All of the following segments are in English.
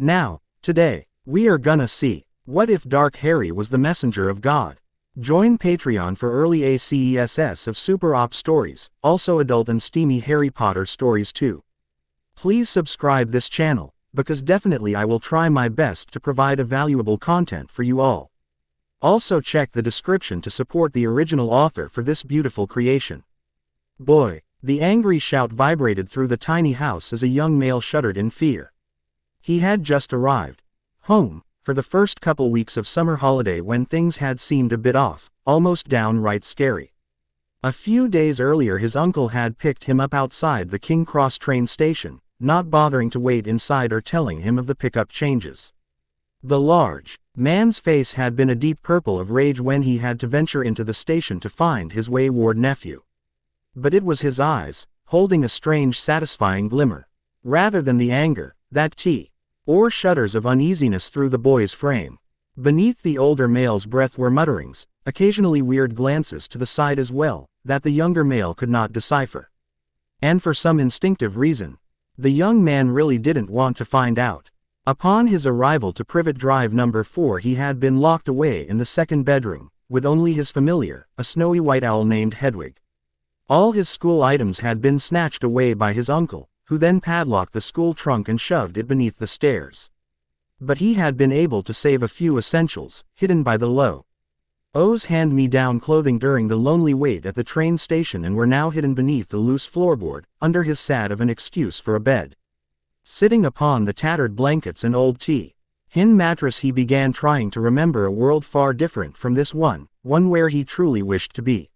Now, today, we are gonna see, what if Dark Harry was the messenger of God? Join Patreon for early ACESS of Super Op stories, also adult and steamy Harry Potter stories too. Please subscribe this channel, because definitely I will try my best to provide a valuable content for you all. Also check the description to support the original author for this beautiful creation. Boy, the angry shout vibrated through the tiny house as a young male shuddered in fear. He had just arrived home for the first couple weeks of summer holiday when things had seemed a bit off, almost downright scary. A few days earlier his uncle had picked him up outside the King Cross train station, not bothering to wait inside or telling him of the pickup changes. The large man's face had been a deep purple of rage when he had to venture into the station to find his wayward nephew. But it was his eyes, holding a strange satisfying glimmer. Rather than the anger, that or shudders of uneasiness through the boy's frame. Beneath the older male's breath were mutterings, occasionally weird glances to the side as well, that the younger male could not decipher. And for some instinctive reason, the young man really didn't want to find out. Upon his arrival to Privet Drive No. 4 he had been locked away in the second bedroom, with only his familiar, a snowy white owl named Hedwig. All his school items had been snatched away by his uncle, who then padlocked the school trunk and shoved it beneath the stairs. But he had been able to save a few essentials, hidden by the O's hand-me-down clothing during the lonely wait at the train station and were now hidden beneath the loose floorboard, under his sad of an excuse for a bed. Sitting upon the tattered blankets and old tin mattress he began trying to remember a world far different from this one where he truly wished to be.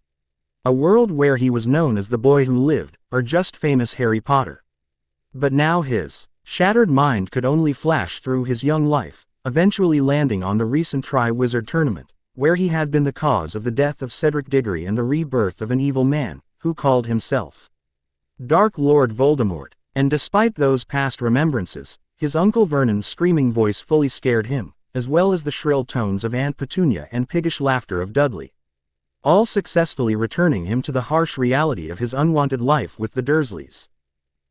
A world where he was known as the boy who lived, or just famous Harry Potter. But now his shattered mind could only flash through his young life, eventually landing on the recent Tri-Wizard tournament, where he had been the cause of the death of Cedric Diggory and the rebirth of an evil man, who called himself Dark Lord Voldemort, and despite those past remembrances, his Uncle Vernon's screaming voice fully scared him, as well as the shrill tones of Aunt Petunia and piggish laughter of Dudley. All successfully returning him to the harsh reality of his unwanted life with the Dursleys.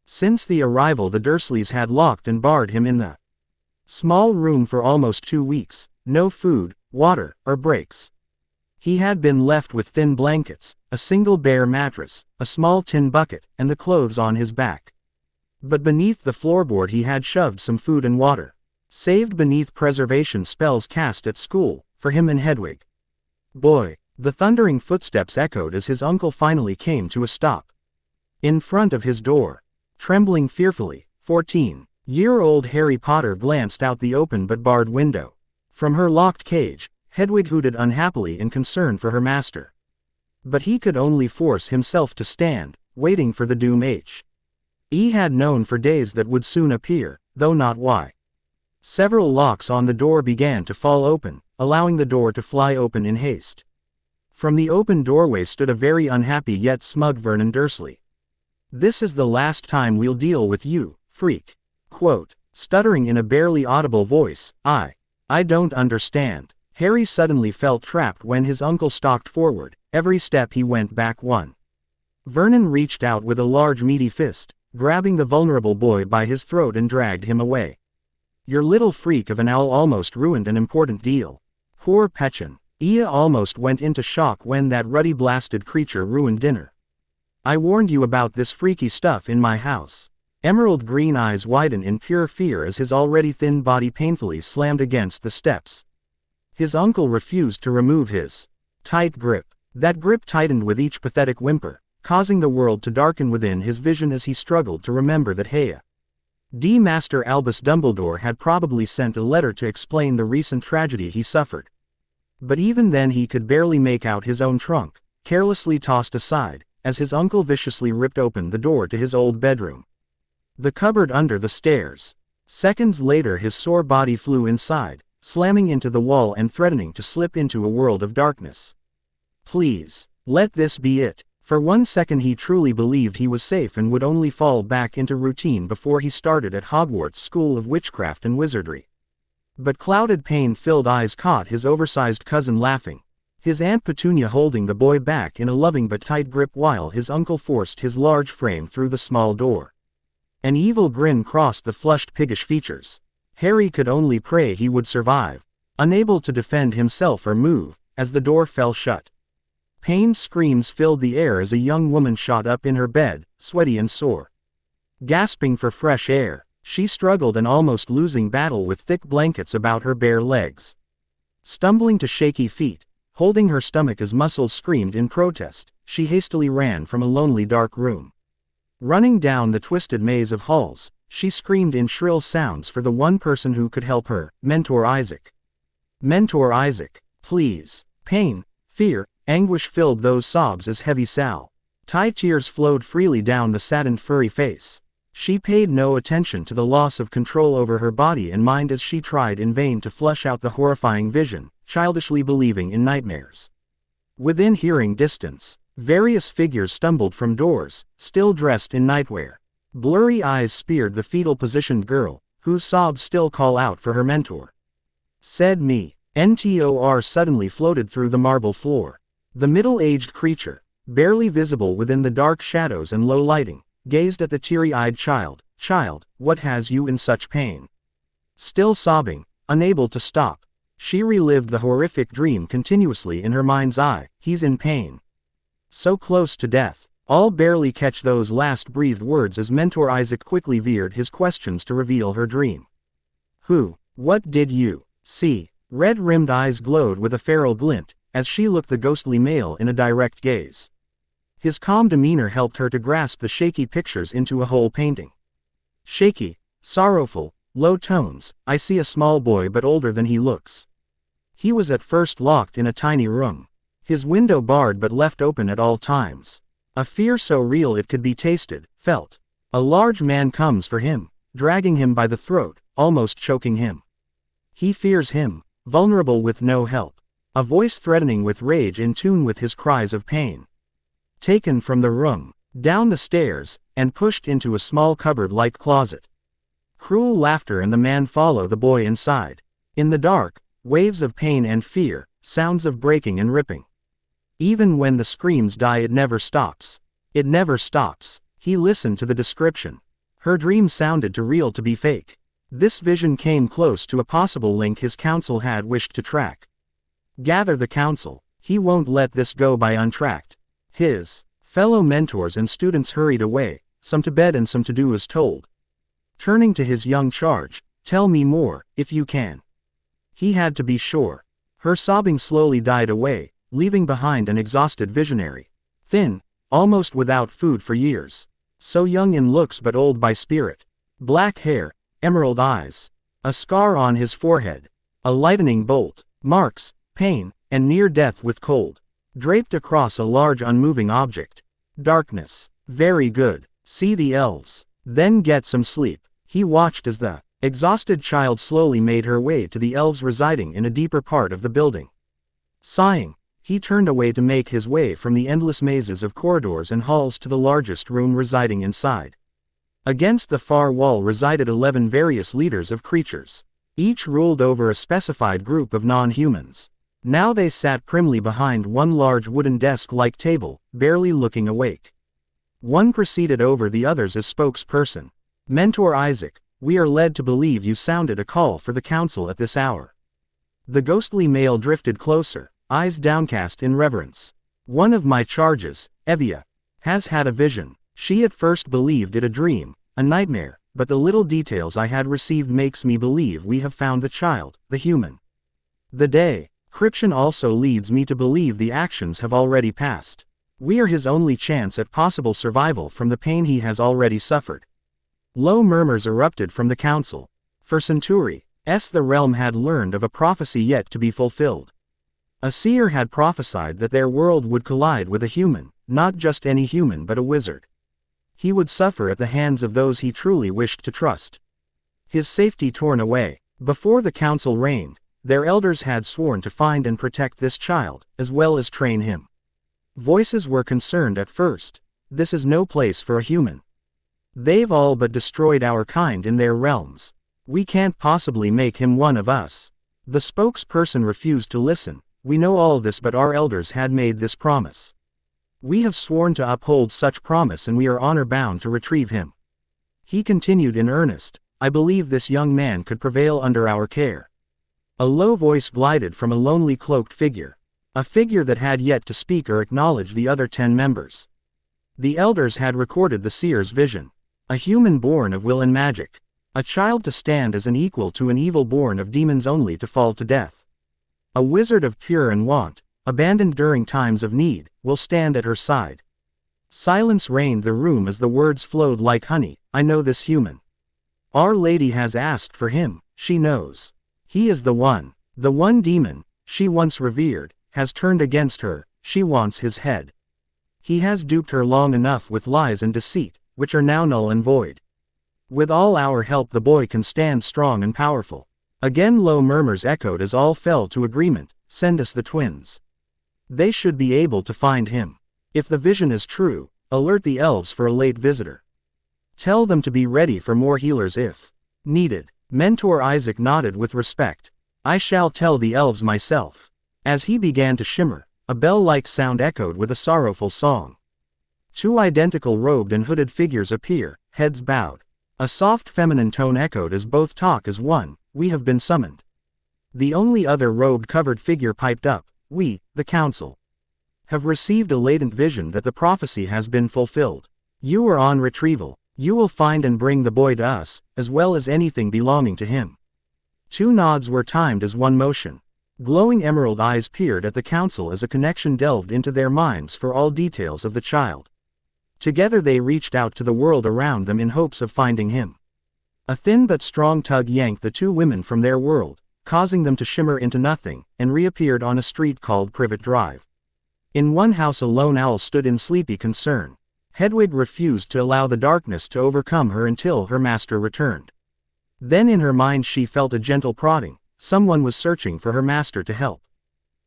Since the arrival the Dursleys had locked and barred him in the small room for almost 2 weeks, no food, water, or breaks. He had been left with thin blankets, a single bare mattress, a small tin bucket, and the clothes on his back. But beneath the floorboard he had shoved some food and water, saved beneath preservation spells cast at school, for him and Hedwig. Boy, the thundering footsteps echoed as his uncle finally came to a stop. In front of his door, trembling fearfully, 14-year-old Harry Potter glanced out the open but barred window. From her locked cage, Hedwig hooted unhappily in concern for her master. But he could only force himself to stand, waiting for the doom he had known for days that would soon appear, though not why. Several locks on the door began to fall open, allowing the door to fly open in haste. From the open doorway stood a very unhappy yet smug Vernon Dursley. "This is the last time we'll deal with you, freak." Quote, stuttering in a barely audible voice, I don't understand." Harry suddenly felt trapped when his uncle stalked forward. Every step he went back one. Vernon reached out with a large meaty fist, grabbing the vulnerable boy by his throat and dragged him away. "Your little freak of an owl almost ruined an important deal." Poor Petchen. Evia almost went into shock when that ruddy blasted creature ruined dinner. "I warned you about this freaky stuff in my house." Emerald green eyes widen in pure fear as his already thin body painfully slammed against the steps. His uncle refused to remove his tight grip. That grip tightened with each pathetic whimper, causing the world to darken within his vision as he struggled to remember that Master Albus Dumbledore had probably sent a letter to explain the recent tragedy he suffered. But even then he could barely make out his own trunk, carelessly tossed aside, as his uncle viciously ripped open the door to his old bedroom. The cupboard under the stairs. Seconds later his sore body flew inside, slamming into the wall and threatening to slip into a world of darkness. Please, let this be it. For 1 second he truly believed he was safe and would only fall back into routine before he started at Hogwarts School of Witchcraft and Wizardry. But clouded pain-filled eyes caught his oversized cousin laughing, his Aunt Petunia holding the boy back in a loving but tight grip while his uncle forced his large frame through the small door. An evil grin crossed the flushed piggish features. Harry could only pray he would survive, unable to defend himself or move, as the door fell shut. Pained screams filled the air as a young woman shot up in her bed, sweaty and sore. Gasping for fresh air, she struggled and almost losing battle with thick blankets about her bare legs. Stumbling to shaky feet, holding her stomach as muscles screamed in protest, she hastily ran from a lonely dark room. Running down the twisted maze of halls, she screamed in shrill sounds for the one person who could help her, Mentor Isaac. Mentor Isaac, please. Pain, fear, anguish filled those sobs as heavy tears flowed freely down the saddened furry face. She paid no attention to the loss of control over her body and mind as she tried in vain to flush out the horrifying vision, childishly believing in nightmares. Within hearing distance, various figures stumbled from doors, still dressed in nightwear. Blurry eyes speared the fetal-positioned girl, whose sobs still call out for her mentor. Said me. Ntor suddenly floated through the marble floor. The middle-aged creature, barely visible within the dark shadows and low lighting, gazed at the teary-eyed child. Child, what has you in such pain? Still sobbing, unable to stop, she relived the horrific dream continuously in her mind's eye. He's in pain. So close to death. All barely catch those last breathed words as Mentor Isaac quickly veered his questions to reveal her dream. Who? What did you see? Red-rimmed eyes glowed with a feral glint, as she looked the ghostly male in a direct gaze. His calm demeanor helped her to grasp the shaky pictures into a whole painting. Shaky, sorrowful, low tones. I see a small boy but older than he looks. He was at first locked in a tiny room, his window barred but left open at all times. A fear so real it could be tasted, felt. A large man comes for him, dragging him by the throat, almost choking him. He fears him, vulnerable with no help. A voice threatening with rage in tune with his cries of pain. Taken from the room, down the stairs, and pushed into a small cupboard-like closet. Cruel laughter and the man follow the boy inside. In the dark, waves of pain and fear, sounds of breaking and ripping. Even when the screams die, it never stops. It never stops. He listened to the description. Her dream sounded too real to be fake. This vision came close to a possible link his council had wished to track. Gather the council. He won't let this go by untracked. His fellow mentors and students hurried away, some to bed and some to do as told. Turning to his young charge, tell me more, if you can. He had to be sure. Her sobbing slowly died away, leaving behind an exhausted visionary. Thin, almost without food for years. So young in looks but old by spirit. Black hair, emerald eyes. A scar on his forehead. A lightning bolt. Marks, pain, and near death with cold. Draped across a large unmoving object. Darkness. Very good. See the elves. Then get some sleep. He watched as the exhausted child slowly made her way to the elves residing in a deeper part of the building. Sighing, he turned away to make his way from the endless mazes of corridors and halls to the largest room residing inside. Against the far wall resided 11 various leaders of creatures. Each ruled over a specified group of non-humans. Now they sat primly behind one large wooden desk-like table, barely looking awake. One presided over the others as spokesperson. Mentor Isaac, we are led to believe you sounded a call for the council at this hour. The ghostly male drifted closer, eyes downcast in reverence. One of my charges, Evia, has had a vision. She at first believed it a dream, a nightmare, but the little details I had received makes me believe we have found the child, the human. The decryption also leads me to believe the actions have already passed. We are his only chance at possible survival from the pain he has already suffered. Low murmurs erupted from the council. For Centuri's the realm had learned of a prophecy yet to be fulfilled. A seer had prophesied that their world would collide with a human, not just any human but a wizard. He would suffer at the hands of those he truly wished to trust. His safety torn away. Before the council reigned, their elders had sworn to find and protect this child, as well as train him. Voices were concerned at first. This is no place for a human. They've all but destroyed our kind in their realms. We can't possibly make him one of us. The spokesperson refused to listen. We know all this, but our elders had made this promise. We have sworn to uphold such promise and we are honor-bound to retrieve him. He continued in earnest. I believe this young man could prevail under our care." A low voice glided from a lonely cloaked figure. A figure that had yet to speak or acknowledge the other 10 members. The elders had recorded the seer's vision. A human born of will and magic. A child to stand as an equal to an evil born of demons only to fall to death. A wizard of pure and want, abandoned during times of need, will stand at her side. Silence reigned the room as the words flowed like honey. "I know this human. Our Lady has asked for him, she knows. He is the one demon, she once revered, has turned against her, she wants his head. He has duped her long enough with lies and deceit, which are now null and void. With all our help the boy can stand strong and powerful." Again low murmurs echoed as all fell to agreement. "Send us the twins. They should be able to find him. If the vision is true, alert the elves for a late visitor. Tell them to be ready for more healers if needed." Mentor Isaac nodded with respect. "I shall tell the elves myself." As he began to shimmer, a bell-like sound echoed with a sorrowful song. 2 identical robed and hooded figures appear, heads bowed. A soft feminine tone echoed as both talk as one. "We have been summoned." The only other robed covered figure piped up. "We, the council, have received a latent vision that the prophecy has been fulfilled. You are on retrieval. You will find and bring the boy to us, as well as anything belonging to him." 2 nods were timed as one motion. Glowing emerald eyes peered at the council as a connection delved into their minds for all details of the child. Together they reached out to the world around them in hopes of finding him. A thin but strong tug yanked the 2 women from their world, causing them to shimmer into nothing, and reappeared on a street called Privet Drive. In one house a lone owl stood in sleepy concern. Hedwig refused to allow the darkness to overcome her until her master returned. Then in her mind she felt a gentle prodding. Someone was searching for her master to help.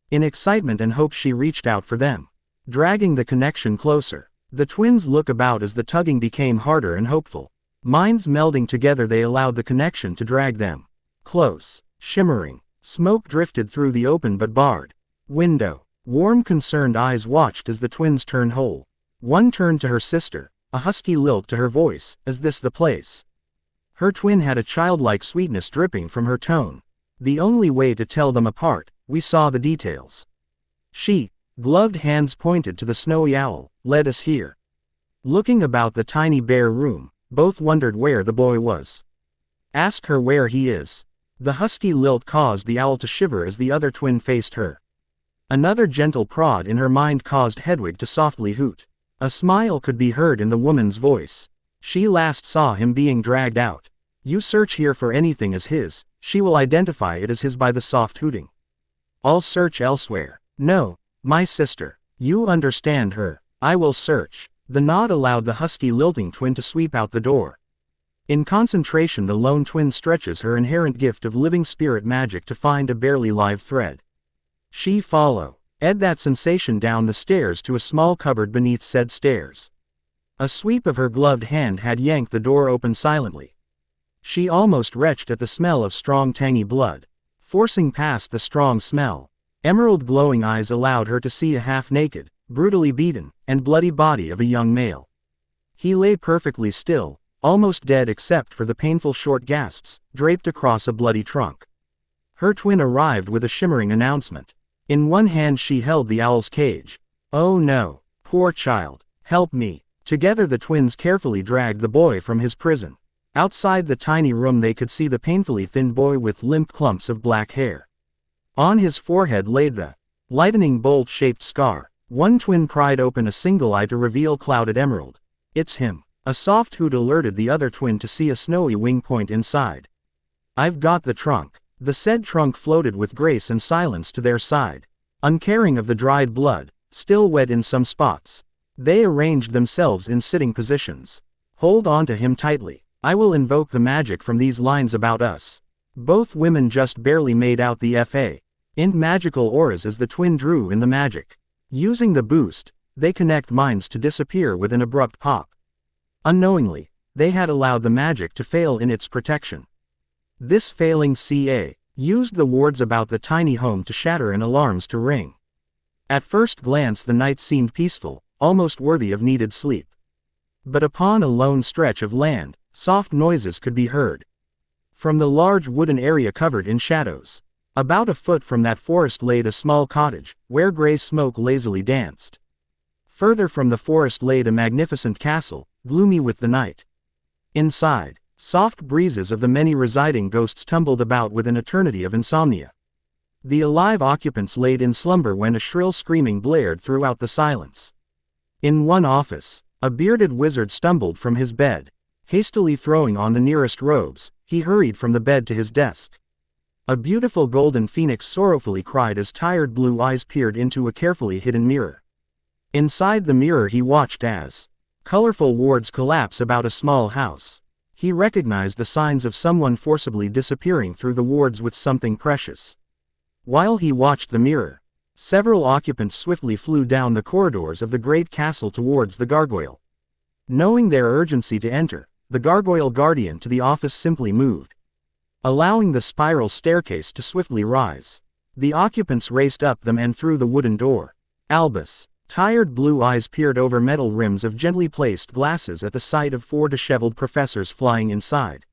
In excitement and hope she reached out for them, dragging the connection closer. The twins looked about as the tugging became harder and hopeful. Minds melding together they allowed the connection to drag them close. Shimmering smoke drifted through the open but barred window. Warm concerned eyes watched as the twins turned whole. One turned to her sister, a husky lilt to her voice. "Is this the place?" Her twin had a childlike sweetness dripping from her tone. The only way to tell them apart, "We saw the details." She, gloved hands pointed to the snowy owl, "Led us here." Looking about the tiny bare room, both wondered where the boy was. "Ask her where he is." The husky lilt caused the owl to shiver as the other twin faced her. Another gentle prod in her mind caused Hedwig to softly hoot. A smile could be heard in the woman's voice. "She last saw him being dragged out. You search here for anything as his, she will identify it as his by the soft hooting. I'll search elsewhere." "No, my sister. You understand her. I will search." The nod allowed the husky lilting twin to sweep out the door. In concentration the lone twin stretches her inherent gift of living spirit magic to find a barely live thread. She follow. Ed that sensation down the stairs to a small cupboard beneath said stairs. A sweep of her gloved hand had yanked the door open silently. She almost retched at the smell of strong tangy blood. Forcing past the strong smell, emerald glowing eyes allowed her to see a half-naked, brutally beaten, and bloody body of a young male. He lay perfectly still, almost dead except for the painful short gasps, draped across a bloody trunk. Her twin arrived with a shimmering announcement. In one hand she held the owl's cage. "Oh no, poor child, help me." Together the twins carefully dragged the boy from his prison. Outside the tiny room they could see the painfully thin boy with limp clumps of black hair. On his forehead laid the lightning bolt-shaped scar. One twin pried open a single eye to reveal clouded emerald. "It's him." A soft hoot alerted the other twin to see a snowy wing point inside. "I've got the trunk." The said trunk floated with grace and silence to their side. Uncaring of the dried blood, still wet in some spots, they arranged themselves in sitting positions. "Hold on to him tightly. I will invoke the magic from these lines about us." Both women just barely made out the int magical auras as the twin drew in the magic. Using the boost, they connect minds to disappear with an abrupt pop. Unknowingly, they had allowed the magic to fail in its protection. This failing CA used the wards about the tiny home to shatter and alarms to ring. At first glance the night seemed peaceful, almost worthy of needed sleep. But upon a lone stretch of land, soft noises could be heard. from the large wooden area covered in shadows. About a foot from that forest laid a small cottage, where gray smoke lazily danced. Further from the forest laid a magnificent castle, gloomy with the night. Inside, soft breezes of the many residing ghosts tumbled about with an eternity of insomnia. The alive occupants laid in slumber when a shrill screaming blared throughout the silence. In one office, a bearded wizard stumbled from his bed. Hastily throwing on the nearest robes, he hurried from the bed to his desk. A beautiful golden phoenix sorrowfully cried as tired blue eyes peered into a carefully hidden mirror. Inside the mirror he watched as colorful wards collapse about a small house. He recognized the signs of someone forcibly disappearing through the wards with something precious. While he watched the mirror, several occupants swiftly flew down the corridors of the great castle towards the gargoyle. Knowing their urgency to enter, the gargoyle guardian to the office simply moved, allowing the spiral staircase to swiftly rise. The occupants raced up them and through the wooden door. Albus, tired blue eyes peered over metal rims of gently placed glasses at the sight of 4 disheveled professors flying inside.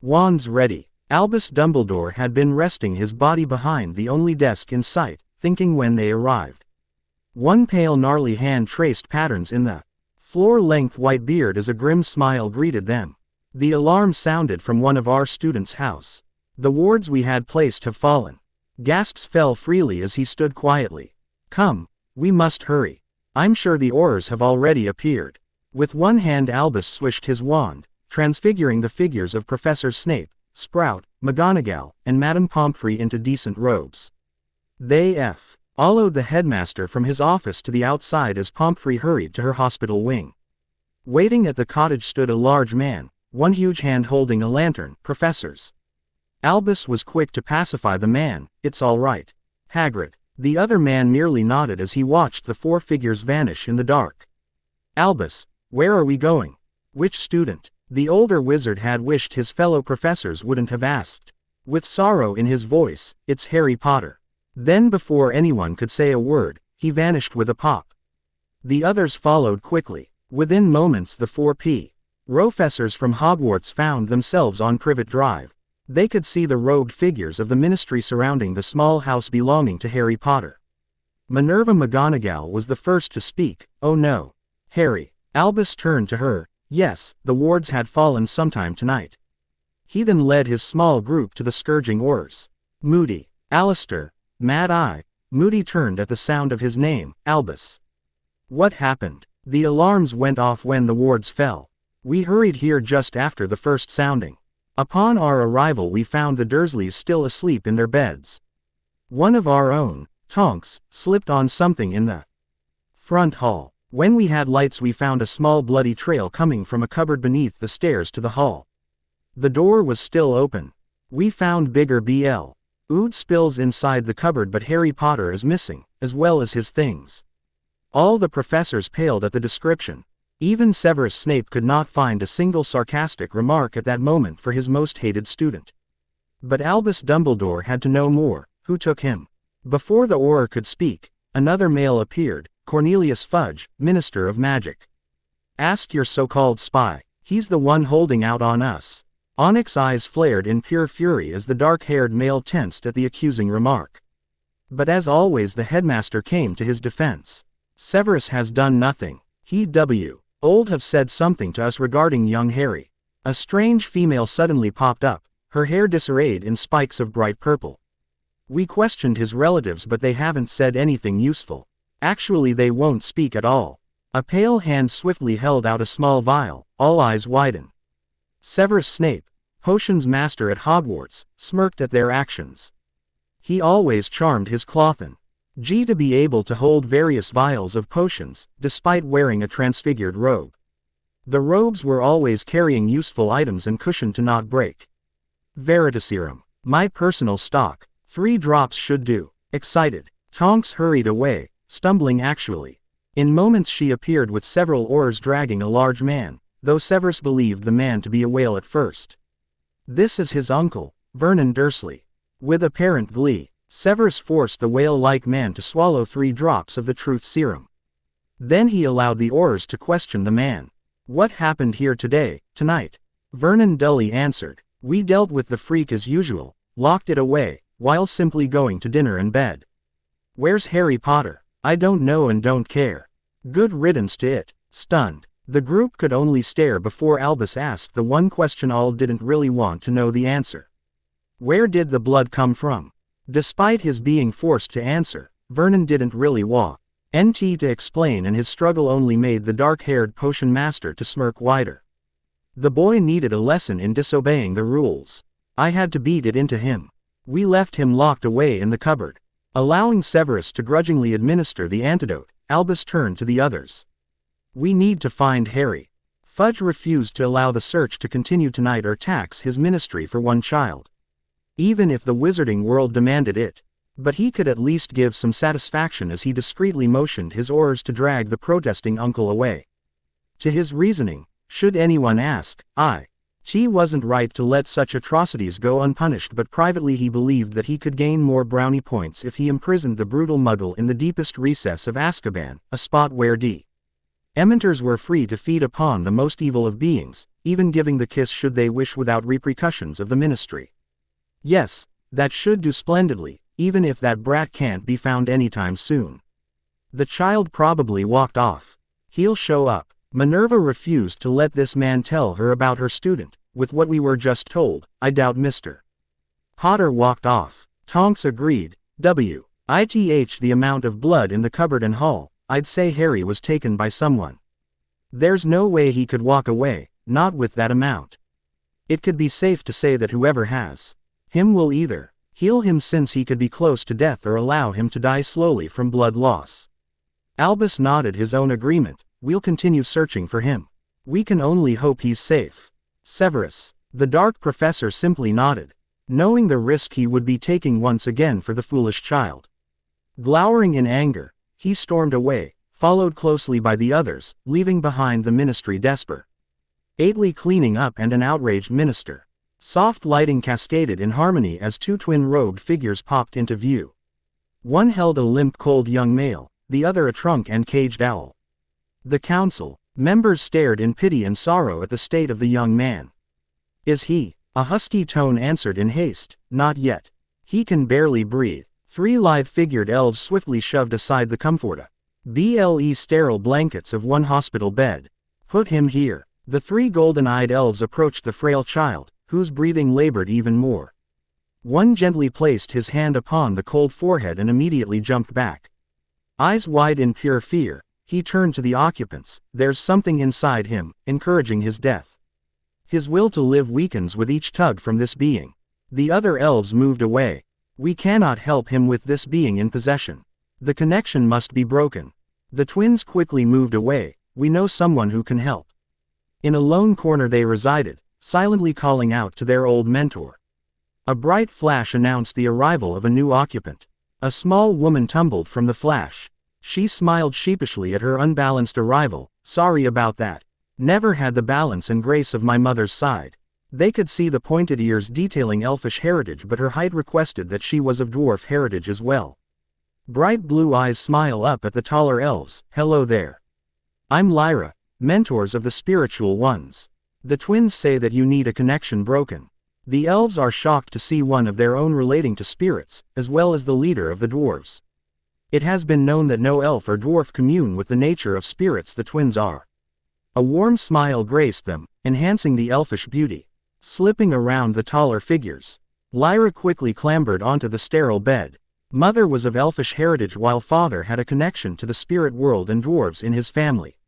Wands ready, Albus Dumbledore had been resting his body behind the only desk in sight, thinking when they arrived. One pale gnarly hand traced patterns in the floor-length white beard as a grim smile greeted them. The alarm sounded from one of our students' house. The wards we had placed have fallen. Gasps fell freely as he stood quietly. Come, we must hurry. I'm sure the Aurors have already appeared. With one hand Albus swished his wand, transfiguring the figures of Professor Snape, Sprout, McGonagall, and Madame Pomfrey into decent robes. They followed the headmaster from his office to the outside as Pomfrey hurried to her hospital wing. Waiting at the cottage stood a large man, one huge hand holding a lantern. Professors. Albus was quick to pacify the man. It's all right, Hagrid. The other man merely nodded as he watched the 4 figures vanish in the dark. Albus, where are we going? Which student? The older wizard had wished his fellow professors wouldn't have asked. With sorrow in his voice, it's Harry Potter. Then before anyone could say a word, he vanished with a pop. The others followed quickly. Within moments the 4 professors from Hogwarts found themselves on Privet Drive. They could see the robed figures of the ministry surrounding the small house belonging to Harry Potter. Minerva McGonagall was the first to speak. Oh no, Harry. Albus turned to her. Yes, the wards had fallen sometime tonight. He then led his small group to the scourging Aurors. Moody, Alistair, Mad Eye. Moody turned at the sound of his name. Albus. What happened? The alarms went off when the wards fell. We hurried here just after the first sounding. Upon our arrival we found the Dursleys still asleep in their beds. One of our own, Tonks, slipped on something in the front hall. When we had lights we found a small bloody trail coming from a cupboard beneath the stairs to the hall. The door was still open. We found bigger blood spills inside the cupboard, but Harry Potter is missing, as well as his things. All the professors paled at the description. Even Severus Snape could not find a single sarcastic remark at that moment for his most hated student. But Albus Dumbledore had to know more. Who took him? Before the Auror could speak, another male appeared, Cornelius Fudge, Minister of Magic. Ask your so-called spy. He's the one holding out on us. Onyx's eyes flared in pure fury as the dark-haired male tensed at the accusing remark. But as always the headmaster came to his defense. Severus has done nothing. He old have said something to us regarding young Harry. A strange female suddenly popped up, her hair disarrayed in spikes of bright purple. We questioned his relatives but they haven't said anything useful. Actually they won't speak at all. A pale hand swiftly held out a small vial, all eyes widen. Severus Snape, potions master at Hogwarts, smirked at their actions. He always charmed his Clothin to be able to hold various vials of potions, despite wearing a transfigured robe. The robes were always carrying useful items and cushioned to not break. Serum, my personal stock. 3 drops should do. Excited, Tonks hurried away, stumbling actually. In moments she appeared with several Aurors dragging a large man, though Severus believed the man to be a whale at first. This is his uncle, Vernon Dursley. With apparent glee, Severus forced the whale-like man to swallow 3 drops of the truth serum. Then he allowed the Aurors to question the man. What happened here tonight? Vernon dully answered. We dealt with the freak as usual, locked it away, while simply going to dinner and bed. Where's Harry Potter? I don't know and don't care. Good riddance to it. Stunned. The group could only stare before Albus asked the one question all didn't really want to know the answer. Where did the blood come from? Despite his being forced to answer, Vernon didn't really want to explain, and his struggle only made the dark-haired potion master to smirk wider. The boy needed a lesson in disobeying the rules. I had to beat it into him. We left him locked away in the cupboard. Allowing Severus to grudgingly administer the antidote, Albus turned to the others. We need to find Harry. Fudge refused to allow the search to continue tonight or tax his ministry for one child. Even if the wizarding world demanded it. But he could at least give some satisfaction as he discreetly motioned his oars to drag the protesting uncle away. To his reasoning, should anyone ask, he wasn't right to let such atrocities go unpunished, but privately he believed that he could gain more brownie points if he imprisoned the brutal muggle in the deepest recess of Azkaban, a spot where Dementors were free to feed upon the most evil of beings, even giving the kiss should they wish without repercussions of the ministry. Yes, that should do splendidly, even if that brat can't be found anytime soon. The child probably walked off. He'll show up. Minerva refused to let this man tell her about her student. With what we were just told, I doubt Mr. Potter walked off. Tonks agreed. The amount of blood in the cupboard and hall, I'd say Harry was taken by someone. There's no way he could walk away, not with that amount. It could be safe to say that whoever has him will either heal him since he could be close to death or allow him to die slowly from blood loss. Albus nodded his own agreement. We'll continue searching for him. We can only hope he's safe. Severus. The dark professor simply nodded, knowing the risk he would be taking once again for the foolish child. Glowering in anger, he stormed away, followed closely by the others, leaving behind the ministry desperately cleaning up and an outraged minister. Soft lighting cascaded in harmony as two twin-robed figures popped into view. One held a limp cold young male, the other a trunk and caged owl. The council members stared in pity and sorrow at the state of the young man. Is he? A husky tone answered in haste, not yet. He can barely breathe. Three lithe-figured elves swiftly shoved aside the comfortable sterile blankets of one hospital bed. Put him here. The three golden-eyed elves approached the frail child, whose breathing labored even more. One gently placed his hand upon the cold forehead and immediately jumped back. Eyes wide in pure fear, he turned to the occupants. There's something inside him, encouraging his death. His will to live weakens with each tug from this being. The other elves moved away. We cannot help him with this being in possession. The connection must be broken. The twins quickly moved away. We know someone who can help. In a lone corner they resided, silently calling out to their old mentor. A bright flash announced the arrival of a new occupant. A small woman tumbled from the flash. She smiled sheepishly at her unbalanced arrival. Sorry about that. Never had the balance and grace of my mother's side. They could see the pointed ears detailing elfish heritage, but her height requested that she was of dwarf heritage as well. Bright blue eyes smile up at the taller elves. Hello there. I'm Lyra, mentors of the spiritual ones. The twins say that you need a connection broken. The elves are shocked to see one of their own relating to spirits, as well as the leader of the dwarves. It has been known that no elf or dwarf commune with the nature of spirits the twins are. A warm smile graced them, enhancing the elfish beauty. Slipping around the taller figures, Lyra quickly clambered onto the sterile bed. Mother was of elfish heritage while father had a connection to the spirit world and dwarves in his family.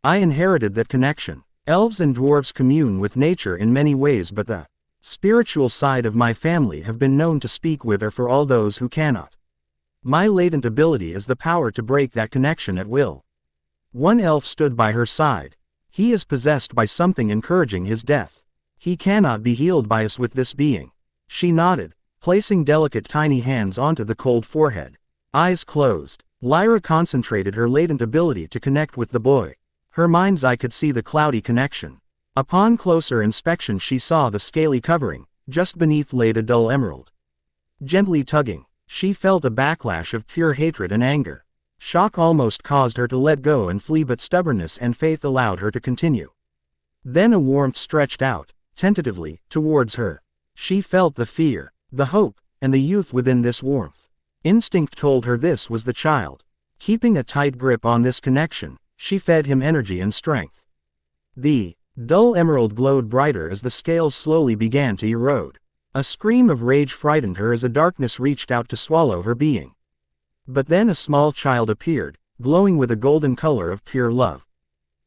I inherited that connection. Elves and dwarves commune with nature in many ways, but the spiritual side of my family have been known to speak with or for all those who cannot. My latent ability is the power to break that connection at will. One elf stood by her side. He is possessed by something encouraging his death. He cannot be healed by us with this being. She nodded, placing delicate tiny hands onto the cold forehead. Eyes closed, Lyra concentrated her latent ability to connect with the boy. Her mind's eye could see the cloudy connection. Upon closer inspection she saw the scaly covering, just beneath laid a dull emerald. Gently tugging, she felt a backlash of pure hatred and anger. Shock almost caused her to let go and flee, but stubbornness and faith allowed her to continue. Then a warmth stretched out, tentatively, towards her. She felt the fear, the hope, and the youth within this warmth. Instinct told her this was the child. Keeping a tight grip on this connection, she fed him energy and strength. The dull emerald glowed brighter as the scales slowly began to erode. A scream of rage frightened her as a darkness reached out to swallow her being. But then a small child appeared, glowing with a golden color of pure love.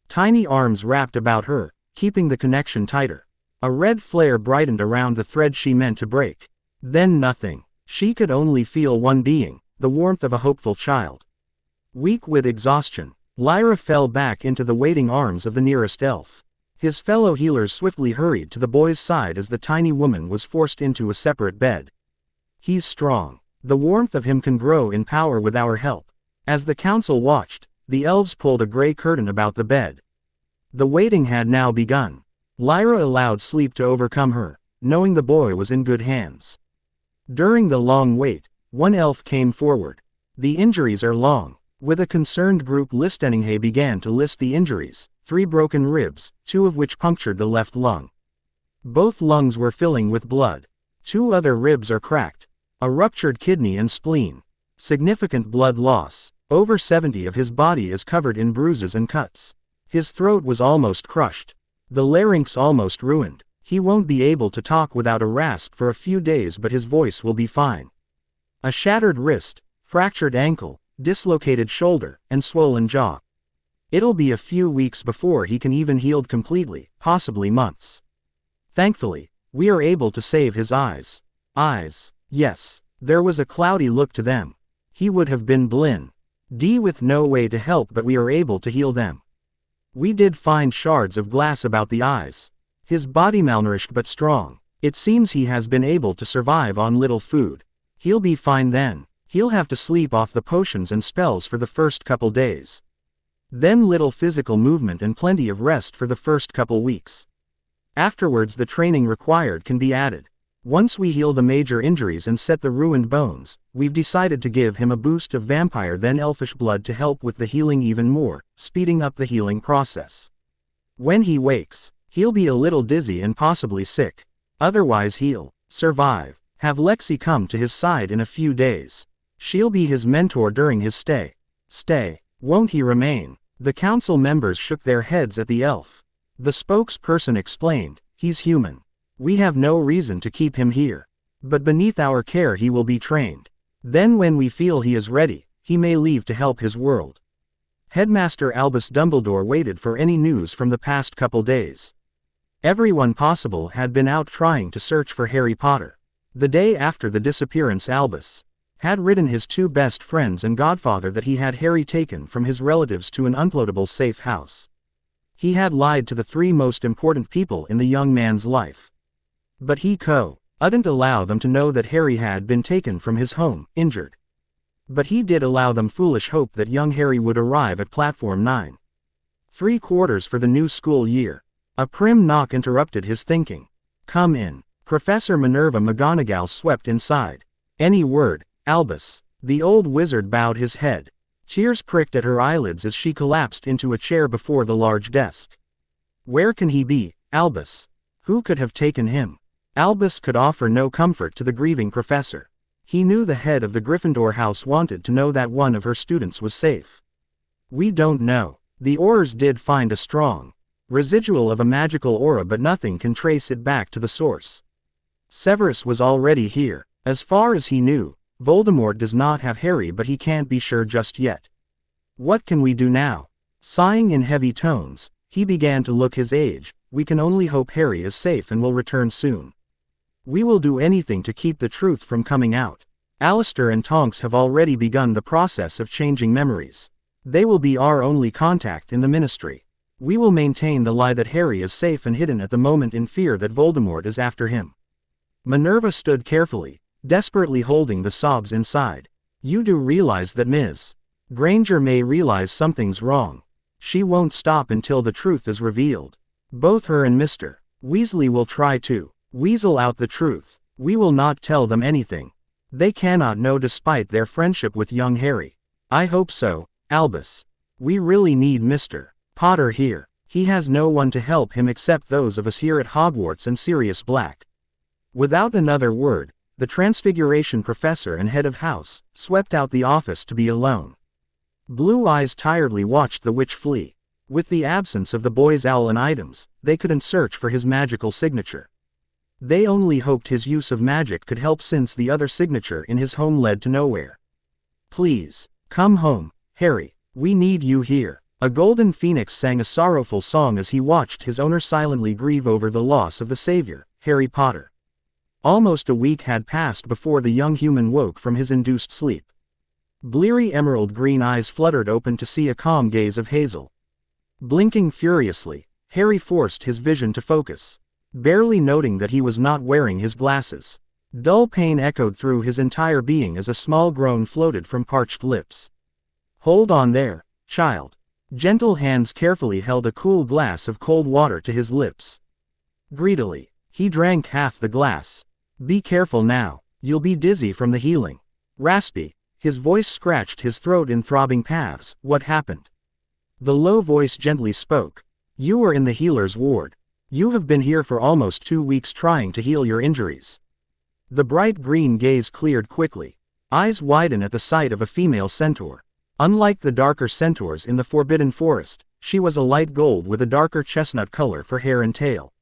Tiny arms wrapped about her, keeping the connection tighter. A red flare brightened around the thread she meant to break. Then nothing. She could only feel one being, the warmth of a hopeful child. Weak with exhaustion, Lyra fell back into the waiting arms of the nearest elf. His fellow healers swiftly hurried to the boy's side as the tiny woman was forced into a separate bed. He's strong. The warmth of him can grow in power with our help. As the council watched, the elves pulled a gray curtain about the bed. The waiting had now begun. Lyra allowed sleep to overcome her, knowing the boy was in good hands. During the long wait, one elf came forward. The injuries are long. With a concerned group Listeninghe began to list the injuries, 3 broken ribs, 2 of which punctured the left lung. Both lungs were filling with blood. 2 other ribs are cracked. A ruptured kidney and spleen. Significant blood loss. Over 70 of his body is covered in bruises and cuts. His throat was almost crushed. The larynx almost ruined. He won't be able to talk without a rasp for a few days, but his voice will be fine. A shattered wrist, fractured ankle, dislocated shoulder, and swollen jaw. It'll be a few weeks before he can even heal completely, possibly months. Thankfully, we are able to save his eyes. Eyes. Yes, there was a cloudy look to them. He would have been blind. With no way to help, but we are able to heal them. We did find shards of glass about the eyes. His body malnourished but strong. It seems he has been able to survive on little food. He'll be fine then. He'll have to sleep off the potions and spells for the first couple days. Then little physical movement and plenty of rest for the first couple weeks. Afterwards the training required can be added. Once we heal the major injuries and set the ruined bones, we've decided to give him a boost of vampire then elfish blood to help with the healing even more, speeding up the healing process. When he wakes, he'll be a little dizzy and possibly sick. Otherwise he'll survive. Have Lexi come to his side in a few days. She'll be his mentor during his stay. Stay. Won't he remain? The council members shook their heads at the elf. The spokesperson explained, he's human. We have no reason to keep him here. But beneath our care he will be trained. Then when we feel he is ready, he may leave to help his world. Headmaster Albus Dumbledore waited for any news from the past couple days. Everyone possible had been out trying to search for Harry Potter. The day after the disappearance, Albus had written his 2 best friends and godfather that he had Harry taken from his relatives to an unploatable safe house. He had lied to the 3 most important people in the young man's life. But he couldn't allow them to know that Harry had been taken from his home, injured. But he did allow them foolish hope that young Harry would arrive at Platform 9. 3/4 for the new school year. A prim knock interrupted his thinking. Come in. Professor Minerva McGonagall swept inside. Any word, Albus? The old wizard bowed his head. Tears pricked at her eyelids as she collapsed into a chair before the large desk. Where can he be, Albus? Who could have taken him? Albus could offer no comfort to the grieving professor. He knew the head of the Gryffindor house wanted to know that one of her students was safe. We don't know. The Aurors did find a strong residual of a magical aura, but nothing can trace it back to the source. Severus was already here. As far as he knew, Voldemort does not have Harry, but he can't be sure just yet. What can we do now? Sighing in heavy tones, he began to look his age. We can only hope Harry is safe and will return soon. We will do anything to keep the truth from coming out. Alistair and Tonks have already begun the process of changing memories. They will be our only contact in the Ministry. We will maintain the lie that Harry is safe and hidden at the moment in fear that Voldemort is after him. Minerva stood carefully, desperately holding the sobs inside. You do realize that Ms. Granger may realize something's wrong. She won't stop until the truth is revealed. Both her and Mr. Weasley will try to weasel out the truth. We will not tell them anything. They cannot know despite their friendship with young Harry. I hope so, Albus. We really need Mr. Potter here. He has no one to help him except those of us here at Hogwarts and Sirius Black." Without another word, the Transfiguration professor and head of house swept out the office to be alone. Blue Eyes tiredly watched the witch flee. With the absence of the boy's owl and items, they couldn't search for his magical signature. They only hoped his use of magic could help, since the other signature in his home led to nowhere. "Please, come home, Harry. We need you here." A golden phoenix sang a sorrowful song as he watched his owner silently grieve over the loss of the savior, Harry Potter. Almost a week had passed before the young human woke from his induced sleep. Bleary emerald green eyes fluttered open to see a calm gaze of hazel. Blinking furiously, Harry forced his vision to focus, barely noting that he was not wearing his glasses. Dull pain echoed through his entire being as a small groan floated from parched lips. "Hold on there, child." Gentle hands carefully held a cool glass of cold water to his lips. Greedily, he drank half the glass. "Be careful now, you'll be dizzy from the healing." Raspy, his voice scratched his throat in throbbing paths. "What happened?" The low voice gently spoke. "You were in the healer's ward. You have been here for almost 2 weeks trying to heal your injuries." The bright green gaze cleared quickly. Eyes widen at the sight of a female centaur. Unlike the darker centaurs in the Forbidden Forest, she was a light gold with a darker chestnut color for hair and tail.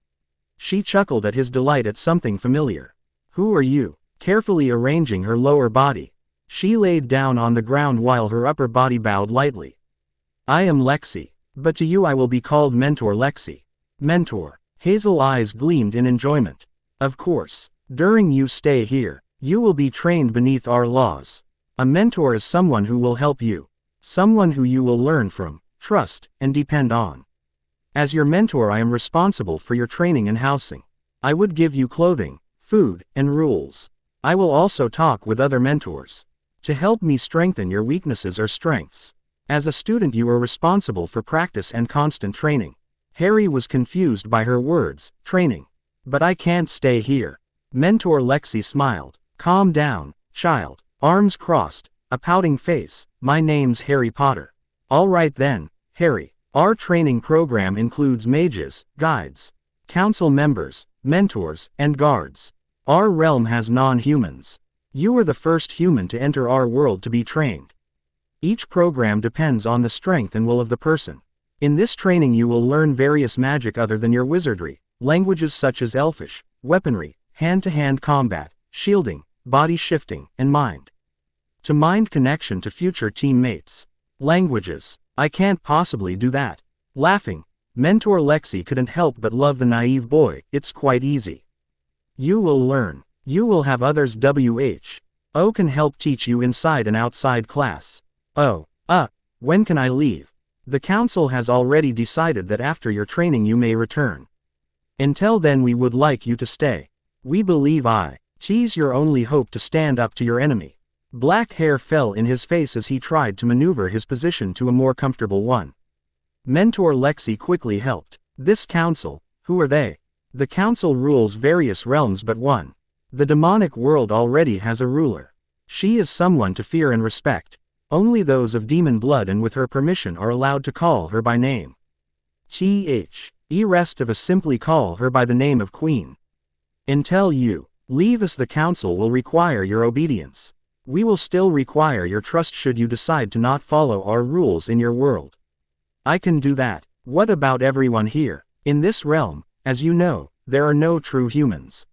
She chuckled at his delight at something familiar. "Who are you?" Carefully arranging her lower body, she laid down on the ground while her upper body bowed lightly. "I am Lexi, but to you I will be called Mentor Lexi." "Mentor." Hazel eyes gleamed in enjoyment. "Of course. During you stay here, you will be trained beneath our laws. A mentor is someone who will help you. Someone who you will learn from, trust, and depend on. As your mentor I am responsible for your training and housing. I would give you clothing, food, and rules. I will also talk with other mentors to help me strengthen your weaknesses or strengths. As a student you are responsible for practice and constant training." Harry was confused by her words, "training. But I can't stay here." Mentor Lexi smiled. "Calm down, child." Arms crossed, a pouting face. "My name's Harry Potter." "All right then, Harry. Our training program includes mages, guides, council members, mentors, and guards. Our realm has non-humans. You are the first human to enter our world to be trained. Each program depends on the strength and will of the person. In this training you will learn various magic other than your wizardry, languages such as Elfish, weaponry, hand-to-hand combat, shielding, body shifting, and mind-to-mind connection to future teammates." "Languages. I can't possibly do that." Laughing, Mentor Lexi couldn't help but love the naive boy. "It's quite easy. You will learn. You will have others who can help teach you inside and outside class." When can I leave?" "The council has already decided that after your training you may return. Until then we would like you to stay. We believe she's your only hope to stand up to your enemy." Black hair fell in his face as he tried to maneuver his position to a more comfortable one. Mentor Lexi quickly helped. "This council, who are they?" "The council rules various realms but one. The demonic world already has a ruler. She is someone to fear and respect. Only those of demon blood and with her permission are allowed to call her by name. Rest of us simply call her by the name of Queen. Until you leave us the council will require your obedience. We will still require your trust should you decide to not follow our rules in your world." "I can do that." "What about everyone here? In this realm, as you know, there are no true humans.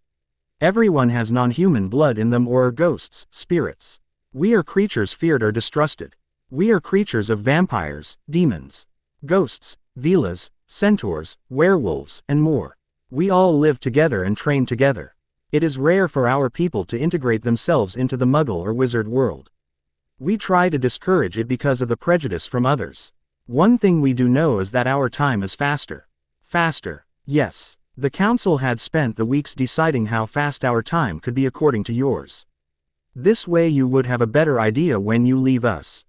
Everyone has non-human blood in them or are ghosts, spirits. We are creatures feared or distrusted. We are creatures of vampires, demons, ghosts, vilas, centaurs, werewolves, and more. We all live together and train together. It is rare for our people to integrate themselves into the Muggle or wizard world. We try to discourage it because of the prejudice from others. One thing we do know is that our time is faster." "Faster?" "Yes. The council had spent the weeks deciding how fast our time could be according to yours. This way you would have a better idea when you leave us.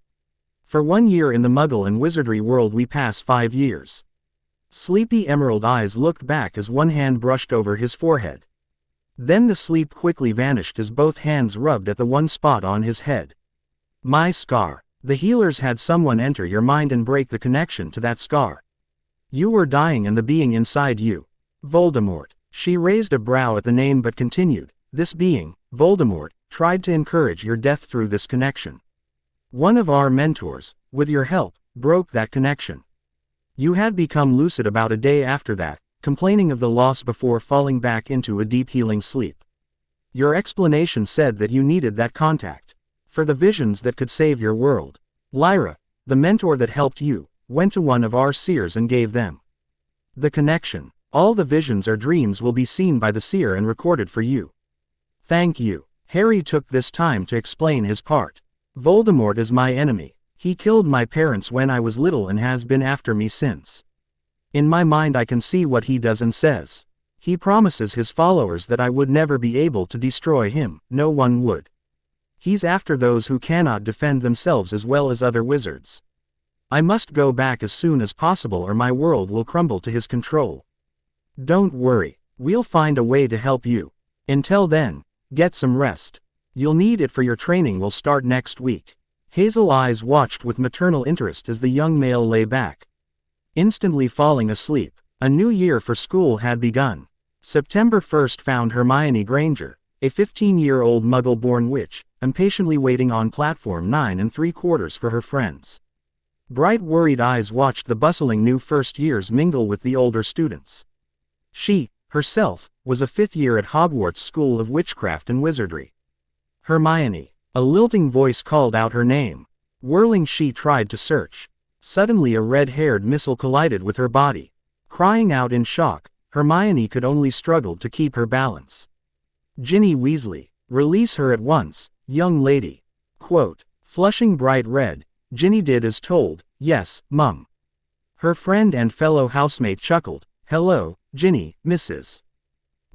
For 1 year in the Muggle and wizardry world we pass 5 years." Sleepy emerald eyes looked back as one hand brushed over his forehead. Then the sleep quickly vanished as both hands rubbed at the one spot on his head. "My scar." The healers had someone enter your mind and break the connection to that scar. You were dying and the being inside you. Voldemort. She raised a brow at the name but continued, this being, Voldemort, tried to encourage your death through this connection. One of our mentors, with your help, broke that connection. You had become lucid about a day after that, complaining of the loss before falling back into a deep healing sleep. Your explanation said that you needed that contact. For the visions that could save your world. Lyra, the mentor that helped you, went to one of our seers and gave them the connection. All the visions or dreams will be seen by the seer and recorded for you. Thank you. Harry took this time to explain his part. Voldemort is my enemy. He killed my parents when I was little and has been after me since. In my mind I can see what he does and says. He promises his followers that I would never be able to destroy him, no one would. He's after those who cannot defend themselves as well as other wizards. I must go back as soon as possible or my world will crumble to his control. Don't worry, we'll find a way to help you. Until then, get some rest. You'll need it for your training will start next week. Hazel eyes watched with maternal interest as the young male lay back, instantly falling asleep. A new year for school had begun. September 1st found Hermione Granger, a 15-year-old Muggle-born witch, impatiently waiting on platform 9 3/4 for her friends. Bright worried eyes watched the bustling new first years mingle with the older students. She, herself, was a 5th year at Hogwarts School of Witchcraft and Wizardry. Hermione. A lilting voice called out her name. Whirling she tried to search. Suddenly a red-haired missile collided with her body. Crying out in shock, Hermione could only struggle to keep her balance. Ginny Weasley. Release her at once, young lady. Quote. Flushing bright red, Ginny did as told, yes, Mum. Her friend and fellow housemate chuckled, hello, Ginny, Mrs.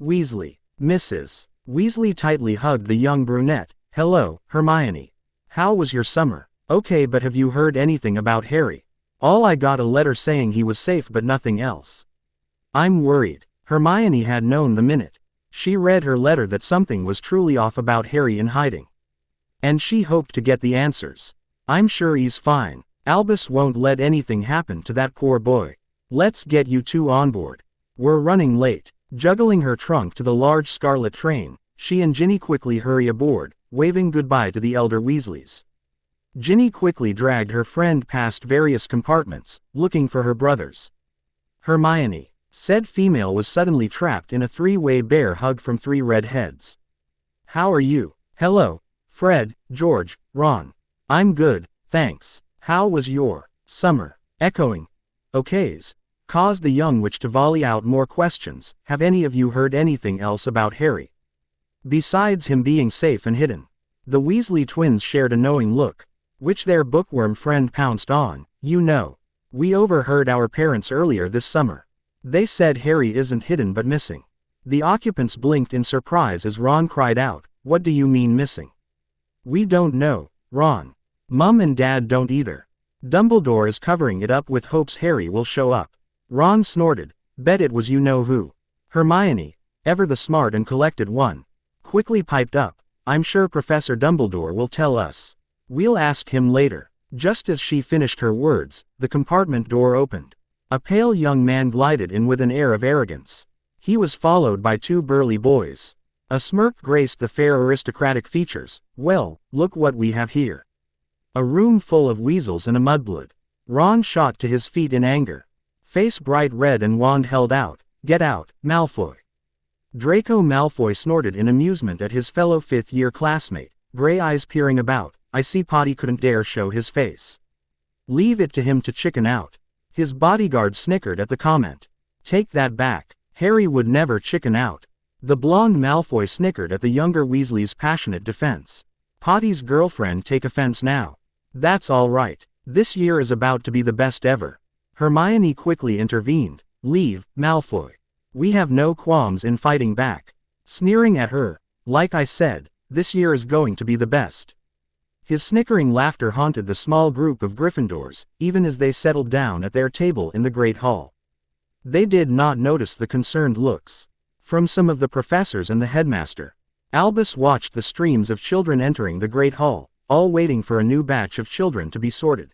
Weasley. Mrs. Weasley tightly hugged the young brunette, hello, Hermione. How was your summer? Okay, but have you heard anything about Harry? All I got a letter saying he was safe but nothing else. I'm worried. Hermione had known the minute she read her letter that something was truly off about Harry in hiding. And she hoped to get the answers. I'm sure he's fine. Albus won't let anything happen to that poor boy. Let's get you two on board. We're running late. Juggling her trunk to the large scarlet train, she and Ginny quickly hurry aboard, waving goodbye to the elder Weasleys. Ginny quickly dragged her friend past various compartments, looking for her brothers. Hermione. Said female was suddenly trapped in a three-way bear hug from 3 red heads. How are you? Hello, Fred, George, Ron. I'm good, thanks. How was your summer? Echoing okays caused the young witch to volley out more questions. Have any of you heard anything else about Harry? Besides him being safe and hidden. The Weasley twins shared a knowing look, which their bookworm friend pounced on. You know, we overheard our parents earlier this summer. They said Harry isn't hidden but missing. The occupants blinked in surprise as Ron cried out, what do you mean missing? We don't know, Ron. Mum and Dad don't either. Dumbledore is covering it up with hopes Harry will show up. Ron snorted, bet it was you-know-who. Hermione, ever the smart and collected one, quickly piped up, I'm sure Professor Dumbledore will tell us. We'll ask him later. Just as she finished her words, the compartment door opened. A pale young man glided in with an air of arrogance. He was followed by 2 burly boys. A smirk graced the fair aristocratic features. Well, look what we have here. A room full of weasels and a mudblood. Ron shot to his feet in anger. Face bright red and wand held out. Get out, Malfoy. Draco Malfoy snorted in amusement at his fellow 5th-year classmate, gray eyes peering about. I see Potty couldn't dare show his face. Leave it to him to chicken out. His bodyguard snickered at the comment. Take that back. Harry would never chicken out. The blonde Malfoy snickered at the younger Weasley's passionate defense. Potty's girlfriend take offense now. That's all right. This year is about to be the best ever. Hermione quickly intervened. Leave, Malfoy. We have no qualms in fighting back. Sneering at her. Like I said, this year is going to be the best. His snickering laughter haunted the small group of Gryffindors, even as they settled down at their table in the Great Hall. They did not notice the concerned looks from some of the professors and the headmaster. Albus watched the streams of children entering the Great Hall, all waiting for a new batch of children to be sorted.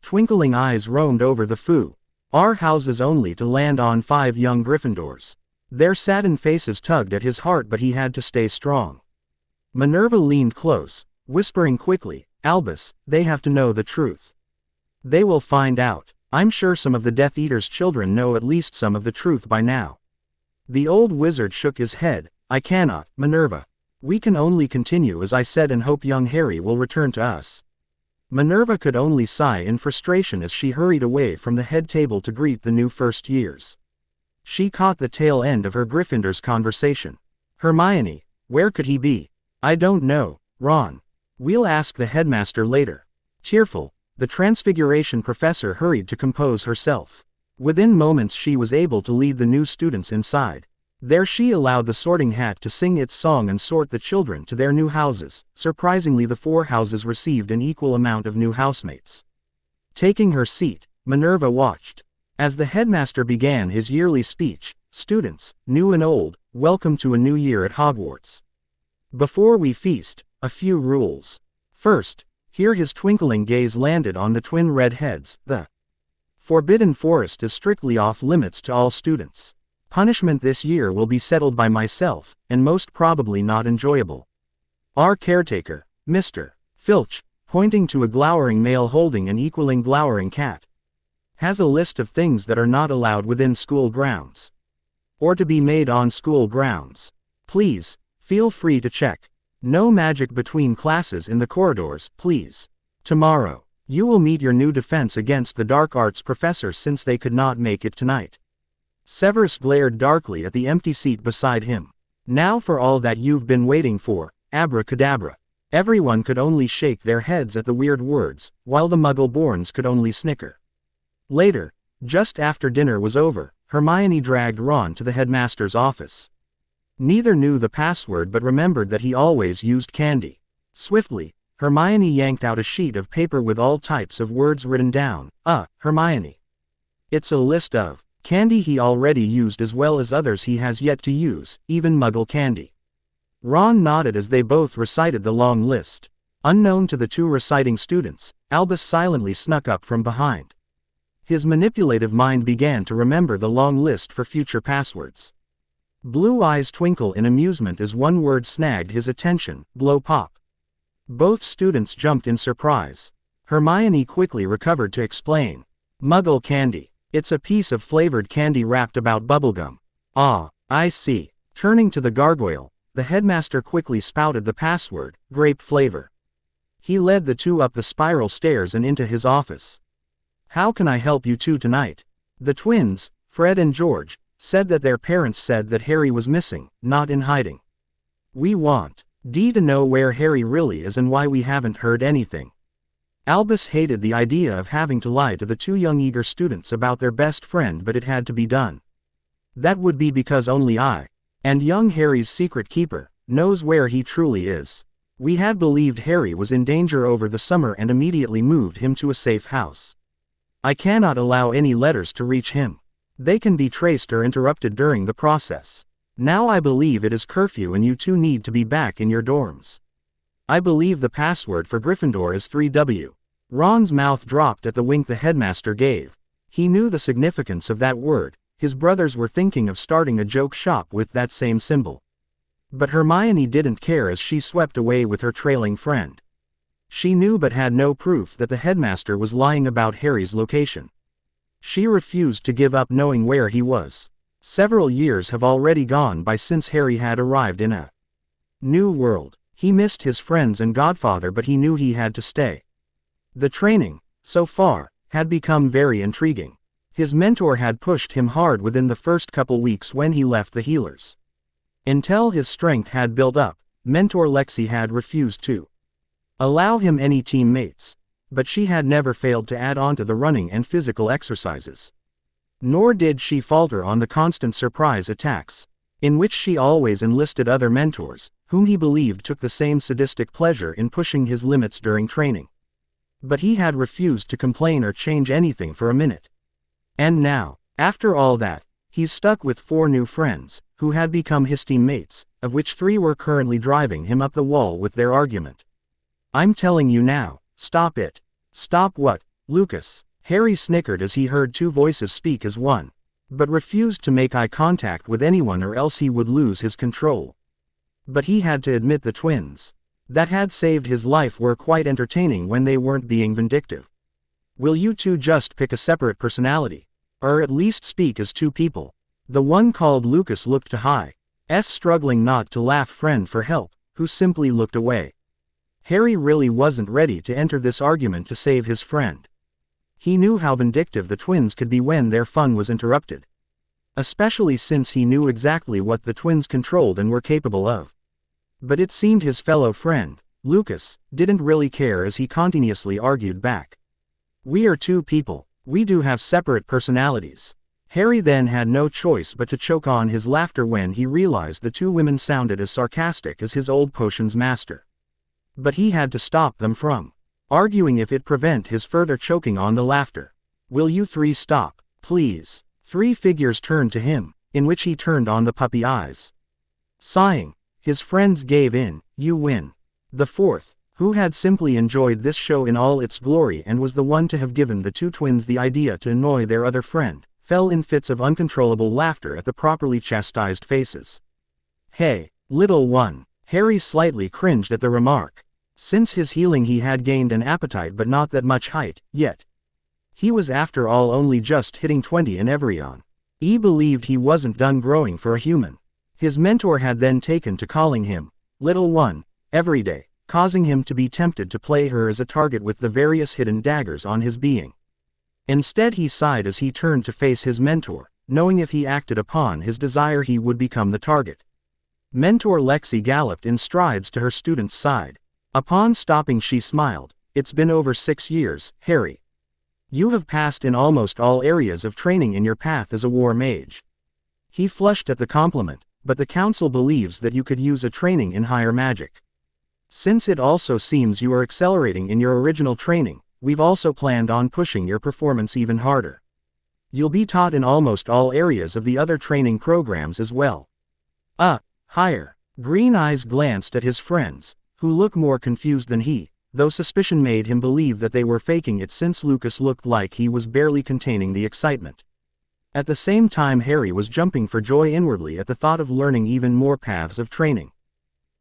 Twinkling eyes roamed over the Fu. Our houses only to land on 5 young Gryffindors. Their saddened faces tugged at his heart, but he had to stay strong. Minerva leaned close, whispering quickly, Albus, they have to know the truth. They will find out. I'm sure some of the Death Eater's children know at least some of the truth by now. The old wizard shook his head. I cannot, Minerva. We can only continue as I said and hope young Harry will return to us. Minerva could only sigh in frustration as she hurried away from the head table to greet the new first years. She caught the tail end of her Gryffindor's conversation. Hermione, where could he be? I don't know, Ron. We'll ask the headmaster later. Cheerful, the Transfiguration professor hurried to compose herself. Within moments she was able to lead the new students inside. There she allowed the sorting hat to sing its song and sort the children to their new houses. Surprisingly, the 4 houses received an equal amount of new housemates. Taking her seat, Minerva watched. As the headmaster began his yearly speech, students, new and old, welcome to a new year at Hogwarts. Before we feast, a few rules. First, here his twinkling gaze landed on the twin red heads. The Forbidden Forest is strictly off limits to all students. Punishment this year will be settled by myself, and most probably not enjoyable. Our caretaker, Mr. Filch, pointing to a glowering male holding an equaling glowering cat, has a list of things that are not allowed within school grounds, or to be made on school grounds. Please, feel free to check. No magic between classes in the corridors, please. Tomorrow, you will meet your new defense against the dark arts professor since they could not make it tonight. Severus glared darkly at the empty seat beside him. Now for all that you've been waiting for, abracadabra. Everyone could only shake their heads at the weird words, while the Muggle-borns could only snicker. Later, just after dinner was over, Hermione dragged Ron to the headmaster's office. Neither knew the password but remembered that he always used candy. Swiftly, Hermione yanked out a sheet of paper with all types of words written down. Hermione. It's a list of candy he already used as well as others he has yet to use, even Muggle candy. Ron nodded as they both recited the long list. Unknown to the 2 reciting students, Albus silently snuck up from behind. His manipulative mind began to remember the long list for future passwords. Blue eyes twinkle in amusement as one word snagged his attention, blow pop. Both students jumped in surprise. Hermione quickly recovered to explain. Muggle candy. It's a piece of flavored candy wrapped about bubblegum. Ah, I see. Turning to the gargoyle, the headmaster quickly spouted the password, grape flavor. He led the 2 up the spiral stairs and into his office. How can I help you 2 tonight? The twins, Fred and George, said that their parents said that Harry was missing, not in hiding. We want to know where Harry really is and why we haven't heard anything. Albus hated the idea of having to lie to the 2 young eager students about their best friend, but it had to be done. That would be because only I, and young Harry's secret keeper, knows where he truly is. We had believed Harry was in danger over the summer and immediately moved him to a safe house. I cannot allow any letters to reach him. They can be traced or interrupted during the process. Now I believe it is curfew and you 2 need to be back in your dorms. I believe the password for Gryffindor is 3W. Ron's mouth dropped at the wink the headmaster gave. He knew the significance of that word. His brothers were thinking of starting a joke shop with that same symbol. But Hermione didn't care as she swept away with her trailing friend. She knew but had no proof that the headmaster was lying about Harry's location. She refused to give up knowing where he was. Several years have already gone by since Harry had arrived in a new world. He missed his friends and godfather, but he knew he had to stay. The training, so far, had become very intriguing. His mentor had pushed him hard within the first couple weeks when he left the healers. Until his strength had built up, mentor Lexi had refused to allow him any teammates, but she had never failed to add on to the running and physical exercises. Nor did she falter on the constant surprise attacks, in which she always enlisted other mentors, whom he believed took the same sadistic pleasure in pushing his limits during training. But he had refused to complain or change anything for a minute. And now, after all that, he's stuck with 4 new friends, who had become his teammates, of which 3 were currently driving him up the wall with their argument. I'm telling you now, stop it. Stop what, Lucas? Harry snickered as he heard two voices speak as one, but refused to make eye contact with anyone or else he would lose his control. But he had to admit the twins that had saved his life were quite entertaining when they weren't being vindictive. Will you two just pick a separate personality? Or at least speak as two people? The one called Lucas looked to Hi's struggling not to laugh friend for help, who simply looked away. Harry really wasn't ready to enter this argument to save his friend. He knew how vindictive the twins could be when their fun was interrupted. Especially since he knew exactly what the twins controlled and were capable of. But it seemed his fellow friend, Lucas, didn't really care as he continuously argued back. We are two people. We do have separate personalities. Harry then had no choice but to choke on his laughter when he realized the two women sounded as sarcastic as his old potions master. But he had to stop them from arguing if it prevent his further choking on the laughter. Will you three stop, please? Three figures turned to him, in which he turned on the puppy eyes. Sighing, his friends gave in. You win. The fourth, who had simply enjoyed this show in all its glory and was the one to have given the two twins the idea to annoy their other friend, fell in fits of uncontrollable laughter at the properly chastised faces. Hey, little one. Harry slightly cringed at the remark. Since his healing he had gained an appetite but not that much height, yet. He was after all only just hitting 20 in Evrion. He believed he wasn't done growing for a human. His mentor had then taken to calling him little one every day, causing him to be tempted to play her as a target with the various hidden daggers on his being. Instead he sighed as he turned to face his mentor, knowing if he acted upon his desire he would become the target. Mentor Lexi galloped in strides to her student's side. Upon stopping she smiled. It's been over 6 years, Harry. You have passed in almost all areas of training in your path as a war mage. He flushed at the compliment, but the council believes that you could use a training in higher magic. Since it also seems you are accelerating in your original training, we've also planned on pushing your performance even harder. You'll be taught in almost all areas of the other training programs as well. Higher. Green eyes glanced at his friends, who looked more confused than he, though suspicion made him believe that they were faking it since Lucas looked like he was barely containing the excitement. At the same time Harry was jumping for joy inwardly at the thought of learning even more paths of training.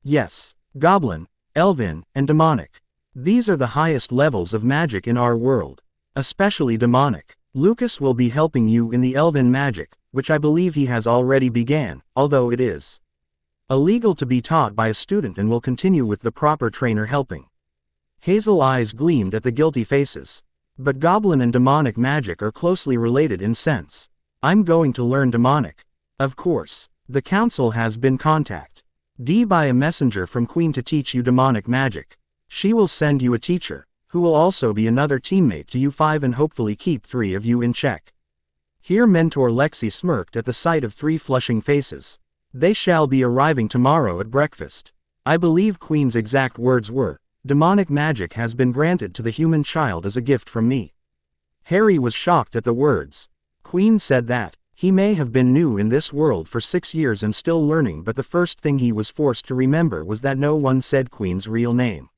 Yes, Goblin, Elven, and Demonic. These are the highest levels of magic in our world. Especially Demonic. Lucas will be helping you in the Elven magic, which I believe he has already began, although it is illegal to be taught by a student and will continue with the proper trainer helping. Hazel eyes gleamed at the guilty faces. But Goblin and Demonic magic are closely related in sense. I'm going to learn Demonic. Of course. The council has been contacted by a messenger from Queen to teach you Demonic magic. She will send you a teacher, who will also be another teammate to you 5 and hopefully keep 3 of you in check. Here Mentor Lexi smirked at the sight of 3 flushing faces. They shall be arriving tomorrow at breakfast. I believe Queen's exact words were, Demonic magic has been granted to the human child as a gift from me. Harry was shocked at the words. Queen said that. He may have been new in this world for 6 years and still learning, but the first thing he was forced to remember was that no one said Queen's real name.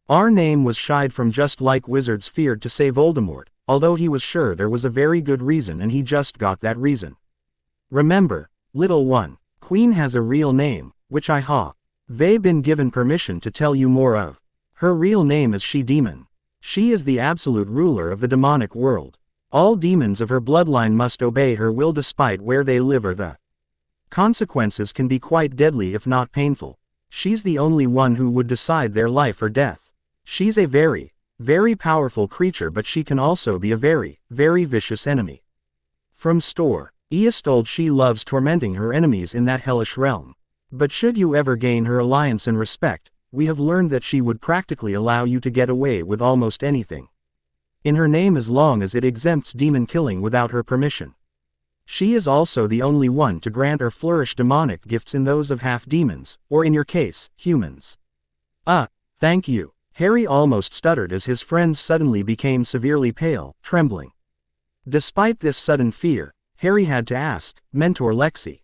Our name was shied from just like wizards feared to say Voldemort, although he was sure there was a very good reason and he just got that reason. Remember, little one, Queen has a real name, which they've been given permission to tell you more of. Her real name is She-Demon. She is the absolute ruler of the demonic world. All demons of her bloodline must obey her will despite where they live, or the consequences can be quite deadly if not painful. She's the only one who would decide their life or death. She's a very, very powerful creature, but she can also be a very, very vicious enemy. From Store. Easthold, she loves tormenting her enemies in that hellish realm. But should you ever gain her alliance and respect, we have learned that she would practically allow you to get away with almost anything in her name as long as it exempts demon killing without her permission. She is also the only one to grant or flourish demonic gifts in those of half-demons, or in your case, humans. Thank you. Harry almost stuttered as his friends suddenly became severely pale, trembling. Despite this sudden fear, Harry had to ask, Mentor Lexi,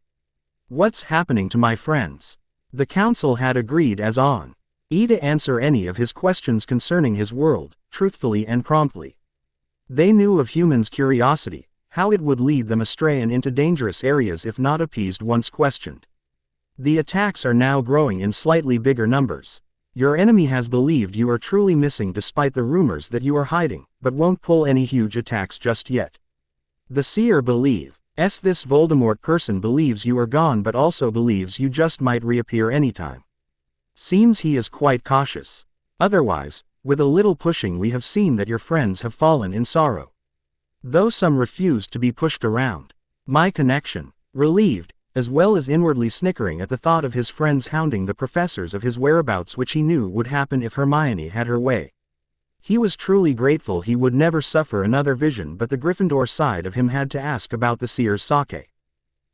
what's happening to my friends? The council had agreed as on to answer any of his questions concerning his world, truthfully and promptly. They knew of humans' curiosity, how it would lead them astray and into dangerous areas if not appeased once questioned. The attacks are now growing in slightly bigger numbers. Your enemy has believed you are truly missing despite the rumors that you are hiding, but won't pull any huge attacks just yet. The seer believes this Voldemort person believes you are gone but also believes you just might reappear anytime. Seems he is quite cautious. Otherwise, with a little pushing we have seen that your friends have fallen in sorrow. Though some refused to be pushed around. My connection. Relieved, as well as inwardly snickering at the thought of his friends hounding the professors of his whereabouts, which he knew would happen if Hermione had her way. He was truly grateful he would never suffer another vision, but the Gryffindor side of him had to ask about the seer's sake.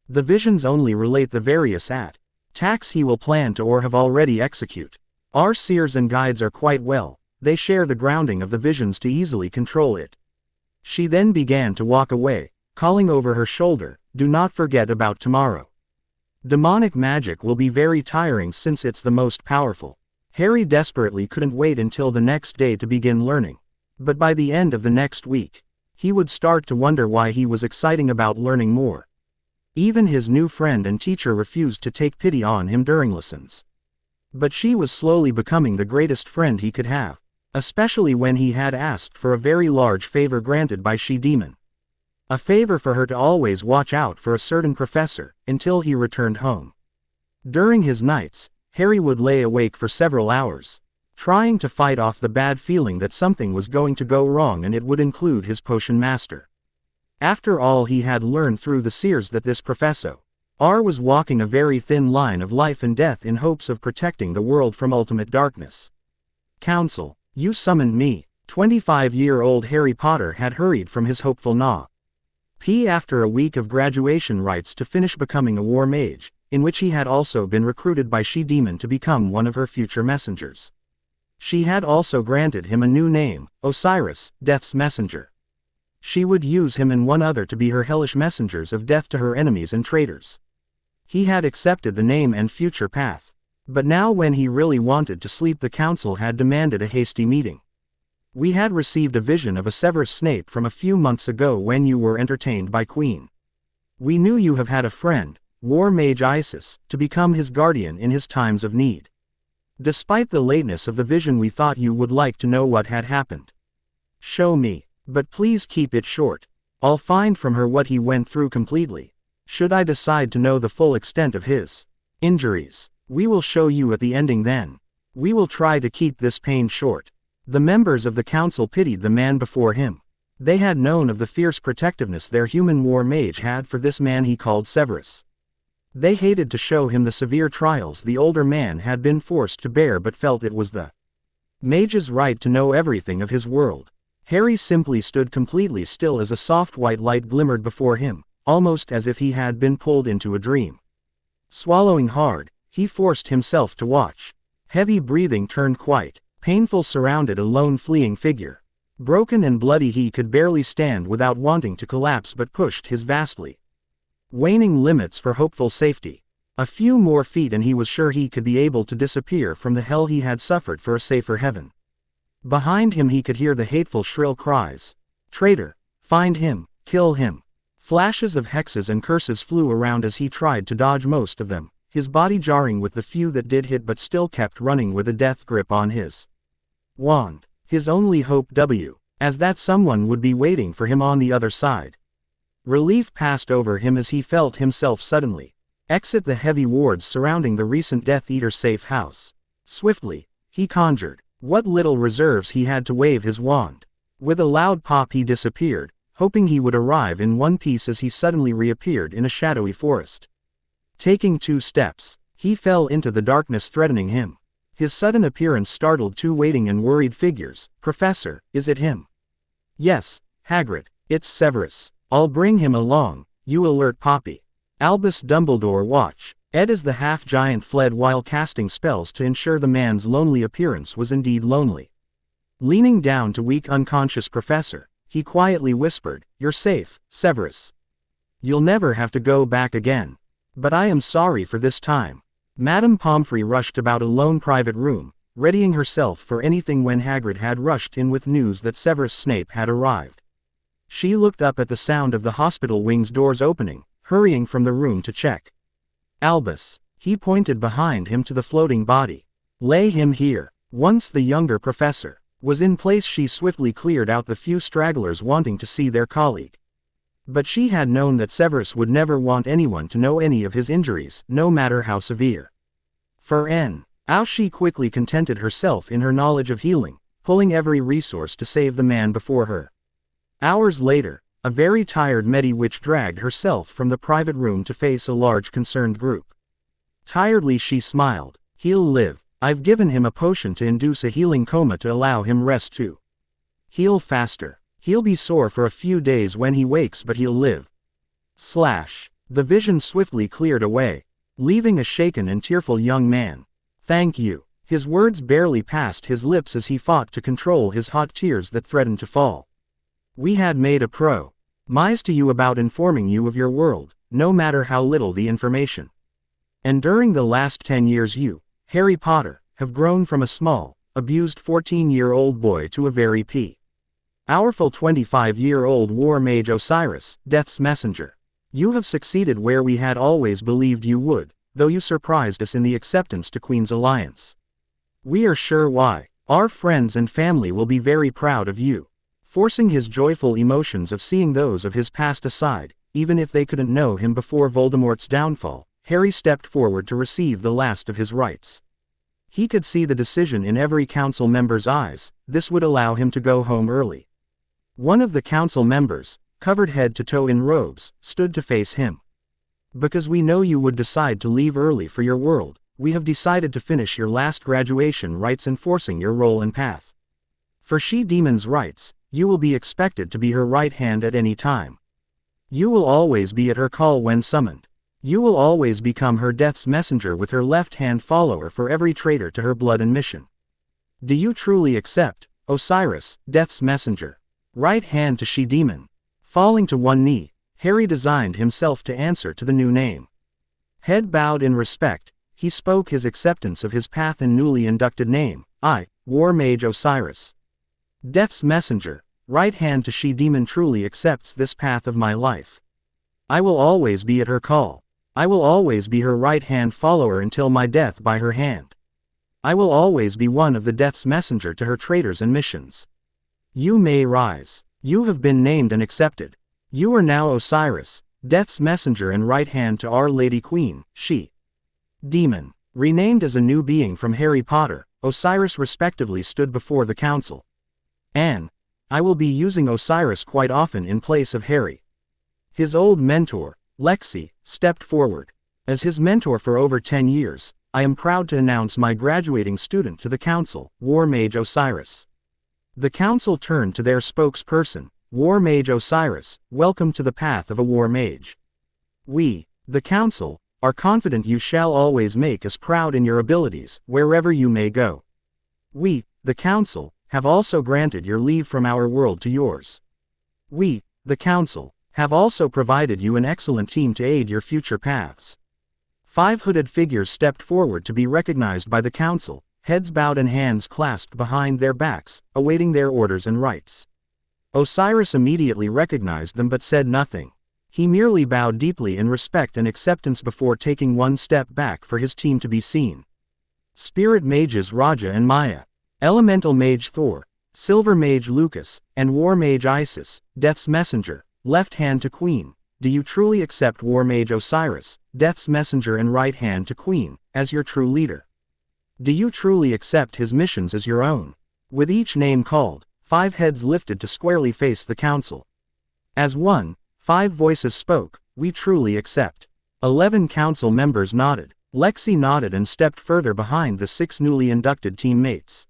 The visions only relate the various attacks he will plan to or have already execute. Our seers and guides are quite well, they share the grounding of the visions to easily control it. She then began to walk away, calling over her shoulder, "Do not forget about tomorrow. Demonic magic will be very tiring since it's the most powerful." Harry desperately couldn't wait until the next day to begin learning. But by the end of the next week, he would start to wonder why he was excited about learning more. Even his new friend and teacher refused to take pity on him during lessons. But she was slowly becoming the greatest friend he could have, especially when he had asked for a very large favor granted by She-Demon. A favor for her to always watch out for a certain professor, until he returned home. During his nights, Harry would lay awake for several hours, trying to fight off the bad feeling that something was going to go wrong, and it would include his potion master. After all, he had learned through the seers that this Professor was walking a very thin line of life and death in hopes of protecting the world from ultimate darkness. Counsel, you summoned me. 25-year-old Harry Potter had hurried from his hopeful after a week of graduation rites to finish becoming a war mage, in which he had also been recruited by She-Demon to become one of her future messengers. She had also granted him a new name, Osiris, Death's Messenger. She would use him and one other to be her hellish messengers of death to her enemies and traitors. He had accepted the name and future path. But now when he really wanted to sleep, the council had demanded a hasty meeting. We had received a vision of a Severus Snape from a few months ago when you were entertained by Queen. We knew you have had a friend, War Mage Isis, to become his guardian in his times of need. Despite the lateness of the vision, we thought you would like to know what had happened. Show me, but please keep it short. I'll find from her what he went through completely. Should I decide to know the full extent of his injuries, we will show you at the ending then. We will try to keep this pain short. The members of the council pitied the man before him. They had known of the fierce protectiveness their human war mage had for this man he called Severus. They hated to show him the severe trials the older man had been forced to bear, but felt it was the mage's right to know everything of his world. Harry simply stood completely still as a soft white light glimmered before him, almost as if he had been pulled into a dream. Swallowing hard, he forced himself to watch. Heavy breathing turned quite painful surrounded a lone fleeing figure. Broken and bloody, he could barely stand without wanting to collapse, but pushed his vastly waning limits for hopeful safety. A few more feet and he was sure he could be able to disappear from the hell he had suffered for a safer heaven. Behind him he could hear the hateful shrill cries. Traitor! Find him! Kill him! Flashes of hexes and curses flew around as he tried to dodge most of them, his body jarring with the few that did hit, but still kept running with a death grip on his wand. His only hope as that someone would be waiting for him on the other side. Relief passed over him as he felt himself suddenly exit the heavy wards surrounding the recent Death Eater safe house. Swiftly, he conjured what little reserves he had to wave his wand. With a loud pop he disappeared, hoping he would arrive in one piece as he suddenly reappeared in a shadowy forest. Taking 2 steps, he fell into the darkness threatening him. His sudden appearance startled 2 waiting and worried figures. Professor, is it him? Yes, Hagrid, it's Severus. I'll bring him along, you alert Poppy. Albus Dumbledore watch. Ed as the half-giant fled while casting spells to ensure the man's lonely appearance was indeed lonely. Leaning down to weak unconscious Professor, he quietly whispered, "You're safe, Severus. You'll never have to go back again. But I am sorry for this time." Madame Pomfrey rushed about a lone private room, readying herself for anything when Hagrid had rushed in with news that Severus Snape had arrived. She looked up at the sound of the hospital wing's doors opening, hurrying from the room to check. Albus. He pointed behind him to the floating body. Lay him here. Once the younger professor was in place, she swiftly cleared out the few stragglers wanting to see their colleague. But she had known that Severus would never want anyone to know any of his injuries, no matter how severe. She quickly contented herself in her knowledge of healing, pulling every resource to save the man before her. Hours later, a very tired Medi-Witch dragged herself from the private room to face a large concerned group. Tiredly she smiled. He'll live. I've given him a potion to induce a healing coma to allow him rest too. Heal faster. He'll be sore for a few days when he wakes, but he'll live. The vision swiftly cleared away, leaving a shaken and tearful young man. Thank you. His words barely passed his lips as he fought to control his hot tears that threatened to fall. We had made a promise to you about informing you of your world, no matter how little the information. And during the last 10 years you, Harry Potter, have grown from a small, abused 14-year-old boy to a very powerful 25-year-old war mage Osiris, Death's messenger. You have succeeded where we had always believed you would, though you surprised us in the acceptance to Queen's Alliance. We are sure why. Our friends and family will be very proud of you. Forcing his joyful emotions of seeing those of his past aside, even if they couldn't know him before Voldemort's downfall, Harry stepped forward to receive the last of his rites. He could see the decision in every council member's eyes. This would allow him to go home early. One of the council members, covered head to toe in robes, stood to face him. Because we know you would decide to leave early for your world, we have decided to finish your last graduation rites enforcing your role and path. For She-Demon's rites, you will be expected to be her right hand at any time. You will always be at her call when summoned. You will always become her death's messenger with her left-hand follower for every traitor to her blood and mission. Do you truly accept, Osiris, death's messenger? Right hand to She-Demon. Falling to one knee, Harry resigned himself to answer to the new name. Head bowed in respect, he spoke his acceptance of his path and newly inducted name. I, War Mage Osiris, Death's messenger, right hand to She-Demon, truly accepts this path of my life. I will always be at her call. I will always be her right-hand follower until my death by her hand. I will always be one of the Death's messenger to her traitors and missions. You may rise. You have been named and accepted. You are now Osiris, Death's messenger and right hand to Our Lady Queen, She-Demon. Renamed as a new being from Harry Potter, Osiris respectively stood before the council. I will be using Osiris quite often in place of Harry. His old mentor, Lexi, stepped forward. As his mentor for over 10 years, I am proud to announce my graduating student to the council, War Mage Osiris. The council turned to their spokesperson, War Mage Osiris, welcome to the path of a War Mage. We, the council, are confident you shall always make us proud in your abilities, wherever you may go. We, the council, have also granted your leave from our world to yours. We, the council, have also provided you an excellent team to aid your future paths. 5 hooded figures stepped forward to be recognized by the council, heads bowed and hands clasped behind their backs, awaiting their orders and rights. Osiris immediately recognized them but said nothing. He merely bowed deeply in respect and acceptance before taking one step back for his team to be seen. Spirit Mages Raja and Maya, Elemental Mage Thor, Silver Mage Lucas, and War Mage Isis, Death's messenger, left hand to Queen. Do you truly accept War Mage Osiris, Death's messenger and right hand to Queen, as your true leader? Do you truly accept his missions as your own? With each name called, 5 heads lifted to squarely face the council. As one, 5 voices spoke, we truly accept. 11 council members nodded. Lexi nodded and stepped further behind the 6 newly inducted teammates.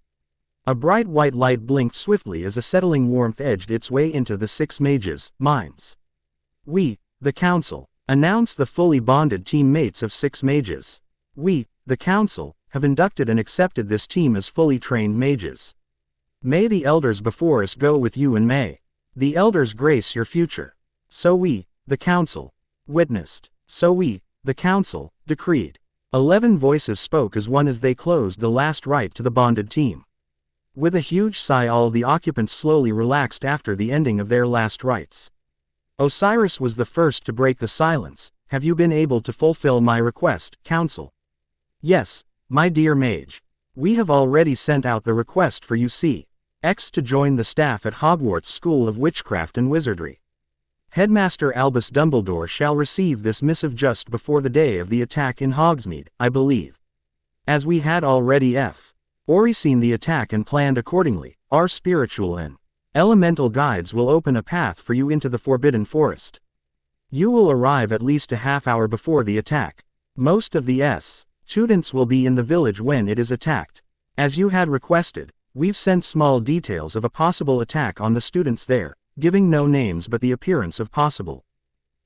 A bright white light blinked swiftly as a settling warmth edged its way into the 6 mages' minds. We, the council, announced the fully bonded teammates of 6 mages. We, the council, have inducted and accepted this team as fully trained mages. May the elders before us go with you and may the elders grace your future. So we, the council, witnessed. So we, the council, decreed. 11 voices spoke as one as they closed the last rite to the bonded team. With a huge sigh, all the occupants slowly relaxed after the ending of their last rites. Osiris was the first to break the silence. Have you been able to fulfill my request, Council? Yes, my dear mage. We have already sent out the request for UC-X to join the staff at Hogwarts School of Witchcraft and Wizardry. Headmaster Albus Dumbledore shall receive this missive just before the day of the attack in Hogsmeade, I believe. As we had already foreseen the attack and planned accordingly, our spiritual and elemental guides will open a path for you into the Forbidden Forest. You will arrive at least a half hour before the attack. Most of the students will be in the village when it is attacked. As you had requested, we've sent small details of a possible attack on the students there, giving no names but the appearance of possible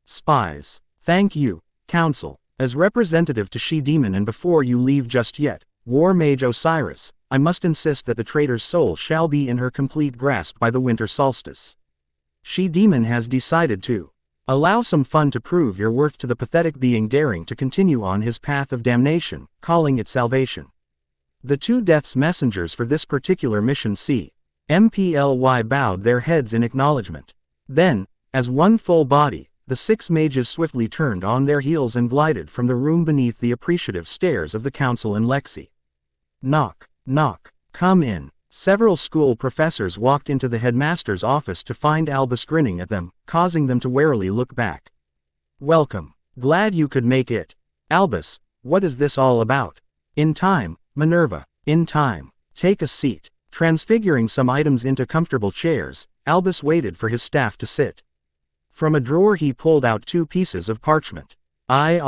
spies. Thank you, Council. As representative to She-Demon, and before you leave just yet, War Mage Osiris, I must insist that the traitor's soul shall be in her complete grasp by the winter solstice. She-Demon has decided to allow some fun to prove your worth to the pathetic being daring to continue on his path of damnation, calling it salvation. The two Death's messengers for this particular mission MPLY bowed their heads in acknowledgement. Then, as one full body, the 6 mages swiftly turned on their heels and glided from the room beneath the appreciative stares of the Council and Lexi. Knock, knock, come in. Several school professors walked into the headmaster's office to find Albus grinning at them, causing them to warily look back. Welcome. Glad you could make it. Albus, what is this all about? In time, Minerva. In time. Take a seat. Transfiguring some items into comfortable chairs, Albus waited for his staff to sit. From a drawer he pulled out 2 pieces of parchment. I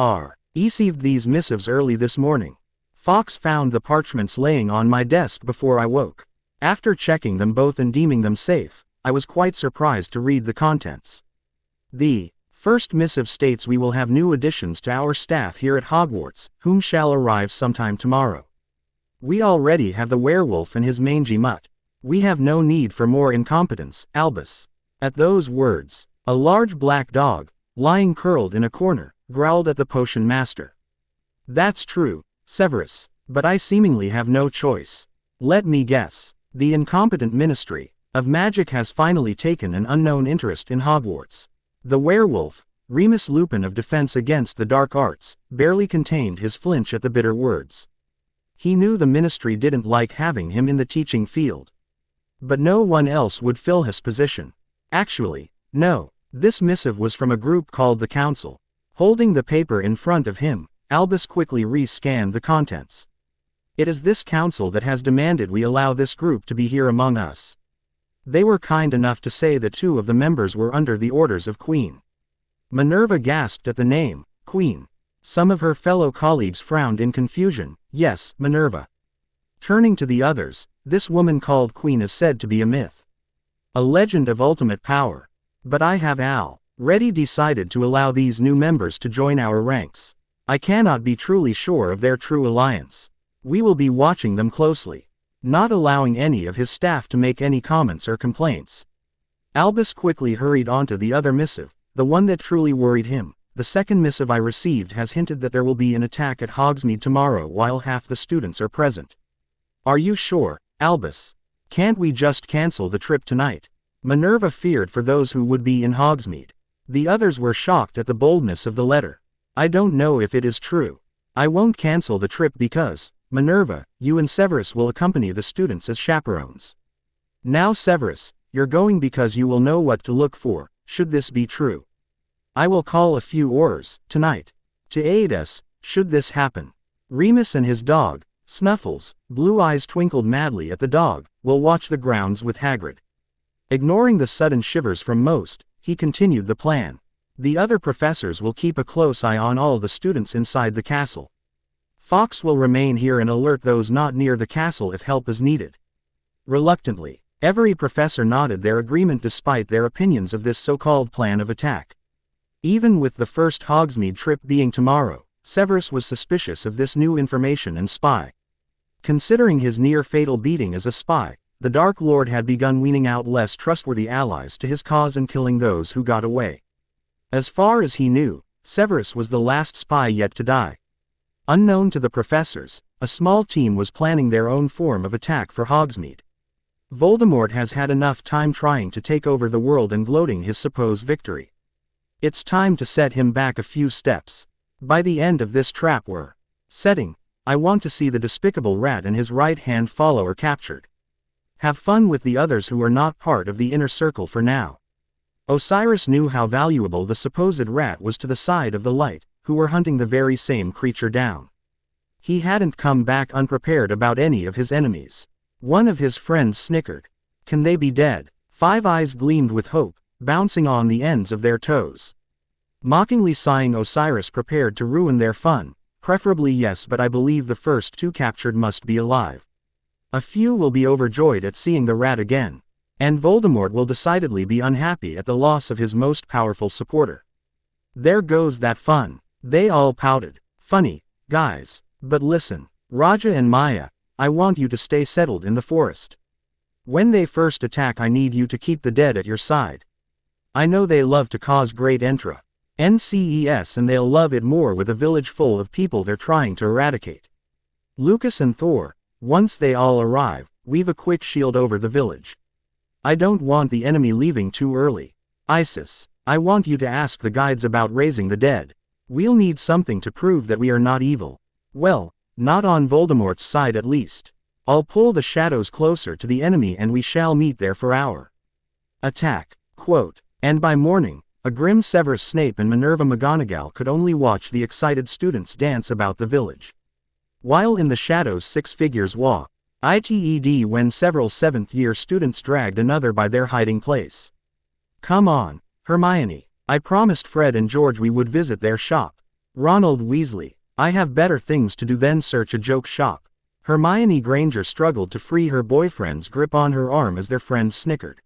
received these missives early this morning. Fox found the parchments laying on my desk before I woke. After checking them both and deeming them safe, I was quite surprised to read the contents. The first missive states we will have new additions to our staff here at Hogwarts, whom shall arrive sometime tomorrow. We already have the werewolf and his mangy mutt. We have no need for more incompetence, Albus. At those words, a large black dog, lying curled in a corner, growled at the potion master. That's true, Severus, but I seemingly have no choice. Let me guess. The incompetent Ministry of Magic has finally taken an unknown interest in Hogwarts. The werewolf, Remus Lupin of Defense Against the Dark Arts, barely contained his flinch at the bitter words. He knew the Ministry didn't like having him in the teaching field. But no one else would fill his position. Actually, no. This missive was from a group called the Council. Holding the paper in front of him, Albus quickly re-scanned the contents. It is this council that has demanded we allow this group to be here among us. They were kind enough to say that 2 of the members were under the orders of Queen. Minerva gasped at the name, Queen. Some of her fellow colleagues frowned in confusion. Yes, Minerva. Turning to the others, this woman called Queen is said to be a myth. A legend of ultimate power. But I have already decided to allow these new members to join our ranks. I cannot be truly sure of their true alliance. We will be watching them closely, not allowing any of his staff to make any comments or complaints. Albus quickly hurried onto the other missive, the one that truly worried him. The second missive I received has hinted that there will be an attack at Hogsmeade tomorrow while half the students are present. Are you sure, Albus? Can't we just cancel the trip tonight? Minerva feared for those who would be in Hogsmeade. The others were shocked at the boldness of the letter. I don't know if it is true. I won't cancel the trip because, Minerva, you and Severus will accompany the students as chaperones. Now Severus, you're going because you will know what to look for, should this be true. I will call a few Aurors, tonight, to aid us, should this happen. Remus and his dog, Snuffles, blue eyes twinkled madly at the dog, will watch the grounds with Hagrid. Ignoring the sudden shivers from most, he continued the plan. The other professors will keep a close eye on all the students inside the castle. Fox will remain here and alert those not near the castle if help is needed. Reluctantly, every professor nodded their agreement despite their opinions of this so-called plan of attack. Even with the first Hogsmeade trip being tomorrow, Severus was suspicious of this new information and spy. Considering his near-fatal beating as a spy, the Dark Lord had begun weaning out less trustworthy allies to his cause and killing those who got away. As far as he knew, Severus was the last spy yet to die. Unknown to the professors, a small team was planning their own form of attack for Hogsmeade. Voldemort has had enough time trying to take over the world and gloating his supposed victory. It's time to set him back a few steps. By the end of this trap we're setting, I want to see the despicable rat and his right-hand follower captured. Have fun with the others who are not part of the inner circle for now. Osiris knew how valuable the supposed rat was to the side of the light, who were hunting the very same creature down. He hadn't come back unprepared about any of his enemies. One of his friends snickered. Can they be dead? Five Eyes gleamed with hope, bouncing on the ends of their toes. Mockingly sighing, Osiris prepared to ruin their fun. Preferably yes, but I believe the first two captured must be alive. A few will be overjoyed at seeing the rat again. And Voldemort will decidedly be unhappy at the loss of his most powerful supporter. There goes that fun. They all pouted. Funny, guys. But listen, Raja and Maya, I want you to stay settled in the forest. When they first attack, I need you to keep the dead at your side. I know they love to cause great NCES, and they'll love it more with a village full of people they're trying to eradicate. Lucas and Thor, once they all arrive, weave a quick shield over the village. I don't want the enemy leaving too early. Isis, I want you to ask the guides about raising the dead. We'll need something to prove that we are not evil. Well, not on Voldemort's side at least. I'll pull the shadows closer to the enemy and we shall meet there for our attack. Quote, and by morning, a grim Severus Snape and Minerva McGonagall could only watch the excited students dance about the village. While in the shadows 6 figures walked. Ited when several 7th-year students dragged another by their hiding place. Come on, Hermione. I promised Fred and George we would visit their shop. Ronald Weasley. I have better things to do than search a joke shop. Hermione Granger struggled to free her boyfriend's grip on her arm as their friend snickered.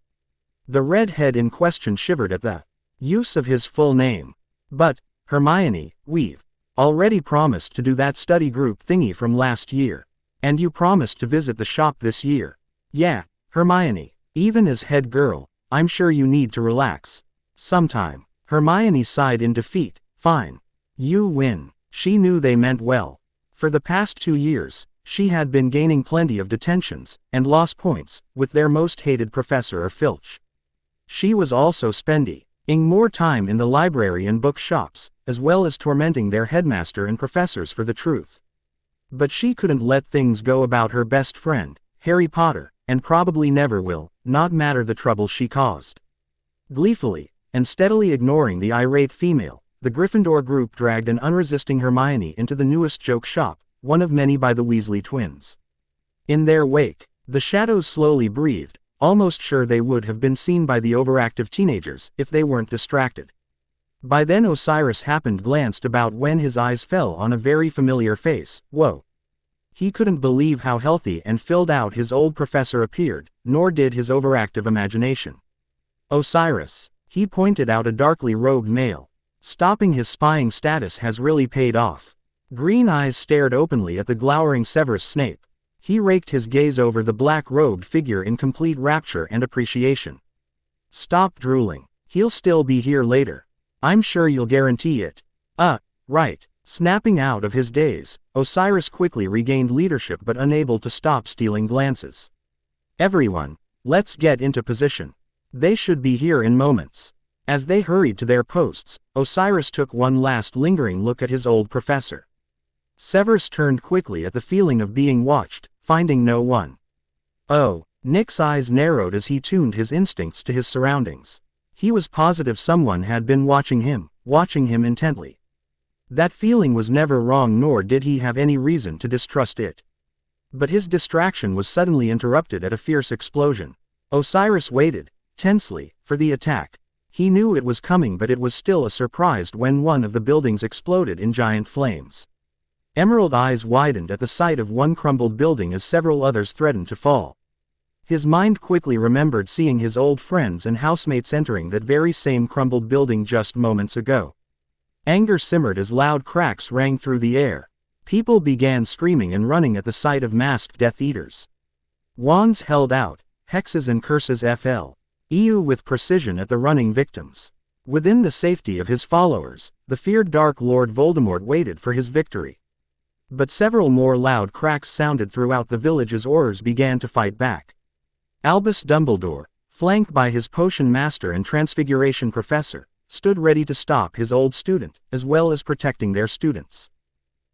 The redhead in question shivered at the use of his full name. But, Hermione, we've already promised to do that study group thingy from last year. And you promised to visit the shop this year. Yeah, Hermione. Even as head girl, I'm sure you need to relax. Sometime. Hermione sighed in defeat. Fine. You win. She knew they meant well. For the past 2 years, she had been gaining plenty of detentions, and lost points, with their most hated professor of Filch. She was also spending more time in the library and bookshops, as well as tormenting their headmaster and professors for the truth. But she couldn't let things go about her best friend, Harry Potter, and probably never will, not matter the trouble she caused. Gleefully, and steadily ignoring the irate female, the Gryffindor group dragged an unresisting Hermione into the newest joke shop, one of many by the Weasley twins. In their wake, the shadows slowly breathed, almost sure they would have been seen by the overactive teenagers if they weren't distracted. By then Osiris happened glanced about when his eyes fell on a very familiar face. Whoa. He couldn't believe how healthy and filled out his old professor appeared, nor did his overactive imagination. Osiris, he pointed out a darkly robed male. Stopping his spying status has really paid off. Green eyes stared openly at the glowering Severus Snape. He raked his gaze over the black-robed figure in complete rapture and appreciation. Stop drooling. He'll still be here later. I'm sure you'll guarantee it. Right. Snapping out of his daze, Osiris quickly regained leadership but unable to stop stealing glances. Everyone, let's get into position. They should be here in moments. As they hurried to their posts, Osiris took one last lingering look at his old professor. Severus turned quickly at the feeling of being watched, finding no one. Oh, Nick's eyes narrowed as he tuned his instincts to his surroundings. He was positive someone had been watching him intently. That feeling was never wrong, nor did he have any reason to distrust it. But his distraction was suddenly interrupted at a fierce explosion. Osiris waited, tensely, for the attack. He knew it was coming, but it was still a surprise when one of the buildings exploded in giant flames. Emerald eyes widened at the sight of one crumbled building as several others threatened to fall. His mind quickly remembered seeing his old friends and housemates entering that very same crumbled building just moments ago. Anger simmered as loud cracks rang through the air. People began screaming and running at the sight of masked Death Eaters. Wands held out, hexes and curses flew with precision at the running victims. Within the safety of his followers, the feared Dark Lord Voldemort waited for his victory. But several more loud cracks sounded throughout the village as Aurors began to fight back. Albus Dumbledore, flanked by his potion master and transfiguration professor, stood ready to stop his old student, as well as protecting their students.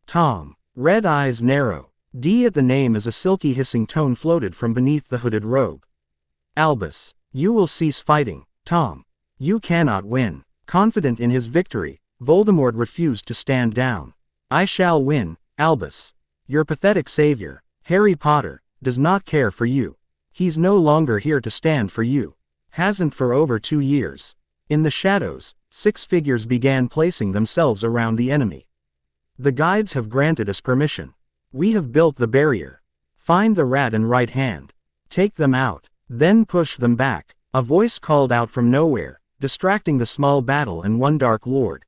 Tom, red eyes narrow. D at the name as a silky hissing tone floated from beneath the hooded robe. Albus, you will cease fighting, Tom. You cannot win. Confident in his victory, Voldemort refused to stand down. I shall win, Albus. Your pathetic savior, Harry Potter, does not care for you. He's no longer here to stand for you. Hasn't for over 2 years. In the shadows, 6 figures began placing themselves around the enemy. The guides have granted us permission. We have built the barrier. Find the rat and right hand. Take them out, then push them back. A voice called out from nowhere, distracting the small battle and one Dark Lord.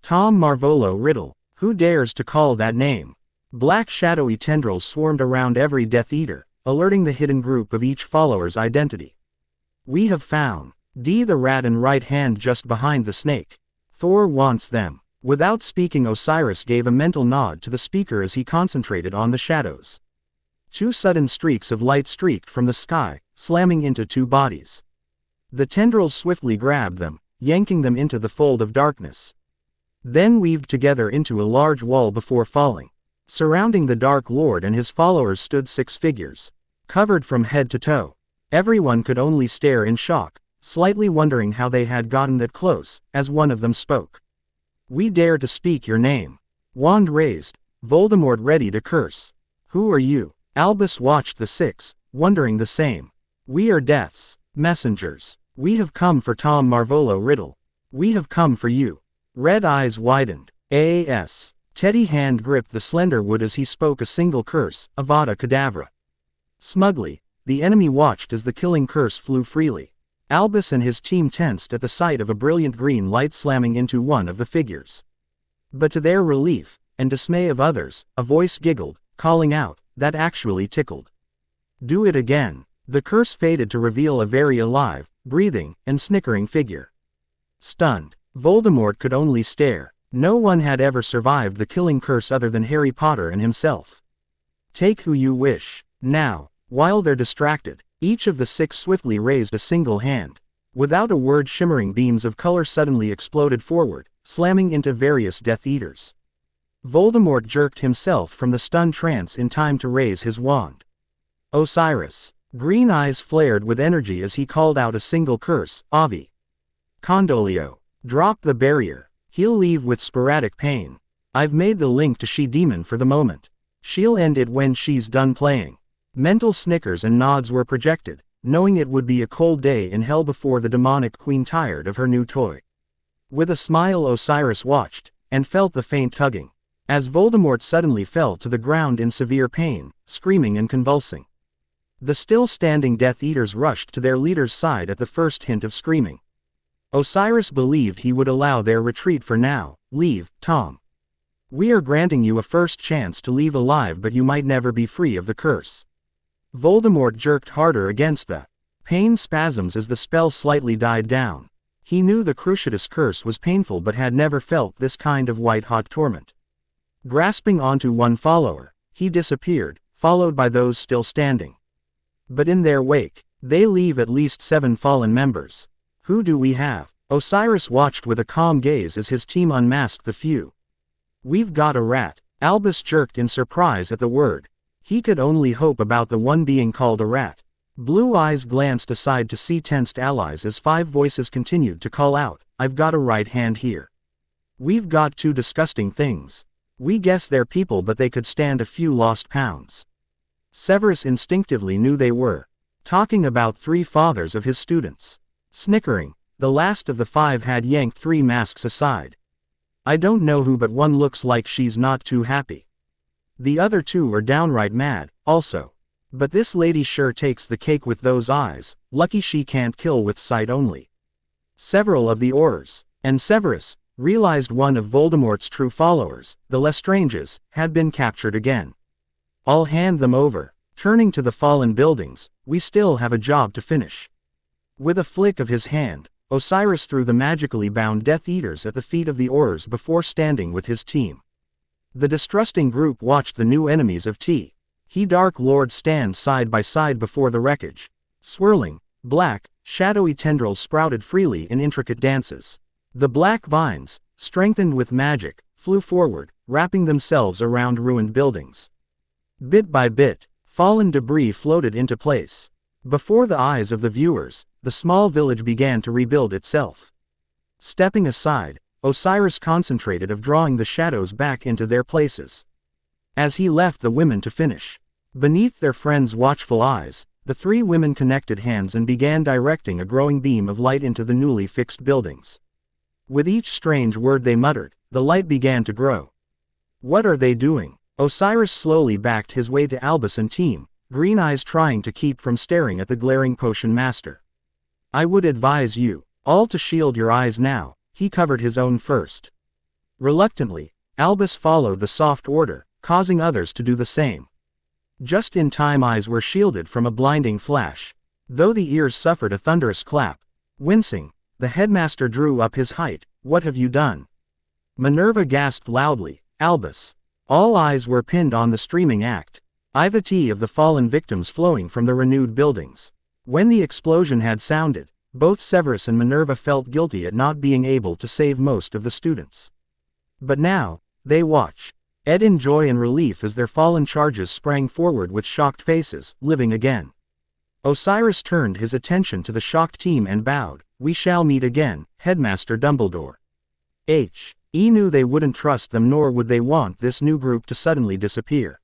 Tom Marvolo Riddle, who dares to call that name? Black shadowy tendrils swarmed around every Death Eater, alerting the hidden group of each follower's identity. We have found D the rat and right hand just behind the snake. Thor wants them. Without speaking, Osiris gave a mental nod to the speaker as he concentrated on the shadows. 2 sudden streaks of light streaked from the sky, slamming into 2 bodies. The tendrils swiftly grabbed them, yanking them into the fold of darkness. Then weaved together into a large wall before falling. Surrounding the Dark Lord and his followers stood 6 figures, covered from head to toe. Everyone could only stare in shock, slightly wondering how they had gotten that close, as one of them spoke. We dare to speak your name. Wand raised, Voldemort ready to curse. Who are you? Albus watched the 6, wondering the same. We are Death's messengers. We have come for Tom Marvolo Riddle. We have come for you. Red eyes widened. A.S. Teddy hand gripped the slender wood as he spoke a single curse, Avada Kedavra. Smugly, the enemy watched as the killing curse flew freely. Albus and his team tensed at the sight of a brilliant green light slamming into one of the figures. But to their relief, and dismay of others, a voice giggled, calling out, that actually tickled. Do it again. The curse faded to reveal a very alive, breathing, and snickering figure. Stunned, Voldemort could only stare. No one had ever survived the killing curse other than Harry Potter and himself. Take who you wish. Now, while they're distracted, each of the 6 swiftly raised a single hand. Without a word, shimmering beams of color suddenly exploded forward, slamming into various Death Eaters. Voldemort jerked himself from the stunned trance in time to raise his wand. Osiris. Green eyes flared with energy as he called out a single curse, Avi. Condolio. Drop the barrier. He'll leave with sporadic pain. I've made the link to she-demon for the moment. She'll end it when she's done playing. Mental snickers and nods were projected, knowing it would be a cold day in hell before the demonic queen tired of her new toy. With a smile, Osiris watched, and felt the faint tugging, as Voldemort suddenly fell to the ground in severe pain, screaming and convulsing. The still-standing Death Eaters rushed to their leader's side at the first hint of screaming. Osiris believed he would allow their retreat for now. Leave, Tom. We are granting you a first chance to leave alive, but you might never be free of the curse. Voldemort jerked harder against the pain spasms as the spell slightly died down. He knew the Cruciatus curse was painful but had never felt this kind of white-hot torment. Grasping onto one follower, he disappeared, followed by those still standing. But in their wake, they leave at least 7 fallen members. Who do we have? Osiris watched with a calm gaze as his team unmasked the few. We've got a rat. Albus jerked in surprise at the word. He could only hope about the one being called a rat. Blue eyes glanced aside to see tensed allies as 5 voices continued to call out, I've got a right hand here. We've got 2 disgusting things. We guess they're people, but they could stand a few lost pounds. Severus instinctively knew they were talking about 3 fathers of his students. Snickering, the last of the 5 had yanked 3 masks aside. I don't know who, but one looks like she's not too happy. The other 2 are downright mad, also. But this lady sure takes the cake with those eyes, lucky she can't kill with sight only. Several of the Aurors, and Severus, realized one of Voldemort's true followers, the Lestranges, had been captured again. I'll hand them over. Turning to the fallen buildings, we still have a job to finish. With a flick of his hand, Osiris threw the magically bound Death Eaters at the feet of the Aurors before standing with his team. The distrusting group watched the new enemies of T. He Dark Lord stand side by side before the wreckage. Swirling, black, shadowy tendrils sprouted freely in intricate dances. The black vines, strengthened with magic, flew forward, wrapping themselves around ruined buildings. Bit by bit, fallen debris floated into place. Before the eyes of the viewers, the small village began to rebuild itself. Stepping aside, Osiris concentrated on drawing the shadows back into their places. As he left the women to finish, beneath their friends' watchful eyes, the three women connected hands and began directing a growing beam of light into the newly fixed buildings. With each strange word they muttered, the light began to grow. What are they doing? Osiris slowly backed his way to Albus and team, green eyes trying to keep from staring at the glaring potion master. I would advise you all to shield your eyes now. He covered his own first. Reluctantly, Albus followed the soft order, causing others to do the same. Just in time, eyes were shielded from a blinding flash. Though the ears suffered a thunderous clap. Wincing, the headmaster drew up his height. What have you done? Minerva gasped loudly. Albus. All eyes were pinned on the streaming act. Ivy of the fallen victims flowing from the renewed buildings. When the explosion had sounded, both Severus and Minerva felt guilty at not being able to save most of the students. But now, they watch. Ed in joy and relief as their fallen charges sprang forward with shocked faces, living again. Osiris turned his attention to the shocked team and bowed. We shall meet again, Headmaster Dumbledore. He knew they wouldn't trust them, nor would they want this new group to suddenly disappear.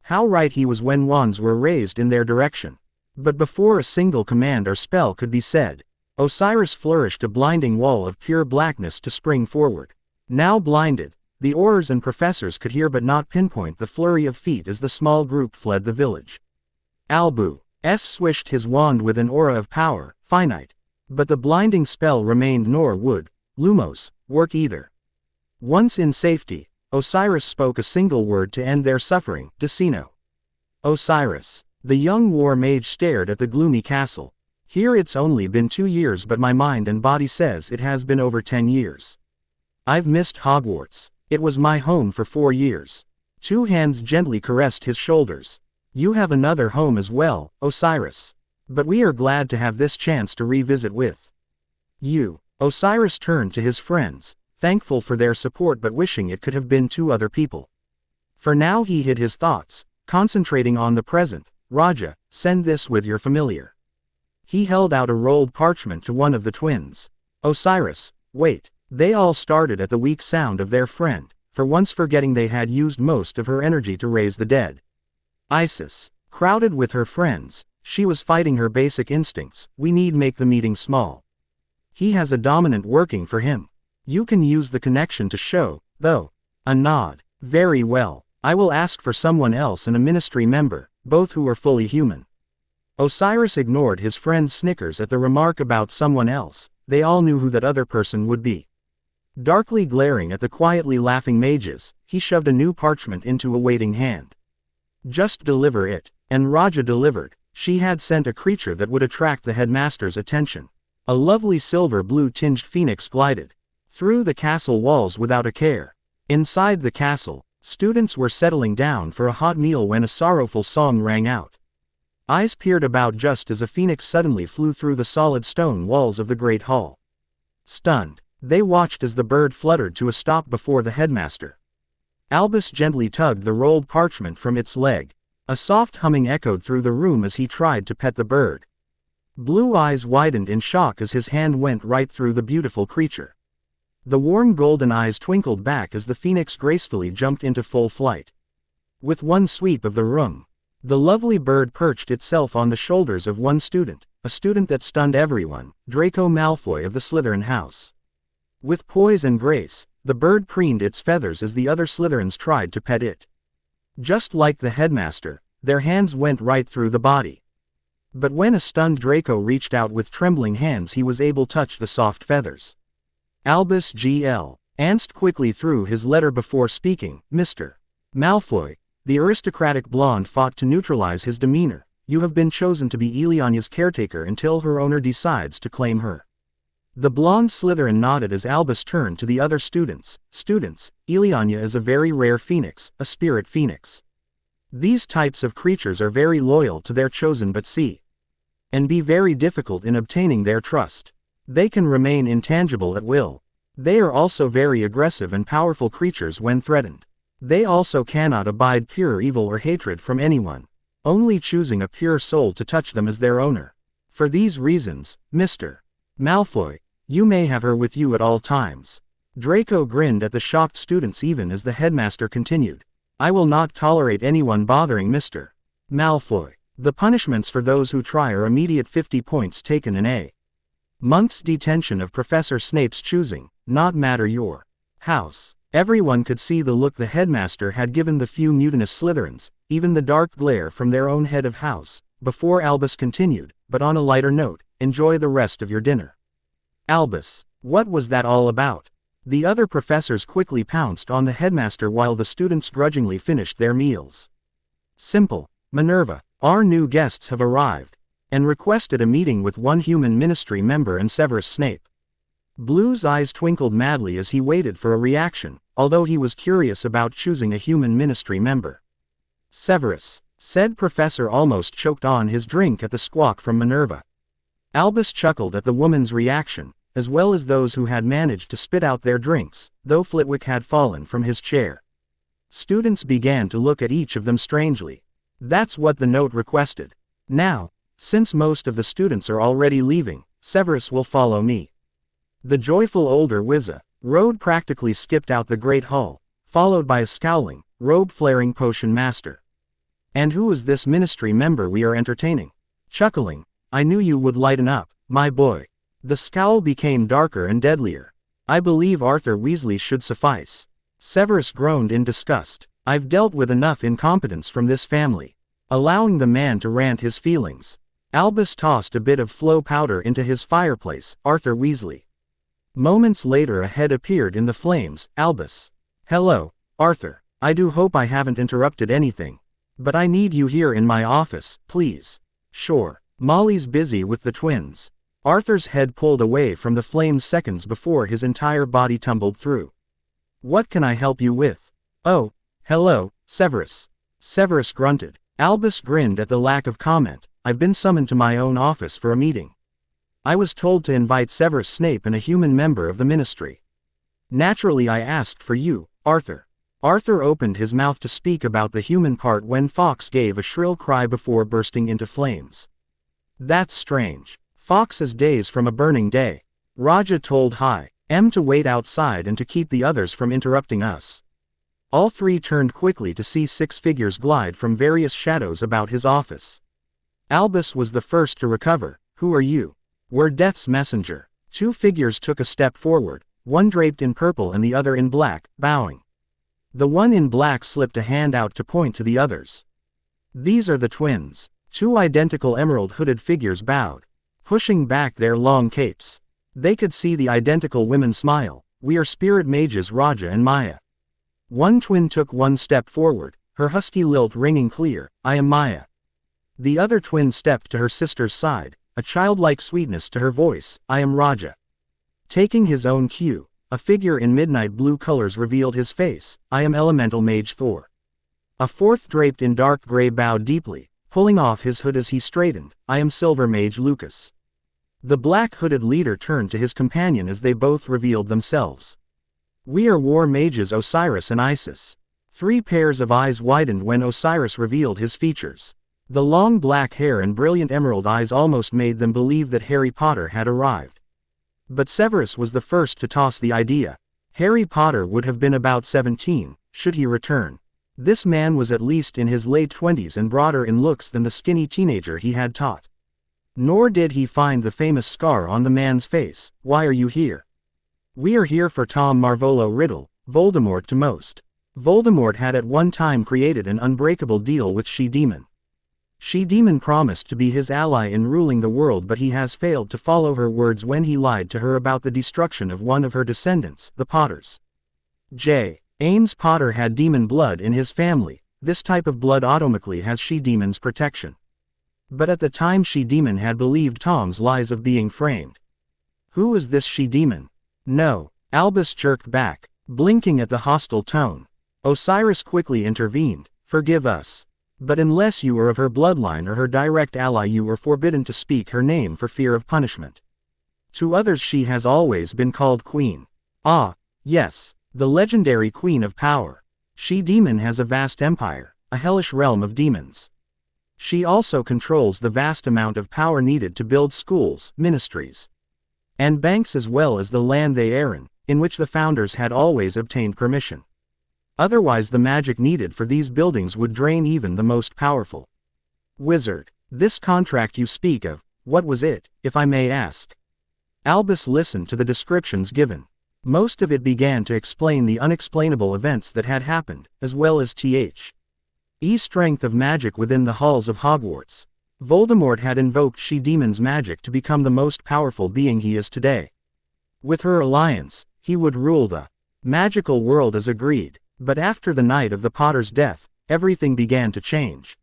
How right he was when wands were raised in their direction. But before a single command or spell could be said, Osiris flourished a blinding wall of pure blackness to spring forward. Now blinded, the aurors and professors could hear but not pinpoint the flurry of feet as the small group fled the village. Albus swished his wand with an aura of power, finite. But the blinding spell remained, nor would Lumos work either. Once in safety, Osiris spoke a single word to end their suffering, Decino. Osiris. The young war mage stared at the gloomy castle. Here it's only been 2 years, but my mind and body says it has been over 10 years. I've missed Hogwarts. It was my home for 4 years. 2 hands gently caressed his shoulders. You have another home as well, Osiris. But we are glad to have this chance to revisit with you. Osiris turned to his friends, thankful for their support but wishing it could have been 2 other people. For now he hid his thoughts, concentrating on the present. Raja, send this with your familiar. He held out a rolled parchment to one of the twins. Osiris, wait. They all started at the weak sound of their friend, for once forgetting they had used most of her energy to raise the dead. Isis, crowded with her friends, she was fighting her basic instincts. We need make the meeting small. He has a dominant working for him. You can use the connection to show, though. A nod. Very well. I will ask for someone else and a ministry member, both who are fully human. Osiris ignored his friend's snickers at the remark about someone else. They all knew who that other person would be. Darkly glaring at the quietly laughing mages, he shoved a new parchment into a waiting hand. Just deliver it. And Raja delivered. She had sent a creature that would attract the headmaster's attention. A lovely silver-blue tinged phoenix glided through the castle walls without a care. Inside the castle, students were settling down for a hot meal when a sorrowful song rang out. Eyes peered about just as a phoenix suddenly flew through the solid stone walls of the great hall. Stunned, they watched as the bird fluttered to a stop before the headmaster. Albus gently tugged the rolled parchment from its leg. A soft humming echoed through the room as he tried to pet the bird. Blue eyes widened in shock as his hand went right through the beautiful creature. The warm golden eyes twinkled back as the phoenix gracefully jumped into full flight. With one sweep of the room, the lovely bird perched itself on the shoulders of one student, a student that stunned everyone, Draco Malfoy of the Slytherin house. With poise and grace, the bird preened its feathers as the other Slytherins tried to pet it. Just like the headmaster, their hands went right through the body. But when a stunned Draco reached out with trembling hands, he was able to touch the soft feathers. Albus G.L. answered quickly through his letter before speaking. Mr. Malfoy, the aristocratic blonde fought to neutralize his demeanor. You have been chosen to be Elianya's caretaker until her owner decides to claim her. The blonde Slytherin nodded as Albus turned to the other students. Students, Elianya is a very rare phoenix, a spirit phoenix. These types of creatures are very loyal to their chosen, but see. and be very difficult in obtaining their trust. They can remain intangible at will. They are also very aggressive and powerful creatures when threatened. They also cannot abide pure evil or hatred from anyone, only choosing a pure soul to touch them as their owner. For these reasons, Mr. Malfoy, you may have her with you at all times. Draco grinned at the shocked students even as the headmaster continued. I will not tolerate anyone bothering Mr. Malfoy. The punishments for those who try are immediate 50 points taken in a month's detention of Professor Snape's choosing, not matter your house. Everyone could see the look the headmaster had given the few mutinous Slytherins, even the dark glare from their own head of house, before Albus continued, but on a lighter note, enjoy the rest of your dinner. Albus, what was that all about? The other professors quickly pounced on the headmaster while the students grudgingly finished their meals. Simple, Minerva, our new guests have arrived, and requested a meeting with one human ministry member and Severus Snape. Blue's eyes twinkled madly as he waited for a reaction, although he was curious about choosing a human ministry member. Severus, said Professor almost choked on his drink at the squawk from Minerva. Albus chuckled at the woman's reaction, as well as those who had managed to spit out their drinks, though Flitwick had fallen from his chair. Students began to look at each of them strangely. That's what the note requested. Now, since most of the students are already leaving, Severus will follow me. The joyful older wizard practically skipped out the great hall, followed by a scowling, robe-flaring potion master. And who is this ministry member we are entertaining? Chuckling, I knew you would lighten up, my boy. The scowl became darker and deadlier. I believe Arthur Weasley should suffice. Severus groaned in disgust. I've dealt with enough incompetence from this family. Allowing the man to rant his feelings. Albus tossed a bit of flow powder into his fireplace. Arthur Weasley. Moments later a head appeared in the flames. Albus. Hello, Arthur. I do hope I haven't interrupted anything. But I need you here in my office, please. Sure. Molly's busy with the twins. Arthur's head pulled away from the flames seconds before his entire body tumbled through. What can I help you with? Oh, hello, Severus. Severus grunted. Albus grinned at the lack of comment. I've been summoned to my own office for a meeting. I was told to invite Severus Snape and a human member of the ministry. Naturally I asked for you, Arthur. Arthur opened his mouth to speak about the human part when Fawkes gave a shrill cry before bursting into flames. That's strange. Fawkes is days from a burning day. Raja told M to wait outside and to keep the others from interrupting us. All three turned quickly to see 6 figures glide from various shadows about his office. Albus was the first to recover. Who are you? We're Death's messenger. 2 figures took a step forward, one draped in purple and the other in black, bowing. The one in black slipped a hand out to point to the others. These are the twins. 2 identical emerald-hooded figures bowed, pushing back their long capes. They could see the identical women smile. We are spirit mages Raja and Maya. One twin took 1 step forward, her husky lilt ringing clear. I am Maya. The other twin stepped to her sister's side, a childlike sweetness to her voice. I am Raja. Taking his own cue, a figure in midnight blue colors revealed his face. I am Elemental Mage Thor. A fourth draped in dark gray bowed deeply, pulling off his hood as he straightened. I am Silver Mage Lucas. The black-hooded leader turned to his companion as they both revealed themselves. We are War Mages Osiris and Isis. 3 pairs of eyes widened when Osiris revealed his features. The long black hair and brilliant emerald eyes almost made them believe that Harry Potter had arrived. But Severus was the first to toss the idea. Harry Potter would have been about 17, should he return. This man was at least in his late 20s and broader in looks than the skinny teenager he had taught. Nor did he find the famous scar on the man's face. Why are you here? We are here for Tom Marvolo Riddle, Voldemort to most. Voldemort had at one time created an unbreakable deal with She-Demon. She-Demon promised to be his ally in ruling the world, but he has failed to follow her words when he lied to her about the destruction of one of her descendants, the Potters. James Potter had demon blood in his family. This type of blood automatically has She-Demon's protection. But at the time She-Demon had believed Tom's lies of being framed. Who is this She-Demon? No. Albus jerked back, blinking at the hostile tone. Osiris quickly intervened. Forgive us. But unless you are of her bloodline or her direct ally, you are forbidden to speak her name for fear of punishment. To others she has always been called Queen. Ah, yes, the legendary Queen of Power. She demon has a vast empire, a hellish realm of demons. She also controls the vast amount of power needed to build schools, ministries, and banks, as well as the land they err in which the founders had always obtained permission. Otherwise the magic needed for these buildings would drain even the most powerful. Wizard, this contract you speak of, what was it, if I may ask? Albus listened to the descriptions given. Most of it began to explain the unexplainable events that had happened, as well as strength of magic within the halls of Hogwarts. Voldemort had invoked she-demon's magic to become the most powerful being he is today. With her alliance, he would rule the magical world as agreed. But after the night of the Potter's death, everything began to change.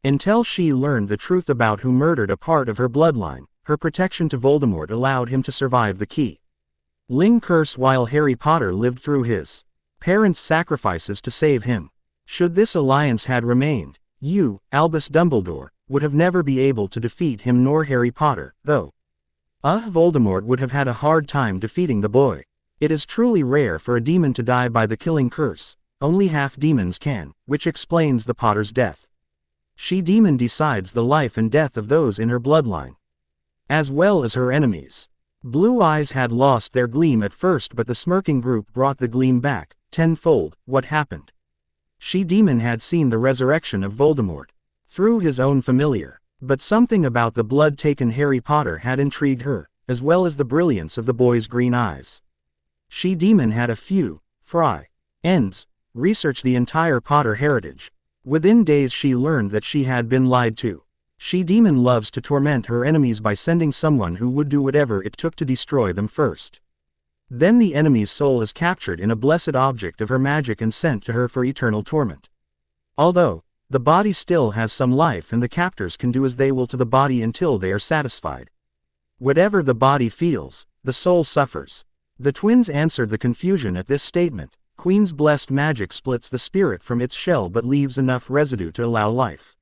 Until she learned the truth about who murdered a part of her bloodline, her protection to Voldemort allowed him to survive the killing curse while Harry Potter lived through his parents' sacrifices to save him. Should this alliance had remained, you, Albus Dumbledore, would have never been able to defeat him, nor Harry Potter, though Voldemort would have had a hard time defeating the boy. It is truly rare for a demon to die by the killing curse. Only half demons can, which explains the Potter's death. She-demon decides the life and death of those in her bloodline, as well as her enemies. Blue eyes had lost their gleam at first, but the smirking group brought the gleam back, tenfold. What happened? She-demon had seen the resurrection of Voldemort through his own familiar, but something about the blood-taken Harry Potter had intrigued her, as well as the brilliance of the boy's green eyes. She-demon had a few friends research the entire Potter heritage. Within days she learned that she had been lied to. She-demon loves to torment her enemies by sending someone who would do whatever it took to destroy them first. Then the enemy's soul is captured in a blessed object of her magic and sent to her for eternal torment. Although the body still has some life and the captors can do as they will to the body until they are satisfied. Whatever the body feels, the soul suffers. The twins answered the confusion at this statement. Queen's blessed magic splits the spirit from its shell but leaves enough residue to allow life.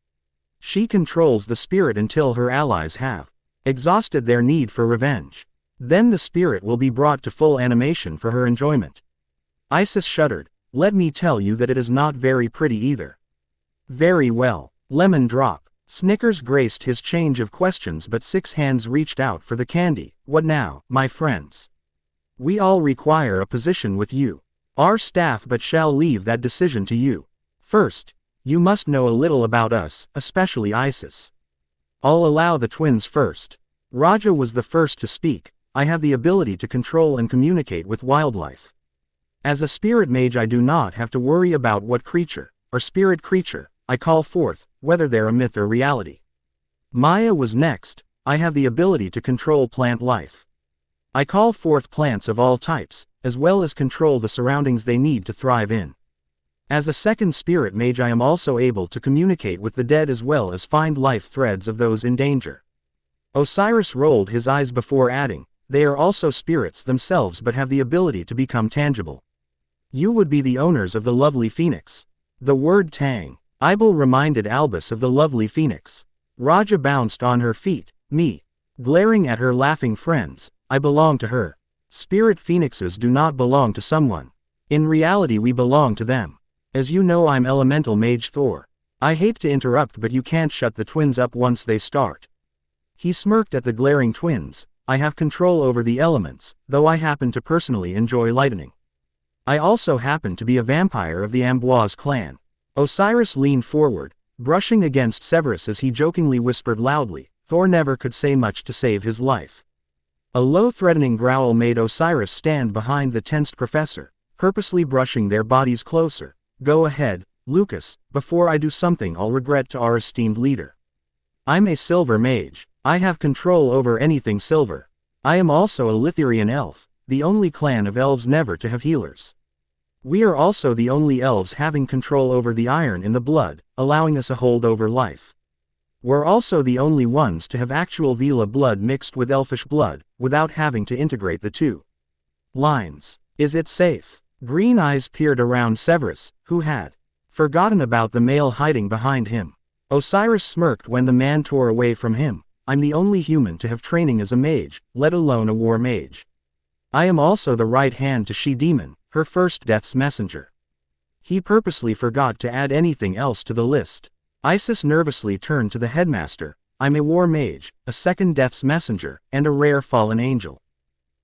She controls the spirit until her allies have exhausted their need for revenge. Then the spirit will be brought to full animation for her enjoyment. Isis shuddered. Let me tell you that it is not very pretty either. Very well. Lemon drop. Snickers graced his change of questions, but Six Hands reached out for the candy. What now, my friends? We all require a position with you. Our staff but shall leave that decision to you. First, you must know a little about us, especially Isis. I'll allow the twins first. Raja was the first to speak. I have the ability to control and communicate with wildlife. As a spirit mage I do not have to worry about what creature, or spirit creature, I call forth, whether they're a myth or reality. Maya was next. I have the ability to control plant life. I call forth plants of all types, as well as control the surroundings they need to thrive in. As a second spirit mage I am also able to communicate with the dead as well as find life threads of those in danger. Osiris rolled his eyes before adding, they are also spirits themselves but have the ability to become tangible. You would be the owners of the lovely phoenix. The word tang. Ibel reminded Albus of the lovely phoenix. Raja bounced on her feet. Me. Glaring at her laughing friends. I belong to her. Spirit phoenixes do not belong to someone. In reality we belong to them. As you know I'm elemental mage Thor. I hate to interrupt but you can't shut the twins up once they start. He smirked at the glaring twins. I have control over the elements, though I happen to personally enjoy lightning. I also happen to be a vampire of the Amboise clan. Osiris leaned forward, brushing against Severus as he jokingly whispered loudly, Thor never could say much to save his life. A low threatening growl made Osiris stand behind the tensed professor, purposely brushing their bodies closer. Go ahead, Lucas, before I do something I'll regret to our esteemed leader. I'm a silver mage. I have control over anything silver. I am also a Lithirian elf, the only clan of elves never to have healers. We are also the only elves having control over the iron in the blood, allowing us a hold over life. We're also the only ones to have actual Vila blood mixed with elfish blood, without having to integrate the two lines. Is it safe? Green eyes peered around Severus, who had forgotten about the male hiding behind him. Osiris smirked when the man tore away from him. I'm the only human to have training as a mage, let alone a war mage. I am also the right hand to she-demon, her first death's messenger. He purposely forgot to add anything else to the list. Isis nervously turned to the headmaster. I'm a war mage, a second death's messenger, and a rare fallen angel.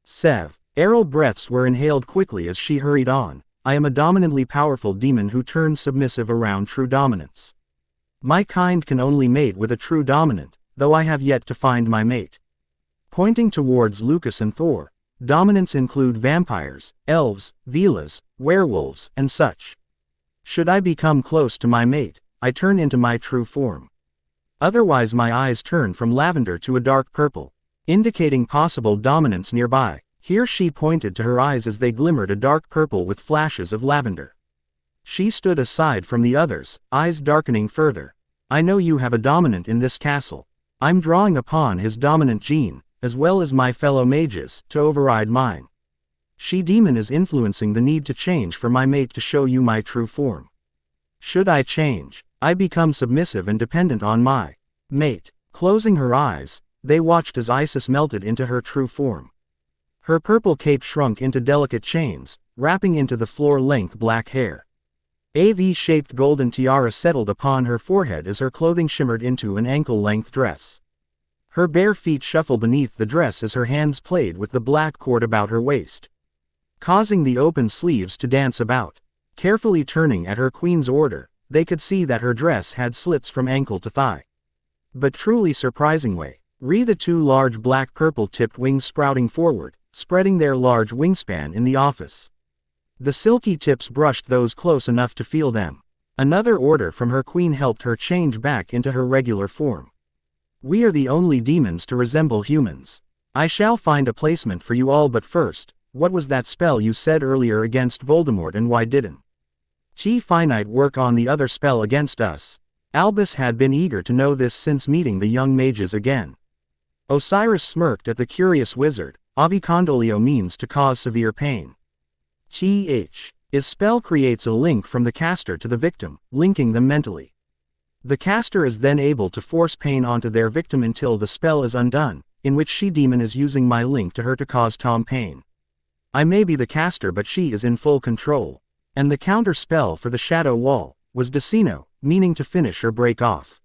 Sev. Aerial breaths were inhaled quickly as she hurried on. I am a dominantly powerful demon who turns submissive around true dominance. My kind can only mate with a true dominant, though I have yet to find my mate. Pointing towards Lucas and Thor, dominants include vampires, elves, velas, werewolves, and such. Should I become close to my mate, I turn into my true form. Otherwise my eyes turn from lavender to a dark purple, indicating possible dominance nearby. Here she pointed to her eyes as they glimmered a dark purple with flashes of lavender. She stood aside from the others, eyes darkening further. I know you have a dominant in this castle. I'm drawing upon his dominant gene, as well as my fellow mages, to override mine. She-demon is influencing the need to change for my mate to show you my true form. Should I change, I become submissive and dependent on my mate. Closing her eyes, they watched as Isis melted into her true form. Her purple cape shrunk into delicate chains, wrapping into the floor-length black hair. A V-shaped golden tiara settled upon her forehead as her clothing shimmered into an ankle-length dress. Her bare feet shuffled beneath the dress as her hands played with the black cord about her waist, causing the open sleeves to dance about. Carefully turning at her queen's order, they could see that her dress had slits from ankle to thigh. But truly surprisingly, the two large black-purple tipped wings sprouting forward, spreading their large wingspan in the office. The silky tips brushed those close enough to feel them. Another order from her queen helped her change back into her regular form. We are the only demons to resemble humans. I shall find a placement for you all, but first, what was that spell you said earlier against Voldemort, and why didn't T-Finite work on the other spell against us? Albus had been eager to know this since meeting the young mages again. Osiris smirked at the curious wizard. Avicondolio means to cause severe pain. Is spell creates a link from the caster to the victim, linking them mentally. The caster is then able to force pain onto their victim until the spell is undone, in which she-demon is using my link to her to cause Tom pain. I may be the caster, but she is in full control. And the counter spell for the shadow wall was Decino, meaning to finish or break off.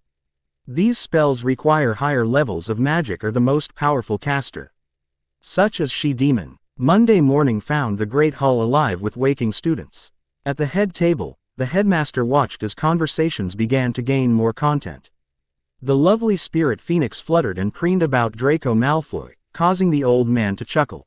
These spells require higher levels of magic or the most powerful caster, such as she-demon. Monday morning found the Great Hall alive with waking students. At the head table, the headmaster watched as conversations began to gain more content. The lovely spirit Phoenix fluttered and preened about Draco Malfoy, causing the old man to chuckle.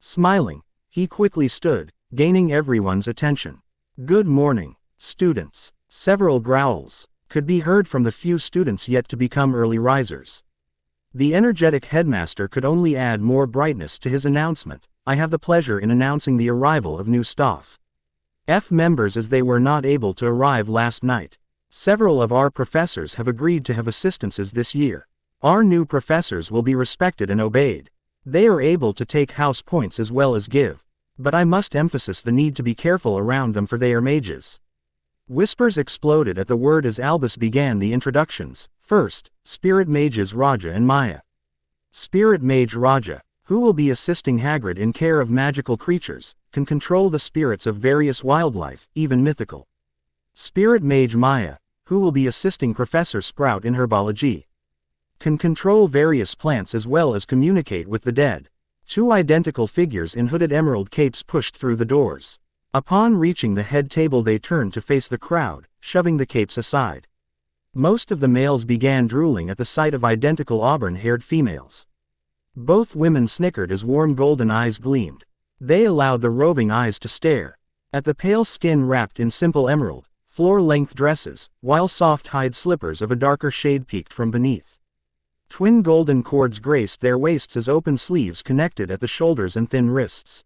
Smiling, he quickly stood, gaining everyone's attention. Good morning, students. Several growls could be heard from the few students yet to become early risers. The energetic headmaster could only add more brightness to his announcement. I have the pleasure in announcing the arrival of new staff members, as they were not able to arrive last night. Several of our professors have agreed to have assistances this year. Our new professors will be respected and obeyed. They are able to take house points as well as give. But I must emphasize the need to be careful around them, for they are mages. Whispers exploded at the word as Albus began the introductions. First, Spirit Mages Raja and Maya. Spirit Mage Raja, who will be assisting Hagrid in care of magical creatures, can control the spirits of various wildlife, even mythical. Spirit Mage Maya, who will be assisting Professor Sprout in herbology, can control various plants as well as communicate with the dead. Two identical figures in hooded emerald capes pushed through the doors. Upon reaching the head table they turned to face the crowd, shoving the capes aside. Most of the males began drooling at the sight of identical auburn-haired females. Both women snickered as warm golden eyes gleamed. They allowed the roving eyes to stare at the pale skin wrapped in simple emerald, floor-length dresses, while soft hide slippers of a darker shade peeked from beneath. Twin golden cords graced their waists as open sleeves connected at the shoulders and thin wrists.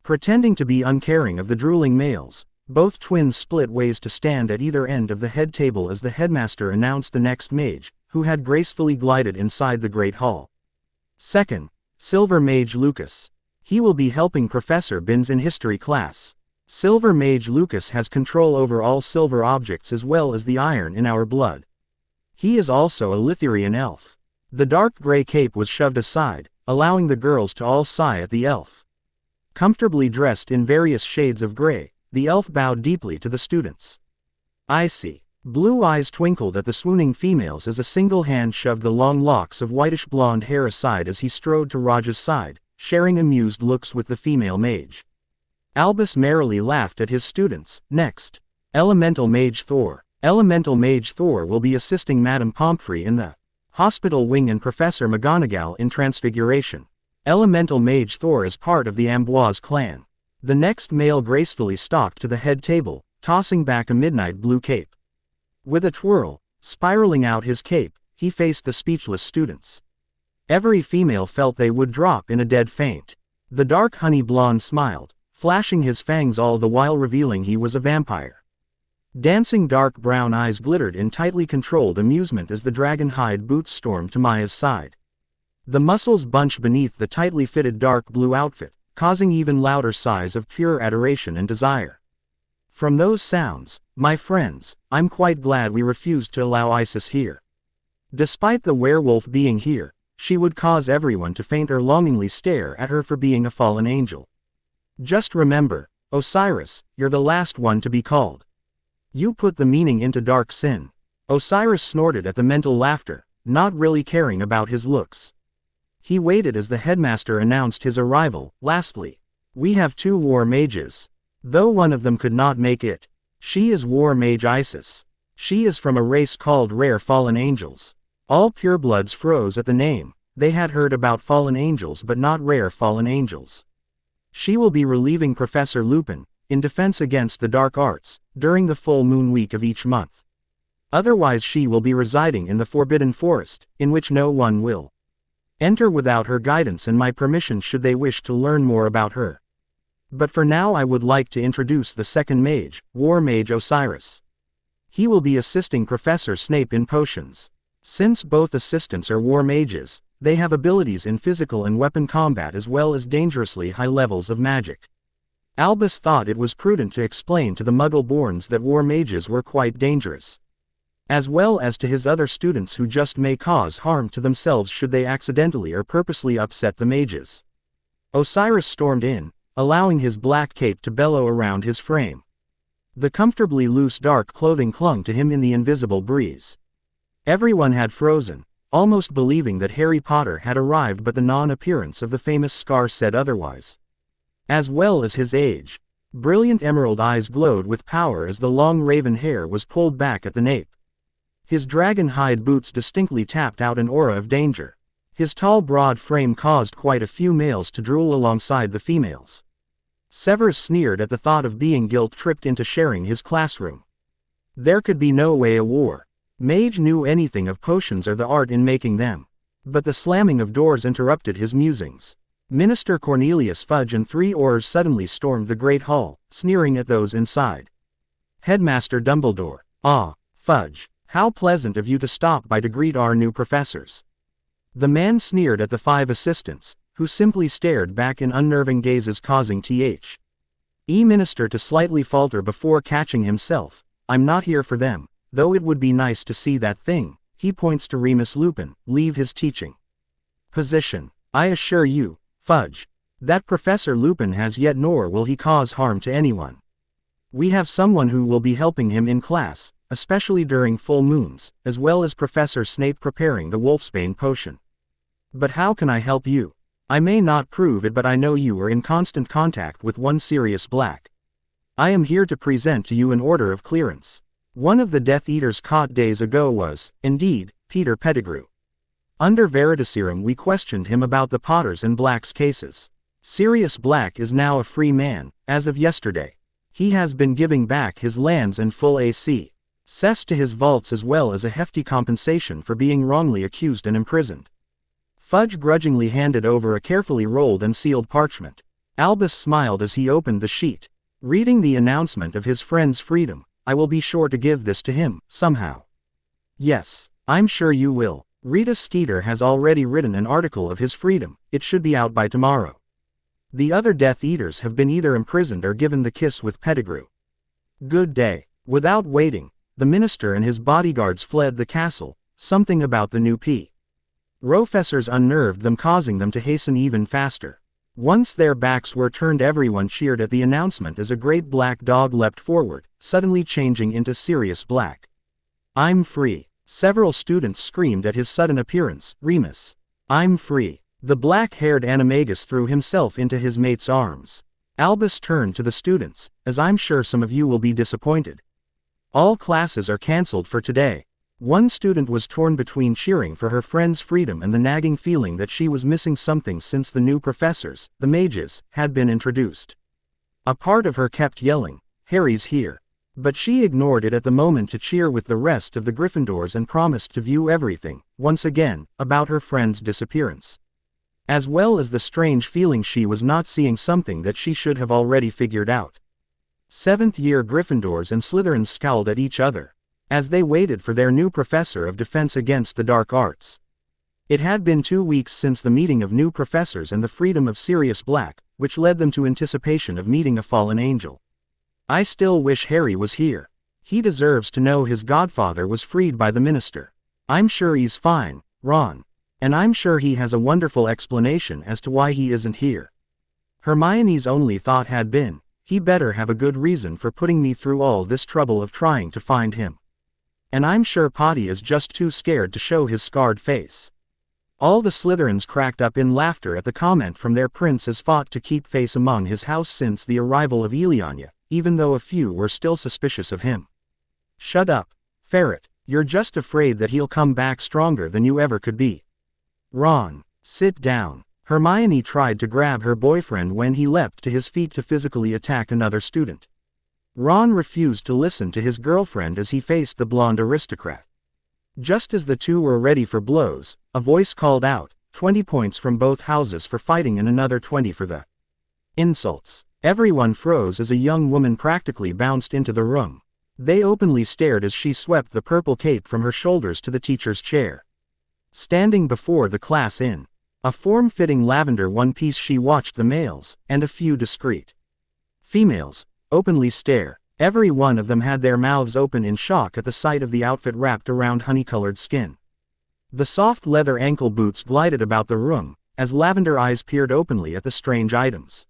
Pretending to be uncaring of the drooling males, both twins split ways to stand at either end of the head table as the headmaster announced the next mage, who had gracefully glided inside the Great Hall. Second, Silver Mage Lucas. He will be helping Professor Binns in history class. Silver Mage Lucas has control over all silver objects as well as the iron in our blood. He is also a Lithurian elf. The dark gray cape was shoved aside, allowing the girls to all sigh at the elf. Comfortably dressed in various shades of gray, the elf bowed deeply to the students. I see. Blue eyes twinkled at the swooning females as a single hand shoved the long locks of whitish blonde hair aside as he strode to Raj's side, sharing amused looks with the female mage. Albus merrily laughed at his students. Next, Elemental Mage Thor. Elemental Mage Thor will be assisting Madame Pomfrey in the hospital wing and Professor McGonagall in Transfiguration. Elemental Mage Thor is part of the Amboise clan. The next male gracefully stalked to the head table, tossing back a midnight blue cape. With a twirl, spiraling out his cape, he faced the speechless students. Every female felt they would drop in a dead faint. The dark honey blonde smiled, flashing his fangs all the while revealing he was a vampire. Dancing dark brown eyes glittered in tightly controlled amusement as the dragon-hide boots stormed to Maya's side. The muscles bunched beneath the tightly fitted dark blue outfit, causing even louder sighs of pure adoration and desire. From those sounds, my friends, I'm quite glad we refused to allow Isis here. Despite the werewolf being here, she would cause everyone to faint or longingly stare at her for being a fallen angel. Just remember, Osiris, you're the last one to be called. You put the meaning into dark sin. Osiris snorted at the mental laughter, not really caring about his looks. He waited as the headmaster announced his arrival. Lastly, we have 2 war mages. Though one of them could not make it. She is War Mage Isis. She is from a race called Rare Fallen Angels. All purebloods froze at the name. They had heard about fallen angels but not rare fallen angels. She will be relieving Professor Lupin, in defense against the dark arts, during the full moon week of each month. Otherwise she will be residing in the Forbidden Forest, in which no one will enter without her guidance and my permission should they wish to learn more about her. But for now I would like to introduce the second mage, War Mage Osiris. He will be assisting Professor Snape in potions. Since both assistants are war mages, they have abilities in physical and weapon combat as well as dangerously high levels of magic. Albus thought it was prudent to explain to the Muggle-borns that war mages were quite dangerous, as well as to his other students who just may cause harm to themselves should they accidentally or purposely upset the mages. Osiris stormed in, allowing his black cape to bellow around his frame. The comfortably loose dark clothing clung to him in the invisible breeze. Everyone had frozen, almost believing that Harry Potter had arrived, but the non-appearance of the famous Scar said otherwise. As well as his age. Brilliant emerald eyes glowed with power as the long raven hair was pulled back at the nape. His dragon-hide boots distinctly tapped out an aura of danger. His tall broad frame caused quite a few males to drool alongside the females. Severus sneered at the thought of being guilt-tripped into sharing his classroom. There could be no way a war mage knew anything of potions or the art in making them. But the slamming of doors interrupted his musings. Minister Cornelius Fudge and 3 Aurors suddenly stormed the great hall, sneering at those inside. Headmaster Dumbledore. Ah, Fudge, how pleasant of you to stop by to greet our new professors. The man sneered at the 5 assistants, who simply stared back in unnerving gazes causing Minister to slightly falter before catching himself. I'm not here for them, though it would be nice to see that thing, he points to Remus Lupin, leave his teaching position. I assure you, Fudge, that Professor Lupin has yet nor will he cause harm to anyone. We have someone who will be helping him in class, especially during full moons, as well as Professor Snape preparing the Wolfsbane potion. But how can I help you? I may not prove it, but I know you are in constant contact with one Sirius Black. I am here to present to you an order of clearance. One of the Death Eaters caught days ago was, indeed, Peter Pettigrew. Under Veritaserum we questioned him about the Potters and Black's cases. Sirius Black is now a free man, as of yesterday. He has been giving back his lands and full access to his vaults as well as a hefty compensation for being wrongly accused and imprisoned. Fudge grudgingly handed over a carefully rolled and sealed parchment. Albus smiled as he opened the sheet. Reading the announcement of his friend's freedom, I will be sure to give this to him, somehow. Yes, I'm sure you will. Rita Skeeter has already written an article of his freedom, it should be out by tomorrow. The other Death Eaters have been either imprisoned or given the kiss with Pettigrew. Good day. Without waiting, the minister and his bodyguards fled the castle, something about the new Professors unnerved them, causing them to hasten even faster. Once their backs were turned, everyone cheered at the announcement as a great black dog leapt forward, suddenly changing into Sirius Black. I'm free. Several students screamed at his sudden appearance. Remus. I'm free. The black-haired animagus threw himself into his mate's arms. Albus turned to the students, as I'm sure some of you will be disappointed. All classes are cancelled for today. One student was torn between cheering for her friend's freedom and the nagging feeling that she was missing something since the new professors, the mages, had been introduced. A part of her kept yelling, "Harry's here." But she ignored it at the moment to cheer with the rest of the Gryffindors and promised to view everything, once again, about her friend's disappearance. As well as the strange feeling she was not seeing something that she should have already figured out. Seventh-year Gryffindors and Slytherins scowled at each other, as they waited for their new professor of defense against the dark arts. It had been 2 weeks since the meeting of new professors and the freedom of Sirius Black, which led them to anticipation of meeting a fallen angel. I still wish Harry was here. He deserves to know his godfather was freed by the minister. I'm sure he's fine, Ron. And I'm sure he has a wonderful explanation as to why he isn't here. Hermione's only thought had been, he better have a good reason for putting me through all this trouble of trying to find him. And I'm sure Potty is just too scared to show his scarred face. All the Slytherins cracked up in laughter at the comment from their prince as fought to keep face among his house since the arrival of Eliania, even though a few were still suspicious of him. Shut up, Ferret, you're just afraid that he'll come back stronger than you ever could be. Ron, sit down. Hermione tried to grab her boyfriend when he leapt to his feet to physically attack another student. Ron refused to listen to his girlfriend as he faced the blonde aristocrat. Just as the two were ready for blows, a voice called out, 20 points from both houses for fighting and another 20 for the insults. Everyone froze as a young woman practically bounced into the room. They openly stared as she swept the purple cape from her shoulders to the teacher's chair. Standing before the class in a form-fitting lavender one-piece, she watched the males, and a few discreet females, openly stare. Every one of them had their mouths open in shock at the sight of the outfit wrapped around honey-colored skin. The soft leather ankle boots glided about the room, as lavender eyes peered openly at the strange items.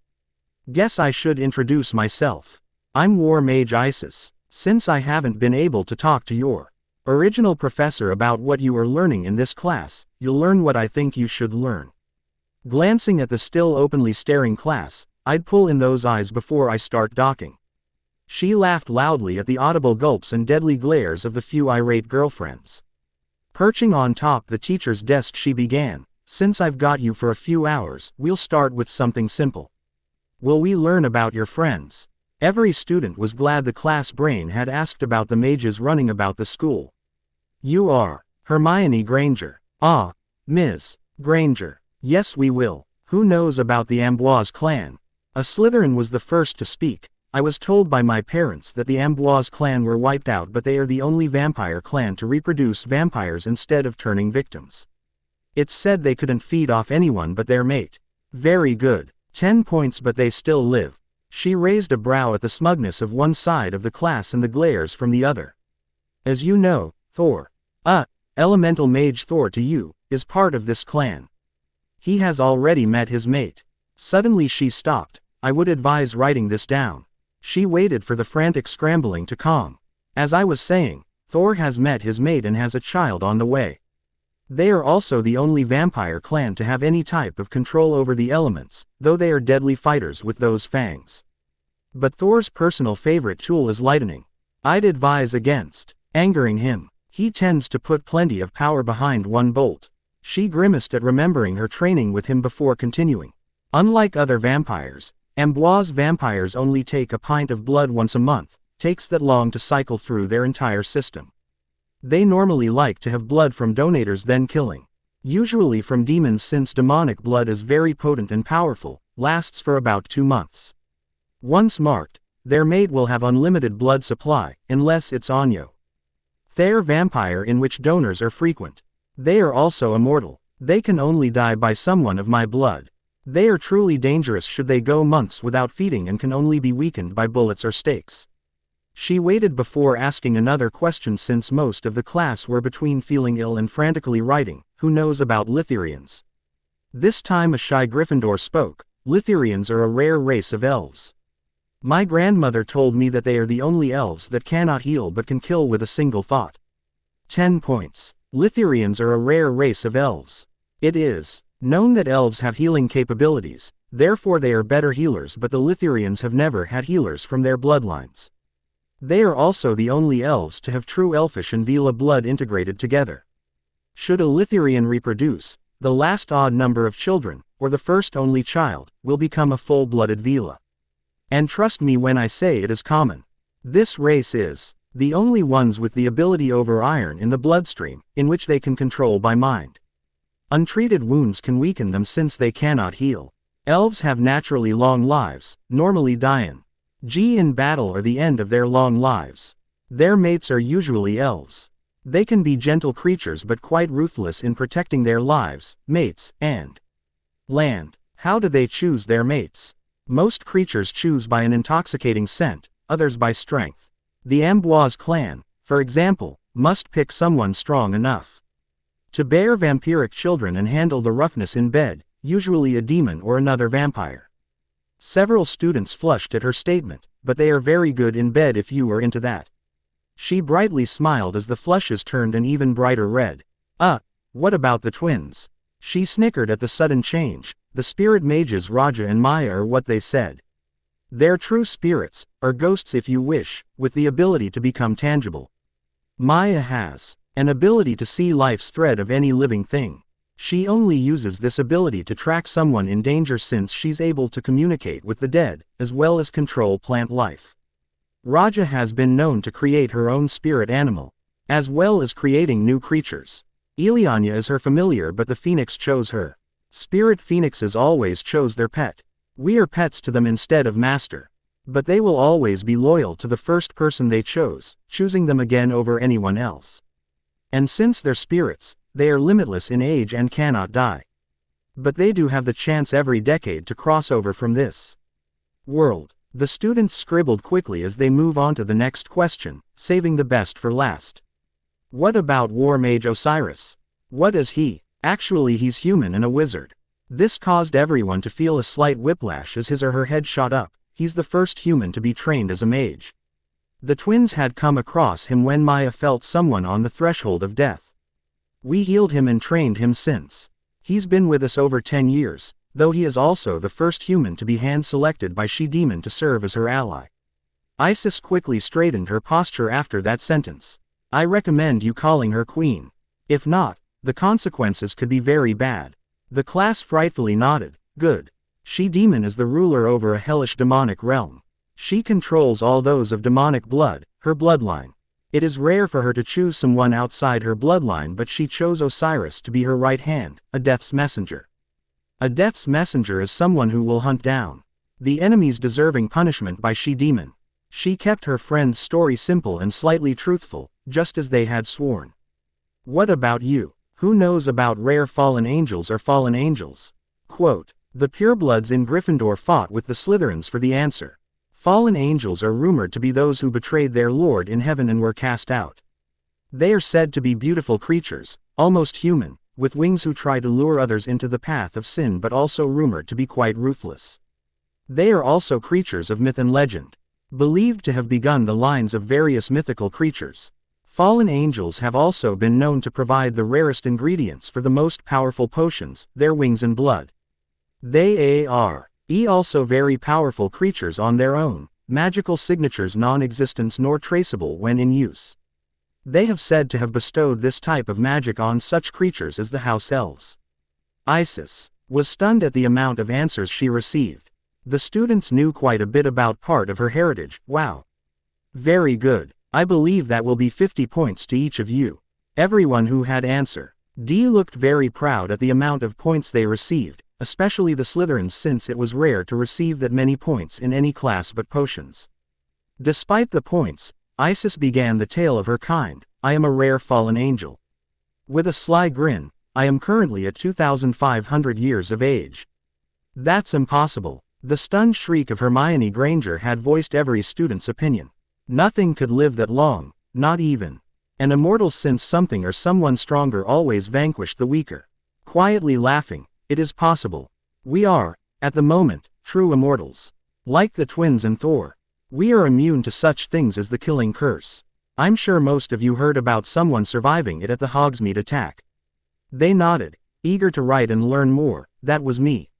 Guess I should introduce myself. I'm War Mage Isis. Since I haven't been able to talk to your original professor about what you are learning in this class, you'll learn what I think you should learn. Glancing at the still openly staring class, I'd pull in those eyes before I start docking. She laughed loudly at the audible gulps and deadly glares of the few irate girlfriends. Perching on top the teacher's desk, she began, "Since I've got you for a few hours, we'll start with something simple. Will we learn about your friends?" Every student was glad the class brain had asked about the mages running about the school. "You are Hermione Granger." "Ah, Ms. Granger. Yes, we will. Who knows about the Amboise clan?" A Slytherin was the first to speak. "I was told by my parents that the Amboise clan were wiped out, but they are the only vampire clan to reproduce vampires instead of turning victims. It's said they couldn't feed off anyone but their mate." "Very good. 10 points, but they still live." She raised a brow at the smugness of one side of the class and the glares from the other. "As you know, Thor, elemental mage Thor to you, is part of this clan. He has already met his mate." Suddenly she stopped. "I would advise writing this down." She waited for the frantic scrambling to calm. "As I was saying, Thor has met his mate and has a child on the way. They are also the only vampire clan to have any type of control over the elements, though they are deadly fighters with those fangs. But Thor's personal favorite tool is lightning. I'd advise against angering him. He tends to put plenty of power behind one bolt." She grimaced at remembering her training with him before continuing. "Unlike other vampires, Amboise vampires only take a pint of blood once a month. Takes that long to cycle through their entire system. They normally like to have blood from donators then killing. Usually from demons, since demonic blood is very potent and powerful, lasts for about 2 months. Once marked, their mate will have unlimited blood supply, unless it's Anyo. They're vampire in which donors are frequent. They are also immortal. They can only die by someone of my blood. They are truly dangerous should they go months without feeding and can only be weakened by bullets or stakes. She waited before asking another question since most of the class were between feeling ill and frantically writing, "Who knows about Lithurians?" This time a shy Gryffindor spoke. "Lithurians are a rare race of elves. My grandmother told me that they are the only elves that cannot heal but can kill with a single thought." 10 points. Lithurians are a rare race of elves. It is known that elves have healing capabilities, therefore they are better healers, but the Lithurians have never had healers from their bloodlines. They are also the only elves to have true elfish and Vela blood integrated together. Should a Lithurian reproduce, the last odd number of children, or the first only child, will become a full-blooded Vela. And trust me when I say it is common. This race is the only ones with the ability over iron in the bloodstream, in which they can control by mind. Untreated wounds can weaken them since they cannot heal. Elves have naturally long lives, normally in battle or the end of their long lives. Their mates are usually elves. They can be gentle creatures but quite ruthless in protecting their lives, mates, and land. How do they choose their mates? Most creatures choose by an intoxicating scent, others by strength. The Amboise clan, for example, must pick someone strong enough to bear vampiric children and handle the roughness in bed, usually a demon or another vampire. Several students flushed at her statement, but they are very good in bed if you are into that. She brightly smiled as the flushes turned an even brighter red. What about the twins? She snickered at the sudden change. The spirit mages Raja and Maya are what they said. They're true spirits, or ghosts if you wish, with the ability to become tangible. Maya has an ability to see life's thread of any living thing. She only uses this ability to track someone in danger since she's able to communicate with the dead, as well as control plant life. Raja has been known to create her own spirit animal, as well as creating new creatures. Ileana is her familiar but the phoenix chose her. Spirit phoenixes always chose their pet. We are pets to them instead of master. But they will always be loyal to the first person they chose, choosing them again over anyone else. And since they're spirits, they are limitless in age and cannot die. But they do have the chance every decade to cross over from this world. The students scribbled quickly as they move on to the next question, saving the best for last. What about War Mage Osiris? What is he? Actually he's human and a wizard. This caused everyone to feel a slight whiplash as his or her head shot up. He's the first human to be trained as a mage. The twins had come across him when Maya felt someone on the threshold of death. We healed him and trained him since. He's been with us over 10 years, though he is also the first human to be hand-selected by She-Demon to serve as her ally. Isis quickly straightened her posture after that sentence. I recommend you calling her queen. If not, the consequences could be very bad. The class frightfully nodded. Good. She-Demon is the ruler over a hellish demonic realm. She controls all those of demonic blood, her bloodline. It is rare for her to choose someone outside her bloodline, but she chose Osiris to be her right hand, a death's messenger. A death's messenger is someone who will hunt down the enemies deserving punishment by She-Demon. She kept her friend's story simple and slightly truthful, just as they had sworn. What about you? Who knows about rare fallen angels or fallen angels? Quote, the purebloods in Gryffindor fought with the Slytherins for the answer. Fallen angels are rumored to be those who betrayed their lord in heaven and were cast out. They are said to be beautiful creatures, almost human, with wings who try to lure others into the path of sin, but also rumored to be quite ruthless. They are also creatures of myth and legend, believed to have begun the lines of various mythical creatures. Fallen angels have also been known to provide the rarest ingredients for the most powerful potions, their wings and blood. They are also very powerful creatures on their own, magical signatures non-existent nor traceable when in use. They have said to have bestowed this type of magic on such creatures as the house elves. Isis was stunned at the amount of answers she received. The students knew quite a bit about part of her heritage. Wow. Very good. I believe that will be 50 points to each of you. Everyone who had answer D looked very proud at the amount of points they received, especially the Slytherins, since it was rare to receive that many points in any class but potions. Despite the points, Isis began the tale of her kind. I am a rare fallen angel. With a sly grin, I am currently at 2,500 years of age. That's impossible. The stunned shriek of Hermione Granger had voiced every student's opinion. Nothing could live that long, not even an immortal, since something or someone stronger always vanquished the weaker. Quietly laughing, it is possible. We are, at the moment, true immortals. Like the twins and Thor. We are immune to such things as the killing curse. I'm sure most of you heard about someone surviving it at the Hogsmeade attack. They nodded, eager to write and learn more. That was me.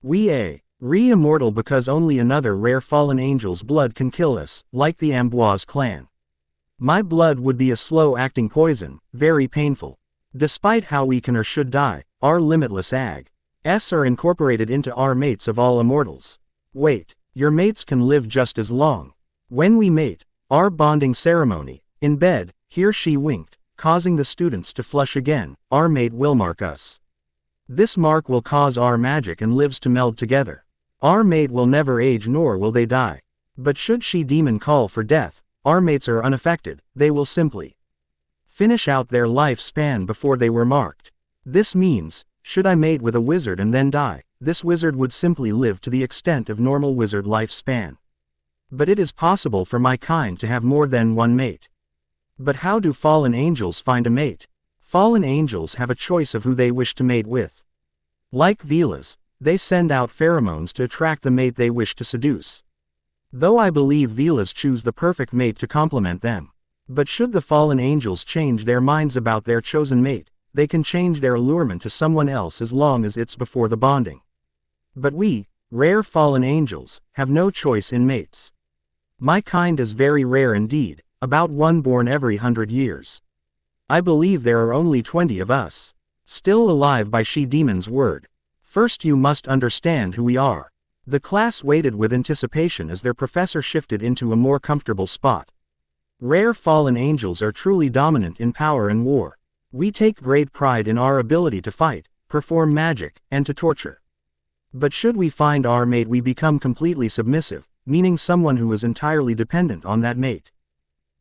We re-immortal because only another rare fallen angel's blood can kill us, like the Amboise clan. My blood would be a slow-acting poison, very painful. Despite how we can or should die, our limitless AGs are incorporated into our mates of all immortals. Wait, your mates can live just as long. When we mate, our bonding ceremony, in bed, here she winked, causing the students to flush again, our mate will mark us. This mark will cause our magic and lives to meld together. Our mate will never age nor will they die. But should she demon call for death, our mates are unaffected, they will simply finish out their lifespan before they were marked. This means, should I mate with a wizard and then die, this wizard would simply live to the extent of normal wizard lifespan. But it is possible for my kind to have more than one mate. But how do fallen angels find a mate? Fallen angels have a choice of who they wish to mate with. Like Velas, they send out pheromones to attract the mate they wish to seduce. Though I believe Velas choose the perfect mate to complement them. But should the fallen angels change their minds about their chosen mate, they can change their allurement to someone else as long as it's before the bonding. But we, rare fallen angels, have no choice in mates. My kind is very rare indeed, about one born every 100 years. I believe there are only 20 of us. Still alive by she-demon's word. First you must understand who we are. The class waited with anticipation as their professor shifted into a more comfortable spot. Rare fallen angels are truly dominant in power and war. We take great pride in our ability to fight, perform magic, and to torture. But should we find our mate, we become completely submissive, meaning someone who is entirely dependent on that mate.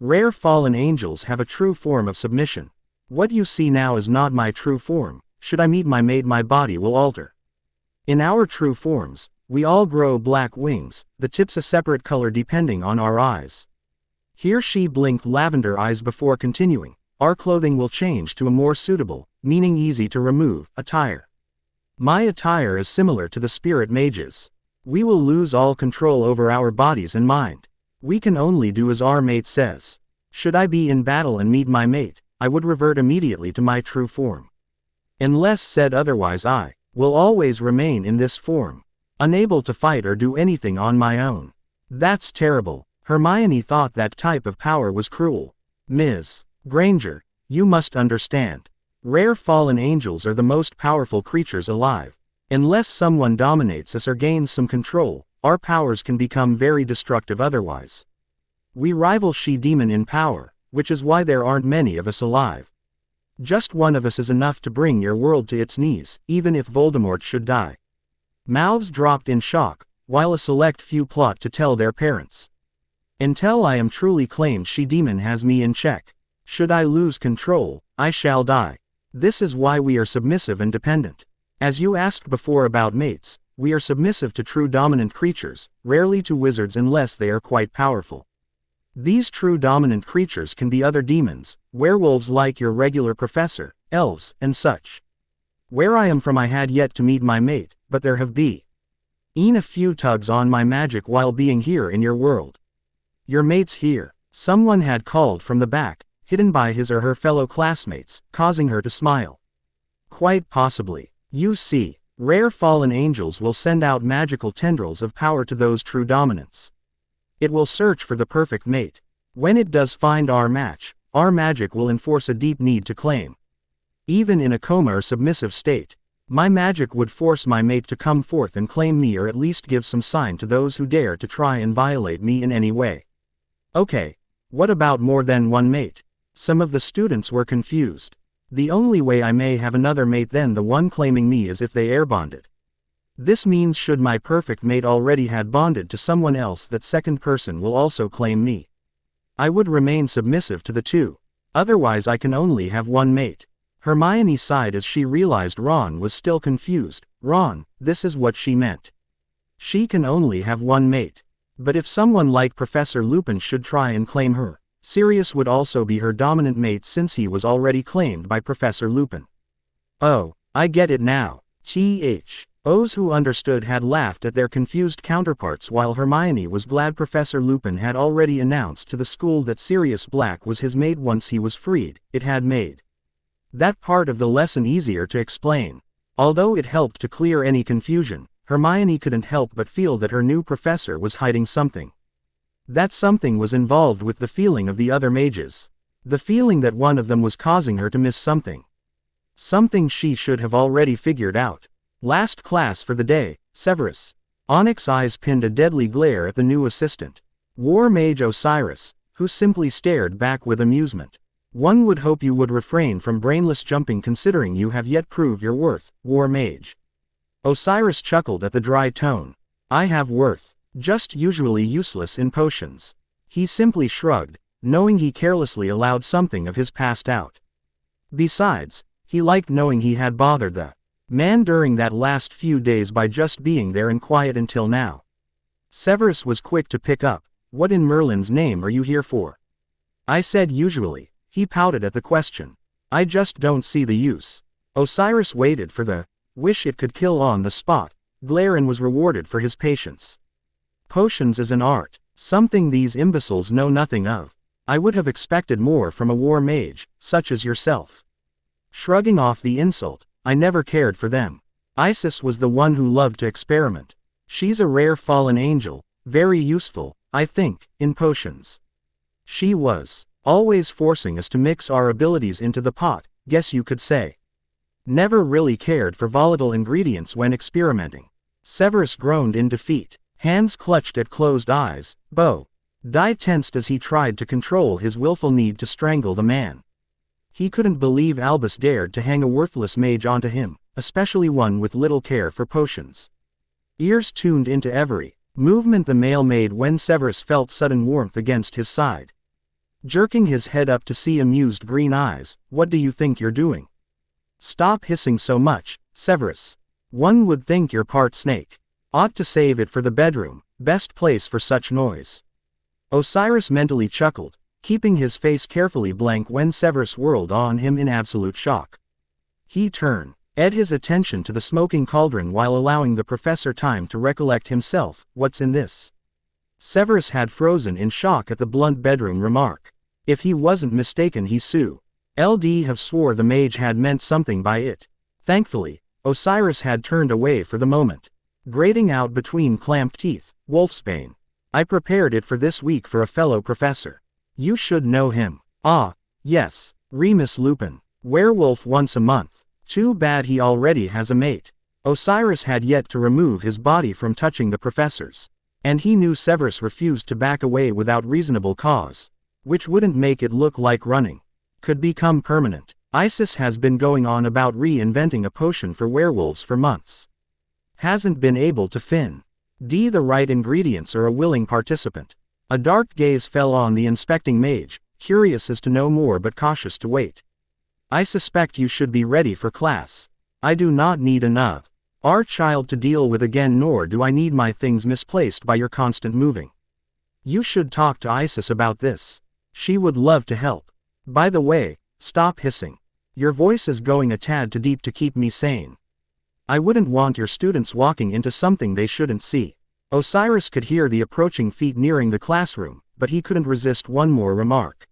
Rare fallen angels have a true form of submission. What you see now is not my true form. Should I meet my mate, my body will alter. In our true forms, we all grow black wings, the tips a separate color depending on our eyes. Here she blinked lavender eyes before continuing. Our clothing will change to a more suitable, meaning easy to remove, attire. My attire is similar to the spirit mages. We will lose all control over our bodies and mind. We can only do as our mate says. Should I be in battle and meet my mate, I would revert immediately to my true form. Unless said otherwise, I will always remain in this form, unable to fight or do anything on my own. That's terrible. Hermione thought that type of power was cruel. Ms. Granger, you must understand. Rare fallen angels are the most powerful creatures alive. Unless someone dominates us or gains some control, our powers can become very destructive otherwise. We rival she-demon in power, which is why there aren't many of us alive. Just one of us is enough to bring your world to its knees, even if Voldemort should die. Mouths dropped in shock, while a select few plot to tell their parents. Until I am truly claimed, she-demon has me in check. Should I lose control, I shall die. This is why we are submissive and dependent. As you asked before about mates, we are submissive to true dominant creatures, rarely to wizards unless they are quite powerful. These true dominant creatures can be other demons, werewolves like your regular professor, elves, and such. Where I am from, I had yet to meet my mate, but there have been a few tugs on my magic while being here in your world. Your mate's here, someone had called from the back, hidden by his or her fellow classmates, causing her to smile. Quite possibly. You see, rare fallen angels will send out magical tendrils of power to those true dominants. It will search for the perfect mate. When it does find our match, our magic will enforce a deep need to claim. Even in a coma or submissive state, my magic would force my mate to come forth and claim me, or at least give some sign to those who dare to try and violate me in any way. Okay, what about more than one mate? Some of the students were confused. The only way I may have another mate than the one claiming me is if they air bonded. This means should my perfect mate already had bonded to someone else, that second person will also claim me. I would remain submissive to the two. Otherwise I can only have one mate. Hermione sighed as she realized Ron was still confused. Ron, this is what she meant. She can only have one mate. But if someone like Professor Lupin should try and claim her, Sirius would also be her dominant mate since he was already claimed by Professor Lupin. Oh, I get it now. Those who understood had laughed at their confused counterparts while Hermione was glad Professor Lupin had already announced to the school that Sirius Black was his mate once he was freed. It had made that part of the lesson easier to explain. Although it helped to clear any confusion, Hermione couldn't help but feel that her new professor was hiding something. That something was involved with the feeling of the other mages. The feeling that one of them was causing her to miss something. Something she should have already figured out. Last class for the day, Severus. Onyx's eyes pinned a deadly glare at the new assistant. War Mage Osiris, who simply stared back with amusement. One would hope you would refrain from brainless jumping considering you have yet proved your worth, War Mage. Osiris chuckled at the dry tone. I have worth. Just usually useless in potions. He simply shrugged, knowing he carelessly allowed something of his past out. Besides, he liked knowing he had bothered the man during that last few days by just being there and quiet until now. Severus was quick to pick up. What in Merlin's name are you here for? I said usually. He pouted at the question. I just don't see the use. Osiris waited for the wish it could kill on the spot. Glare and was rewarded for his patience. Potions is an art, something these imbeciles know nothing of. I would have expected more from a war mage, such as yourself. Shrugging off the insult, I never cared for them. Isis was the one who loved to experiment. She's a rare fallen angel, very useful, I think, in potions. She was always forcing us to mix our abilities into the pot, guess you could say. Never really cared for volatile ingredients when experimenting. Severus groaned in defeat, hands clutched at closed eyes, bow. Die tensed as he tried to control his willful need to strangle the man. He couldn't believe Albus dared to hang a worthless mage onto him, especially one with little care for potions. Ears tuned into every movement the male made when Severus felt sudden warmth against his side. Jerking his head up to see amused green eyes, what do you think you're doing? Stop hissing so much, Severus. One would think you're part snake. Ought to save it for the bedroom, best place for such noise. Osiris mentally chuckled, keeping his face carefully blank when Severus whirled on him in absolute shock. He turned his attention to the smoking cauldron while allowing the professor time to recollect himself. What's in this? Severus had frozen in shock at the blunt bedroom remark. If he wasn't mistaken he have swore the mage had meant something by it. Thankfully, Osiris had turned away for the moment. Grating out between clamped teeth, Wolfsbane. I prepared it for this week for a fellow professor. You should know him. Ah, yes, Remus Lupin. Werewolf once a month. Too bad he already has a mate. Osiris had yet to remove his body from touching the professor's. And he knew Severus refused to back away without reasonable cause. Which wouldn't make it look like running. Could become permanent. Isis has been going on about reinventing a potion for werewolves for months. Hasn't been able to find the right ingredients or a willing participant. A dark gaze fell on the inspecting mage, curious as to know more but cautious to wait. I suspect you should be ready for class. I do not need our child to deal with again, nor do I need my things misplaced by your constant moving. You should talk to Isis about this. She would love to help. By the way, stop hissing. Your voice is going a tad too deep to keep me sane. I wouldn't want your students walking into something they shouldn't see. Osiris could hear the approaching feet nearing the classroom, but he couldn't resist one more remark.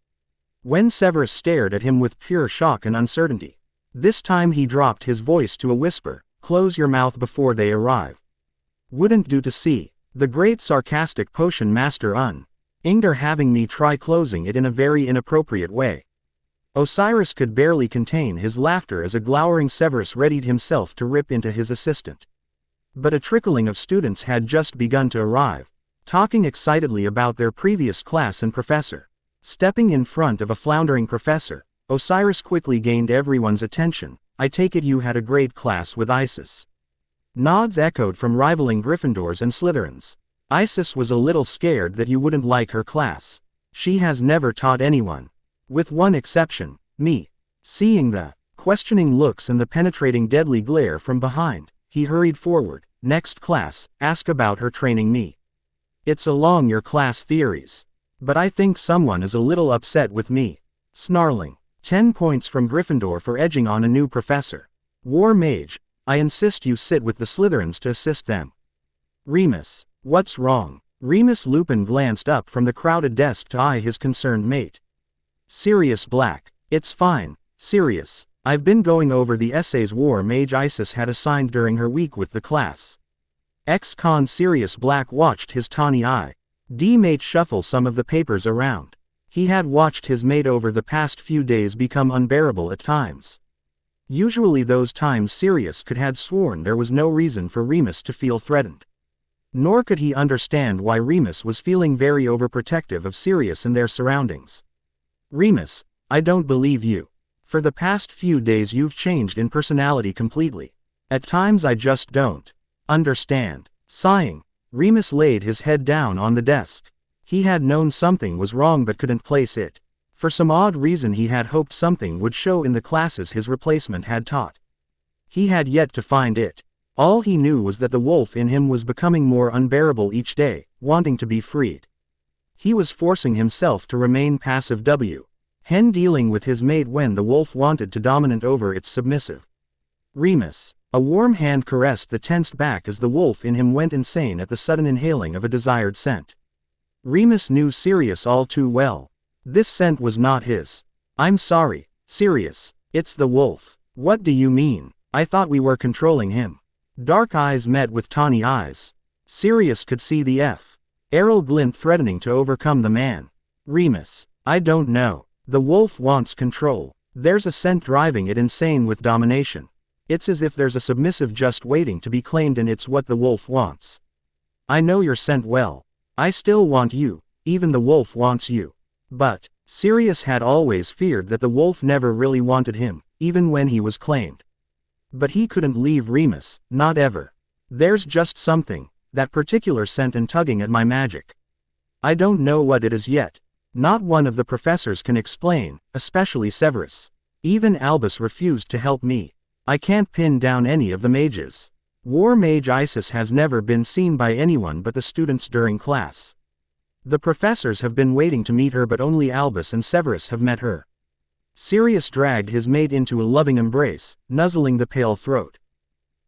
When Severus stared at him with pure shock and uncertainty. This time he dropped his voice to a whisper, close your mouth before they arrive. Wouldn't do to see. The great sarcastic potion master Ingder having me try closing it in a very inappropriate way. Osiris could barely contain his laughter as a glowering Severus readied himself to rip into his assistant. But a trickling of students had just begun to arrive, talking excitedly about their previous class and professor. Stepping in front of a floundering professor, Osiris quickly gained everyone's attention. I take it you had a great class with Isis. Nods echoed from rivaling Gryffindors and Slytherins. Isis was a little scared that you wouldn't like her class. She has never taught anyone. With one exception, me. Seeing the questioning looks and the penetrating deadly glare from behind, he hurried forward. Next class, ask about her training me. It's along your class theories. But I think someone is a little upset with me. Snarling. 10 points from Gryffindor for edging on a new professor. War Mage, I insist you sit with the Slytherins to assist them. Remus. What's wrong? Remus Lupin glanced up from the crowded desk to eye his concerned mate. Sirius Black. It's fine, Sirius. I've been going over the essays War Mage Isis had assigned during her week with the class. Ex-con Sirius Black watched his tawny eye. D-mate shuffle some of the papers around. He had watched his mate over the past few days become unbearable at times. Usually those times Sirius could had sworn there was no reason for Remus to feel threatened. Nor could he understand why Remus was feeling very overprotective of Sirius and their surroundings. Remus, I don't believe you. For the past few days you've changed in personality completely. At times I just don't understand. Sighing, Remus laid his head down on the desk. He had known something was wrong but couldn't place it. For some odd reason he had hoped something would show in the classes his replacement had taught. He had yet to find it. All he knew was that the wolf in him was becoming more unbearable each day, wanting to be freed. He was forcing himself to remain passive hen dealing with his mate when the wolf wanted to dominate over its submissive. Remus. A warm hand caressed the tensed back as the wolf in him went insane at the sudden inhaling of a desired scent. Remus knew Sirius all too well. This scent was not his. I'm sorry, Sirius. It's the wolf. What do you mean? I thought we were controlling him. Dark eyes met with tawny eyes. Sirius could see the Errol glint threatening to overcome the man. Remus. I don't know. The wolf wants control. There's a scent driving it insane with domination. It's as if there's a submissive just waiting to be claimed and it's what the wolf wants. I know your scent well. I still want you, even the wolf wants you. But, Sirius had always feared that the wolf never really wanted him, even when he was claimed. But he couldn't leave Remus, not ever. There's just something, that particular scent and tugging at my magic. I don't know what it is yet. Not one of the professors can explain, especially Severus. Even Albus refused to help me. I can't pin down any of the mages. War Mage Isis has never been seen by anyone but the students during class. The professors have been waiting to meet her but only Albus and Severus have met her. Sirius dragged his mate into a loving embrace, nuzzling the pale throat.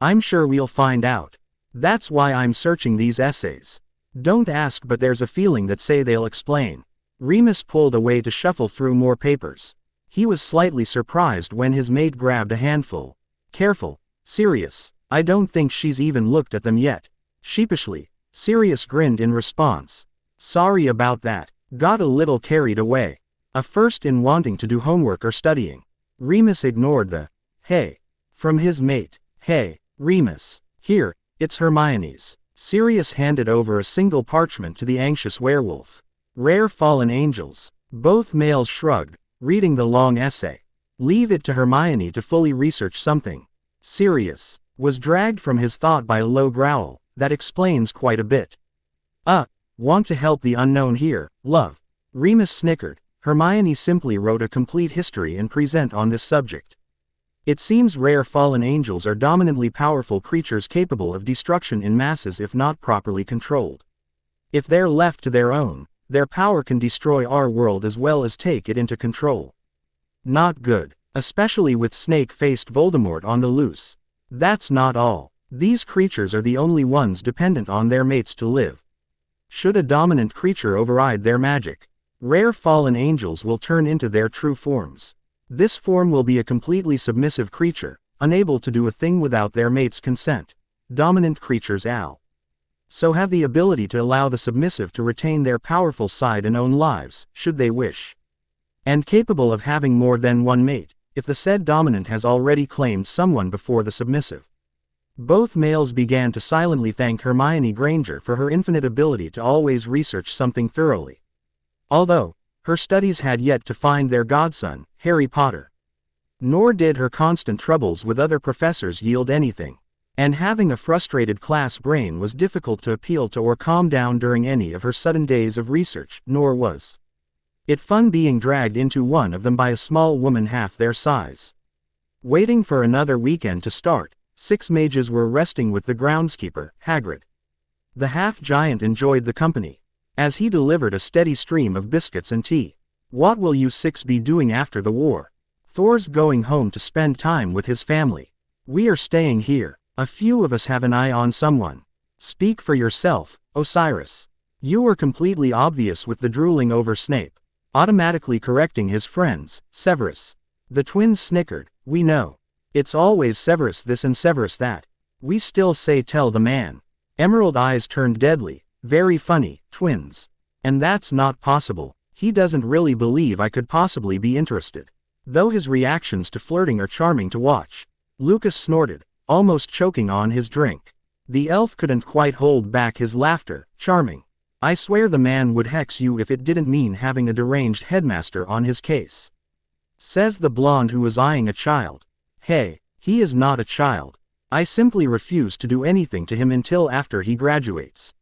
I'm sure we'll find out. That's why I'm searching these essays. Don't ask but there's a feeling that say they'll explain. Remus pulled away to shuffle through more papers. He was slightly surprised when his mate grabbed a handful. Careful, Sirius. I don't think she's even looked at them yet. Sheepishly, Sirius grinned in response. Sorry about that. Got a little carried away. A first in wanting to do homework or studying. Remus ignored the hey from his mate. Hey, Remus. Here, it's Hermione's. Sirius handed over a single parchment to the anxious werewolf. Rare Fallen Angels. Both males shrugged, reading the long essay. Leave it to Hermione to fully research something. Sirius was dragged from his thought by a low growl. That explains quite a bit. Want to help the unknown here, love? Remus snickered. Hermione simply wrote a complete history and present on this subject. It seems rare fallen angels are dominantly powerful creatures capable of destruction in masses if not properly controlled. If they're left to their own, their power can destroy our world as well as take it into control. Not good, especially with snake-faced Voldemort on the loose. That's not all. These creatures are the only ones dependent on their mates to live. Should a dominant creature override their magic, rare fallen angels will turn into their true forms. This form will be a completely submissive creature, unable to do a thing without their mate's consent. Dominant creatures so have the ability to allow the submissive to retain their powerful side and own lives, should they wish. And capable of having more than one mate, if the said dominant has already claimed someone before the submissive. Both males began to silently thank Hermione Granger for her infinite ability to always research something thoroughly. Although, her studies had yet to find their godson, Harry Potter. Nor did her constant troubles with other professors yield anything. And having a frustrated class brain was difficult to appeal to or calm down during any of her sudden days of research, nor was it fun being dragged into one of them by a small woman half their size. Waiting for another weekend to start, 6 mages were resting with the groundskeeper, Hagrid. The half-giant enjoyed the company, as he delivered a steady stream of biscuits and tea. What will you 6 be doing after the war? Thor's going home to spend time with his family. We are staying here. A few of us have an eye on someone. Speak for yourself, Osiris. You were completely obvious with the drooling over Snape, automatically correcting his friends, Severus. The twins snickered. We know. It's always Severus this and Severus that. We still say tell the man. Emerald eyes turned deadly. Very funny, twins. And that's not possible. He doesn't really believe I could possibly be interested. Though his reactions to flirting are charming to watch. Lucas snorted, almost choking on his drink. The elf couldn't quite hold back his laughter. Charming. I swear the man would hex you if it didn't mean having a deranged headmaster on his case. Says the blonde who was eyeing a child. Hey, he is not a child. I simply refuse to do anything to him until after he graduates.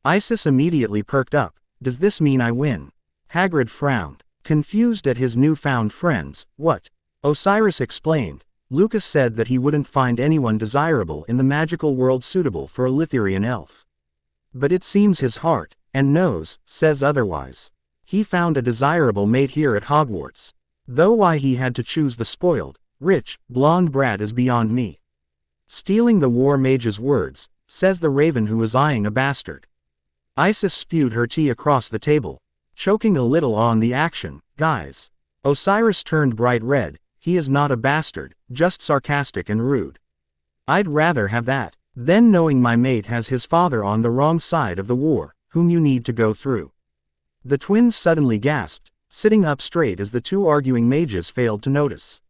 Isis immediately perked up. Does this mean I win? Hagrid frowned, confused at his newfound friends. What? Osiris explained. Lucas said that he wouldn't find anyone desirable in the magical world suitable for a Lithurian elf. But it seems his heart, and nose, says otherwise. He found a desirable mate here at Hogwarts. Though why he had to choose the spoiled, rich, blonde brat is beyond me. Stealing the war mage's words, says the raven who was eyeing a bastard. Isis spewed her tea across the table, choking a little on the action. Guys. Osiris turned bright red. He is not a bastard, just sarcastic and rude. I'd rather have that, than knowing my mate has his father on the wrong side of the war, whom you need to go through. The twins suddenly gasped, sitting up straight as the 2 arguing mages failed to notice.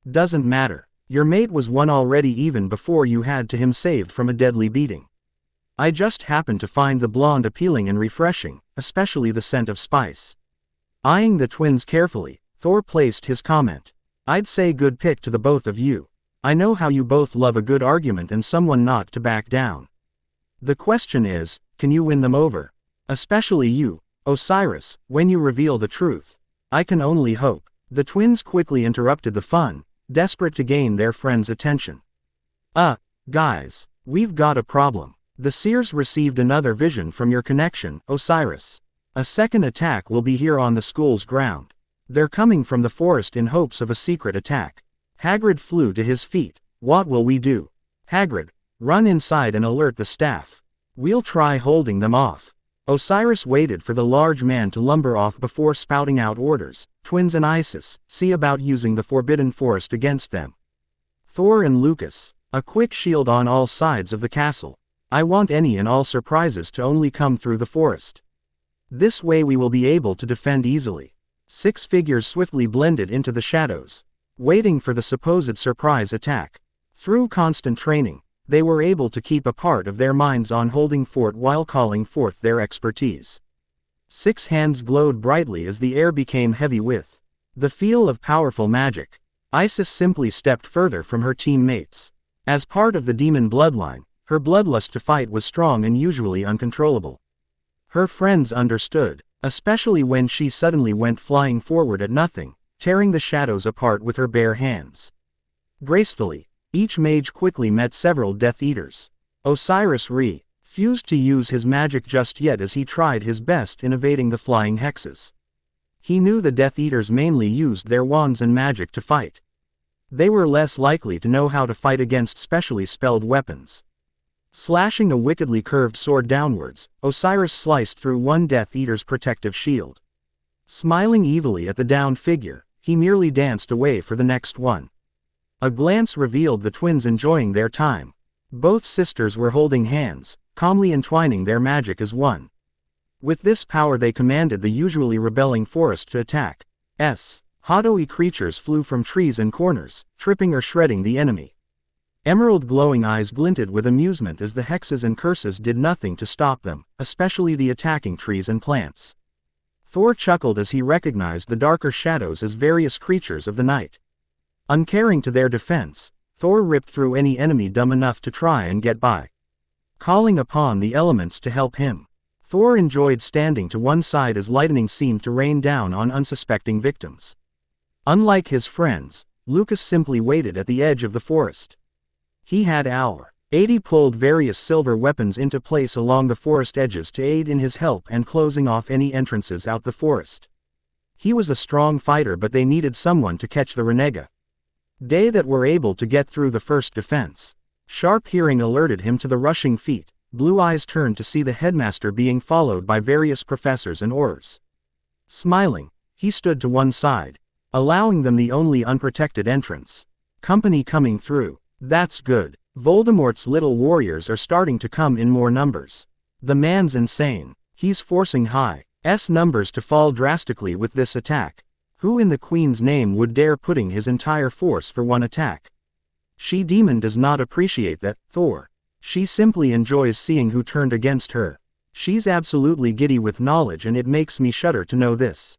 Doesn't matter. Your mate was won already even before you had to him saved from a deadly beating. I just happened to find the blonde appealing and refreshing, especially the scent of spice. Eyeing the twins carefully, Thor placed his comment. I'd say good pick to the both of you. I know how you both love a good argument and someone not to back down. The question is, can you win them over? Especially you, Osiris, when you reveal the truth. I can only hope. The twins quickly interrupted the fun, desperate to gain their friend's attention. Guys, we've got a problem. The seers received another vision from your connection, Osiris. A second attack will be here on the school's ground. They're coming from the forest in hopes of a secret attack. Hagrid flew to his feet. What will we do? Hagrid, run inside and alert the staff. We'll try holding them off. Osiris waited for the large man to lumber off before spouting out orders. Twins and Isis, see about using the forbidden forest against them. Thor and Lucas, a quick shield on all sides of the castle. I want any and all surprises to only come through the forest. This way we will be able to defend easily. 6 figures swiftly blended into the shadows, waiting for the supposed surprise attack. Through constant training, they were able to keep a part of their minds on holding fort while calling forth their expertise. 6 hands glowed brightly as the air became heavy with the feel of powerful magic. Isis simply stepped further from her teammates. As part of the demon bloodline, her bloodlust to fight was strong and usually uncontrollable. Her friends understood, especially when she suddenly went flying forward at nothing, tearing the shadows apart with her bare hands. Gracefully, each mage quickly met several Death Eaters. Osiris refused to use his magic just yet as he tried his best in evading the flying hexes. He knew the Death Eaters mainly used their wands and magic to fight. They were less likely to know how to fight against specially spelled weapons. Slashing a wickedly curved sword downwards, Osiris sliced through one Death Eater's protective shield. Smiling evilly at the downed figure, he merely danced away for the next one. A glance revealed the twins enjoying their time. Both sisters were holding hands, calmly entwining their magic as one. With this power they commanded the usually rebelling forest to attack. Shadowy creatures flew from trees and corners, tripping or shredding the enemy. Emerald glowing eyes glinted with amusement as the hexes and curses did nothing to stop them, especially the attacking trees and plants. Thor chuckled as he recognized the darker shadows as various creatures of the night. Uncaring to their defense, Thor ripped through any enemy dumb enough to try and get by. Calling upon the elements to help him, Thor enjoyed standing to one side as lightning seemed to rain down on unsuspecting victims. Unlike his friends, Lucas simply waited at the edge of the forest. He had our 80 pulled various silver weapons into place along the forest edges to aid in his help and closing off any entrances out the forest. He was a strong fighter, but they needed someone to catch the renega. They that were able to get through the first defense. Sharp hearing alerted him to the rushing feet. Blue eyes turned to see the headmaster being followed by various professors and aurors. Smiling, he stood to one side, allowing them the only unprotected entrance. Company coming through. That's good. Voldemort's little warriors are starting to come in more numbers. The man's insane. He's forcing high S numbers to fall drastically with this attack. Who in the Queen's name would dare putting his entire force for one attack? She-Demon does not appreciate that, Thor. She simply enjoys seeing who turned against her. She's absolutely giddy with knowledge, and it makes me shudder to know this.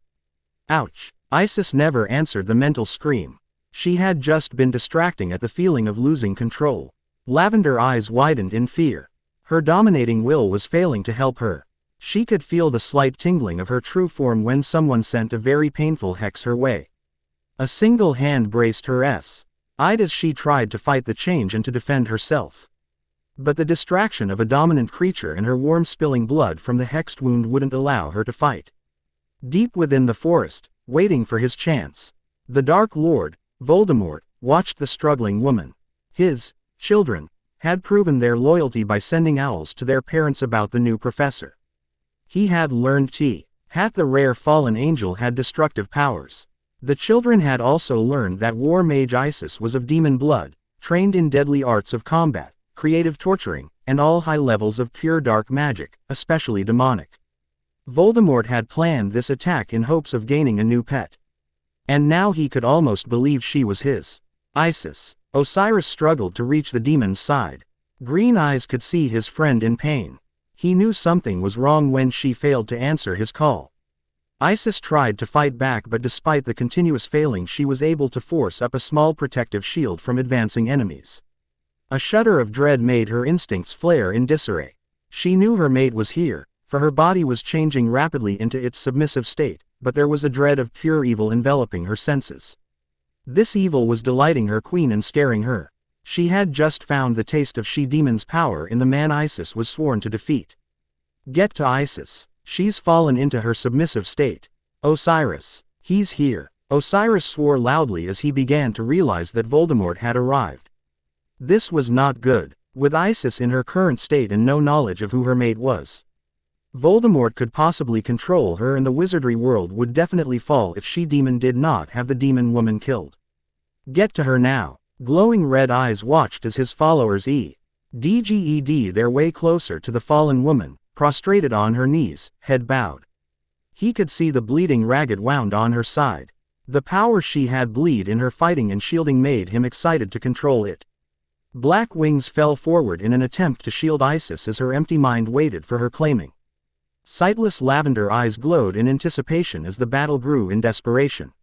Ouch. Isis never answered the mental scream. She had just been distracting at the feeling of losing control. Lavender eyes widened in fear. Her dominating will was failing to help her. She could feel the slight tingling of her true form when someone sent a very painful hex her way. A single hand braced her eyed as she tried to fight the change and to defend herself. But the distraction of a dominant creature and her warm spilling blood from the hexed wound wouldn't allow her to fight. Deep within the forest, waiting for his chance, the Dark Lord, Voldemort, watched the struggling woman. His children had proven their loyalty by sending owls to their parents about the new professor. He had learned the rare fallen angel had destructive powers. The children had also learned that war mage Isis was of demon blood, trained in deadly arts of combat, creative torturing, and all high levels of pure dark magic, especially demonic. Voldemort had planned this attack in hopes of gaining a new pet. And now he could almost believe she was his. Isis. Osiris struggled to reach the demon's side. Green eyes could see his friend in pain. He knew something was wrong when she failed to answer his call. Isis tried to fight back, but despite the continuous failing, she was able to force up a small protective shield from advancing enemies. A shudder of dread made her instincts flare in disarray. She knew her mate was here, for her body was changing rapidly into its submissive state, but there was a dread of pure evil enveloping her senses. This evil was delighting her queen and scaring her. She had just found the taste of she-demon's power in the man Isis was sworn to defeat. Get to Isis. She's fallen into her submissive state. Osiris. He's here. Osiris swore loudly as he began to realize that Voldemort had arrived. This was not good. With Isis in her current state and no knowledge of who her mate was, Voldemort could possibly control her, and the wizardry world would definitely fall if she-demon did not have the demon woman killed. Get to her now. Glowing red eyes watched as his followers dged their way closer to the fallen woman, prostrated on her knees, head bowed. He could see the bleeding ragged wound on her side. The power she had bleed in her fighting and shielding made him excited to control it. Black wings fell forward in an attempt to shield Isis as her empty mind waited for her claiming. Sightless lavender eyes glowed in anticipation as the battle grew in desperation.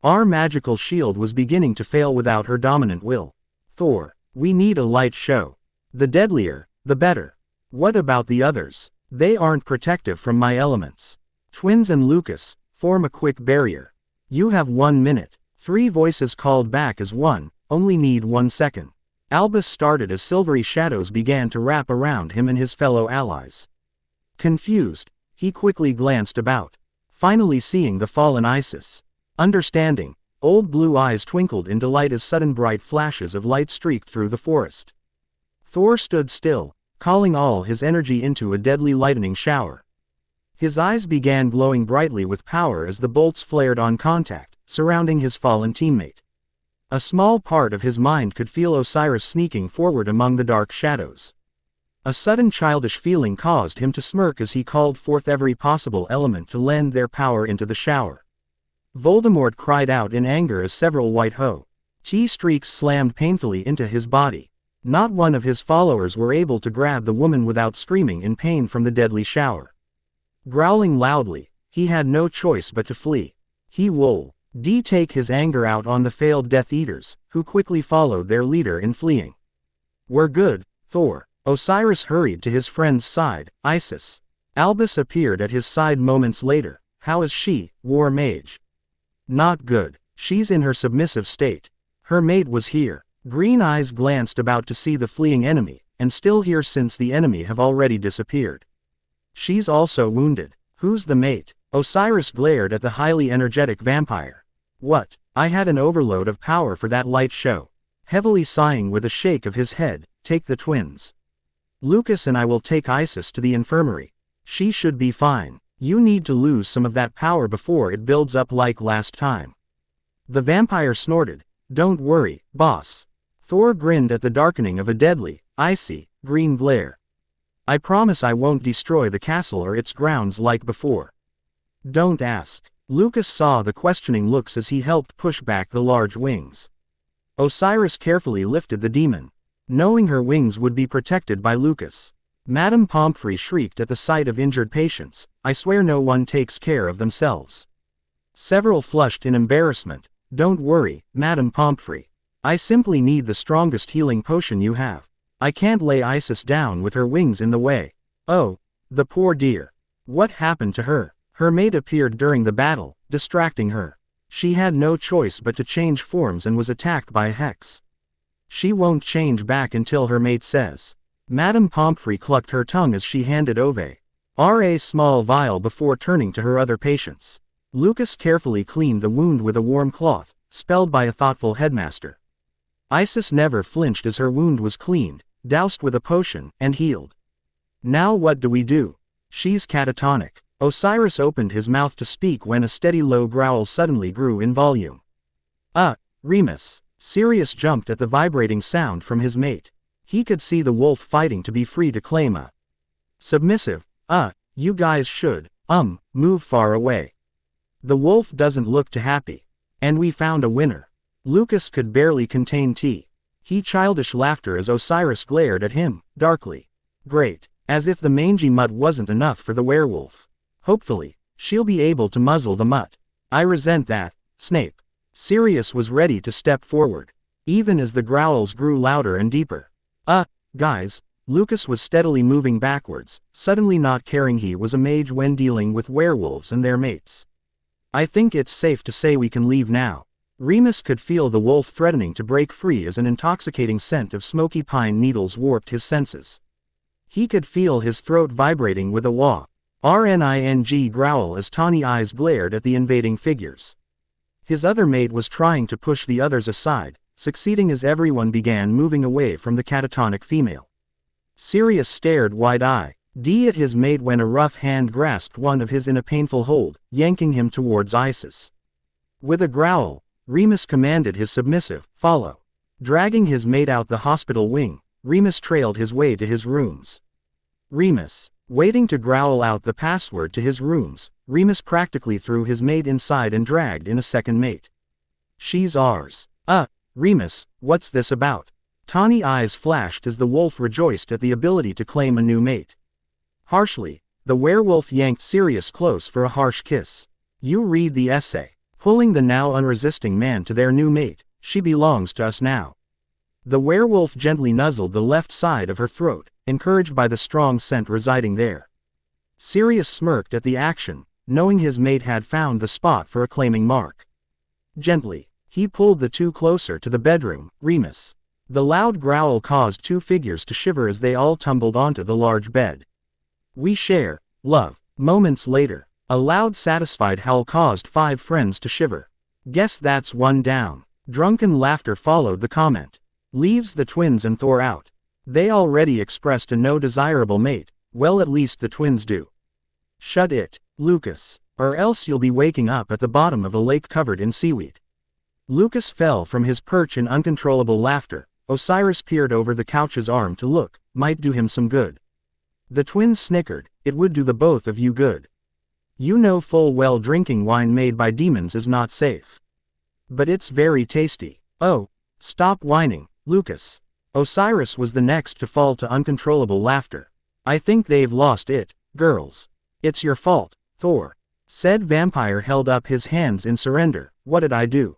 Our magical shield was beginning to fail without her dominant will. Thor, we need a light show. The deadlier, the better. What about the others? They aren't protective from my elements. Twins and Lucas, form a quick barrier. You have 1 minute. 3 voices called back as one, only need 1 second. Albus started as silvery shadows began to wrap around him and his fellow allies. Confused, he quickly glanced about, finally seeing the fallen Isis. Understanding, old blue eyes twinkled in delight as sudden bright flashes of light streaked through the forest. Thor stood still, calling all his energy into a deadly lightning shower. His eyes began glowing brightly with power as the bolts flared on contact, surrounding his fallen teammate. A small part of his mind could feel Osiris sneaking forward among the dark shadows. A sudden childish feeling caused him to smirk as he called forth every possible element to lend their power into the shower. Voldemort cried out in anger as several white streaks slammed painfully into his body. Not one of his followers were able to grab the woman without screaming in pain from the deadly shower. Growling loudly, he had no choice but to flee. He will take his anger out on the failed Death Eaters, who quickly followed their leader in fleeing. We're good, Thor. Osiris hurried to his friend's side. Isis. Albus appeared at his side moments later. How is she, War Mage? Not good. She's in her submissive state. Her mate was here. Green eyes glanced about to see the fleeing enemy, and still here since the enemy have already disappeared. She's also wounded. Who's the mate? Osiris glared at the highly energetic vampire. What? I had an overload of power for that light show. Heavily sighing with a shake of his head, take the twins. Lucas and I will take Isis to the infirmary. She should be fine. You need to lose some of that power before it builds up like last time. The vampire snorted. Don't worry, boss. Thor grinned at the darkening of a deadly, icy, green glare. I promise I won't destroy the castle or its grounds like before. Don't ask. Lucas saw the questioning looks as he helped push back the large wings. Osiris carefully lifted the demon, knowing her wings would be protected by Lucas. Madame Pomfrey shrieked at the sight of injured patients. I swear no one takes care of themselves. Several flushed in embarrassment. Don't worry, Madame Pomfrey. I simply need the strongest healing potion you have. I can't lay Isis down with her wings in the way. Oh, the poor dear. What happened to her? Her mate appeared during the battle, distracting her. She had no choice but to change forms and was attacked by a hex. She won't change back until her mate says. Madame Pomfrey clucked her tongue as she handed Ove a small vial before turning to her other patients. Lucas carefully cleaned the wound with a warm cloth, spelled by a thoughtful headmaster. Isis never flinched as her wound was cleaned, doused with a potion, and healed. Now what do we do? She's catatonic. Osiris opened his mouth to speak when a steady low growl suddenly grew in volume. Remus. Sirius jumped at the vibrating sound from his mate. He could see the wolf fighting to be free to claim a submissive. You guys should, move far away. The wolf doesn't look too happy. And we found a winner. Lucas could barely contain he childish laughter as Osiris glared at him, darkly. Great. As if the mangy mutt wasn't enough for the werewolf. Hopefully, she'll be able to muzzle the mutt. I resent that, Snape. Sirius was ready to step forward, even as the growls grew louder and deeper. Guys, Lucas was steadily moving backwards, suddenly not caring he was a mage when dealing with werewolves and their mates. I think it's safe to say we can leave now. Remus could feel the wolf threatening to break free as an intoxicating scent of smoky pine needles warped his senses. He could feel his throat vibrating with a RNING growl as tawny eyes glared at the invading figures. His other mate was trying to push the others aside, succeeding as everyone began moving away from the catatonic female. Sirius stared wide-eyed at his mate when a rough hand grasped one of his in a painful hold, yanking him towards Isis. With a growl, Remus commanded his submissive, follow. Dragging his mate out the hospital wing, Remus trailed his way to his rooms. Remus. Waiting to growl out the password to his rooms, Remus practically threw his mate inside and dragged in a second mate. She's ours. Remus, what's this about? Tawny eyes flashed as the wolf rejoiced at the ability to claim a new mate. Harshly, the werewolf yanked Sirius close for a harsh kiss. You read the essay. Pulling the now unresisting man to their new mate, she belongs to us now. The werewolf gently nuzzled the left side of her throat, encouraged by the strong scent residing there. Sirius smirked at the action, knowing his mate had found the spot for a claiming mark. Gently, he pulled the two closer to the bedroom. Remus. The loud growl caused two figures to shiver as they all tumbled onto the large bed. We share, love. Moments later, a loud satisfied howl caused 5 friends to shiver. Guess that's one down. Drunken laughter followed the comment. Leaves the twins and Thor out. They already expressed a no desirable mate, well at least the twins do. Shut it, Lucas, or else you'll be waking up at the bottom of a lake covered in seaweed. Lucas fell from his perch in uncontrollable laughter. Osiris peered over the couch's arm to look, might do him some good. The twins snickered, it would do the both of you good. You know full well drinking wine made by demons is not safe. But it's very tasty. Oh, stop whining, Lucas. Osiris was the next to fall to uncontrollable laughter. I think they've lost it, girls. It's your fault, Thor. Said vampire held up his hands in surrender. What did I do?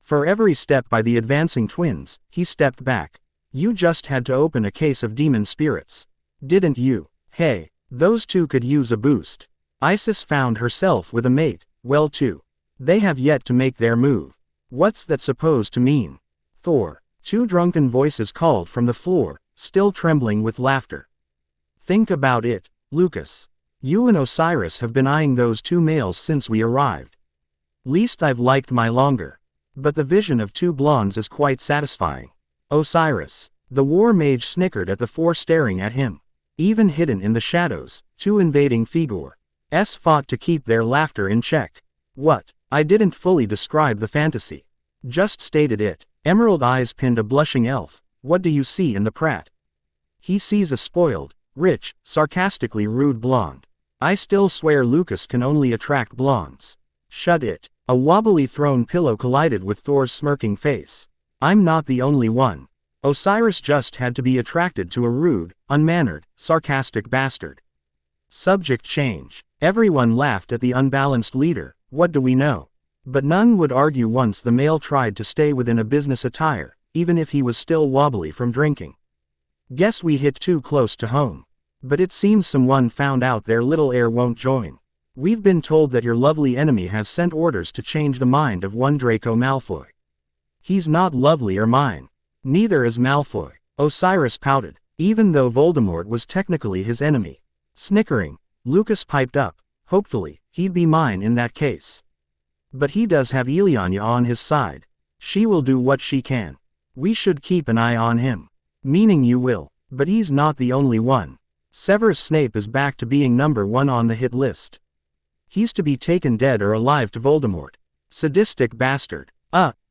For every step by the advancing twins, he stepped back. You just had to open a case of demon spirits. Didn't you? Hey, those two could use a boost. Isis found herself with a mate, well too. They have yet to make their move. What's that supposed to mean? Thor. Two drunken voices called from the floor, still trembling with laughter. Think about it, Lucas. You and Osiris have been eyeing those two males since we arrived. Least I've liked my longer. But the vision of two blondes is quite satisfying. Osiris. The war mage snickered at the four staring at him. Even hidden in the shadows, two invading figures fought to keep their laughter in check. What? I didn't fully describe the fantasy. Just stated it. Emerald eyes pinned a blushing elf. What do you see in the prat? He sees a spoiled, rich, sarcastically rude blonde. I still swear Lucas can only attract blondes. Shut it. A wobbly thrown pillow collided with Thor's smirking face. I'm not the only one. Osiris just had to be attracted to a rude, unmannered, sarcastic bastard. Subject change. Everyone laughed at the unbalanced leader. What do we know? But none would argue once the male tried to stay within a business attire, even if he was still wobbly from drinking. Guess we hit too close to home. But it seems someone found out their little heir won't join. We've been told that your lovely enemy has sent orders to change the mind of one Draco Malfoy. He's not lovely or mine. Neither is Malfoy. Osiris pouted, even though Voldemort was technically his enemy. Snickering, Lucas piped up, hopefully, he'd be mine in that case. But he does have Ileana on his side. She will do what she can. We should keep an eye on him. Meaning you will. But he's not the only one. Severus Snape is back to being number one on the hit list. He's to be taken dead or alive to Voldemort. Sadistic bastard.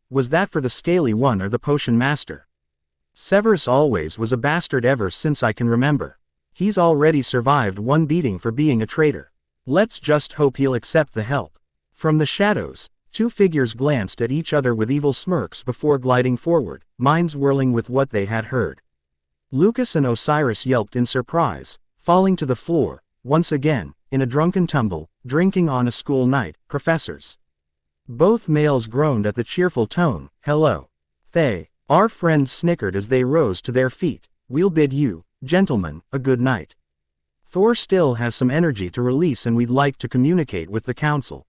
Was that for the scaly one or the potion master? Severus always was a bastard ever since I can remember. He's already survived one beating for being a traitor. Let's just hope he'll accept the help. From the shadows, two figures glanced at each other with evil smirks before gliding forward, minds whirling with what they had heard. Lucas and Osiris yelped in surprise, falling to the floor, once again, in a drunken tumble, drinking on a school night, professors. Both males groaned at the cheerful tone. Hello. They. Our friends snickered as they rose to their feet. We'll bid you, gentlemen, a good night. Thor still has some energy to release and we'd like to communicate with the council.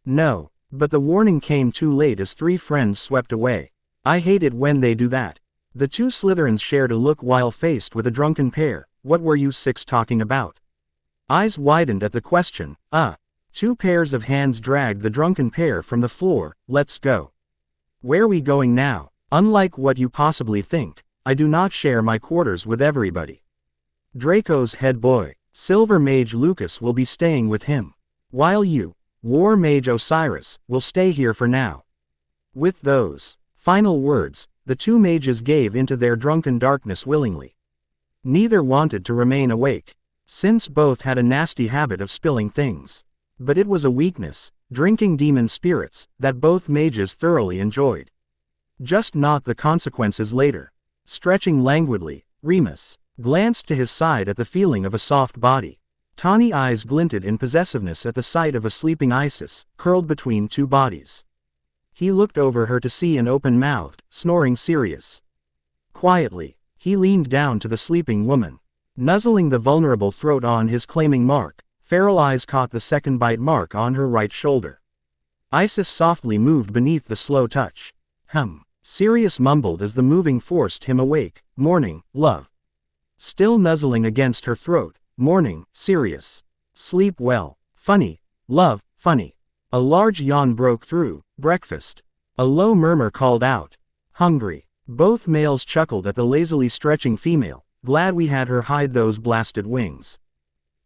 No. But the warning came too late as three friends swept away. I hate it when they do that. The two Slytherins shared a look while faced with a drunken pair. What were you six talking about? Eyes widened at the question. Two pairs of hands dragged the drunken pair from the floor. Let's go. Where we going now? Unlike what you possibly think, I do not share my quarters with everybody. Draco's head boy, Silver Mage Lucas will be staying with him. While you, War Mage Osiris, will stay here for now. With those final words, the two mages gave into their drunken darkness willingly. Neither wanted to remain awake, since both had a nasty habit of spilling things. But it was a weakness, drinking demon spirits, that both mages thoroughly enjoyed. Just not the consequences later. Stretching languidly, Remus glanced to his side at the feeling of a soft body. Tawny eyes glinted in possessiveness at the sight of a sleeping Isis, curled between two bodies. He looked over her to see an open-mouthed, snoring Sirius. Quietly, he leaned down to the sleeping woman. Nuzzling the vulnerable throat on his claiming mark, feral eyes caught the second bite mark on her right shoulder. Isis softly moved beneath the slow touch. Sirius mumbled as the moving forced him awake. Morning, love. Still nuzzling against her throat. Morning, Sirius. Sleep well. Funny, love, funny. A large yawn broke through. Breakfast. A low murmur called out. Hungry. Both males chuckled at the lazily stretching female. Glad we had her hide those blasted wings.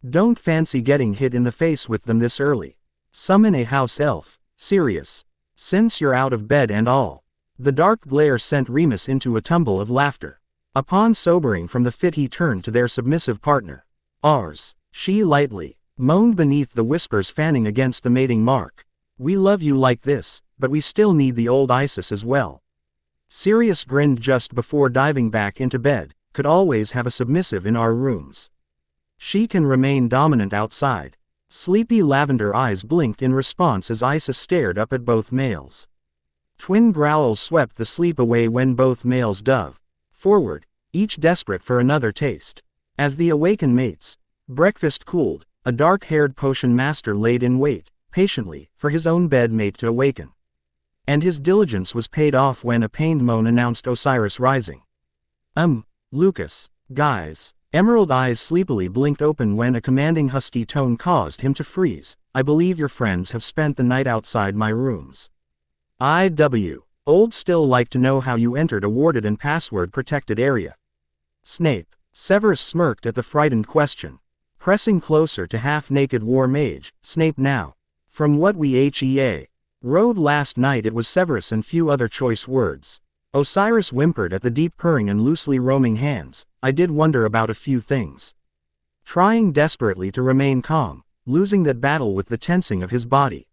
Don't fancy getting hit in the face with them this early. Summon a house elf, Sirius. Since you're out of bed and all. The dark glare sent Remus into a tumble of laughter. Upon sobering from the fit he turned to their submissive partner. Ours. She lightly moaned beneath the whispers fanning against the mating mark. We love you like this, but we still need the old Isis as well. Sirius grinned just before diving back into bed. Could always have a submissive in our rooms. She can remain dominant outside. Sleepy lavender eyes blinked in response as Isis stared up at both males. Twin growls swept the sleep away when both males dove forward, each desperate for another taste. As the awakened mates, breakfast cooled, a dark-haired potion master laid in wait, patiently, for his own bed mate to awaken. And his diligence was paid off when a pained moan announced Osiris rising. Lucas. Guys. Emerald eyes sleepily blinked open when a commanding husky tone caused him to freeze. I believe your friends have spent the night outside my rooms. Old still like to know how you entered a warded and password-protected area. Snape. Severus smirked at the frightened question. Pressing closer to half-naked war mage, Snape now. From what we rode last night it was Severus and few other choice words. Osiris whimpered at the deep purring and loosely roaming hands. I did wonder about a few things. Trying desperately to remain calm, losing that battle with the tensing of his body.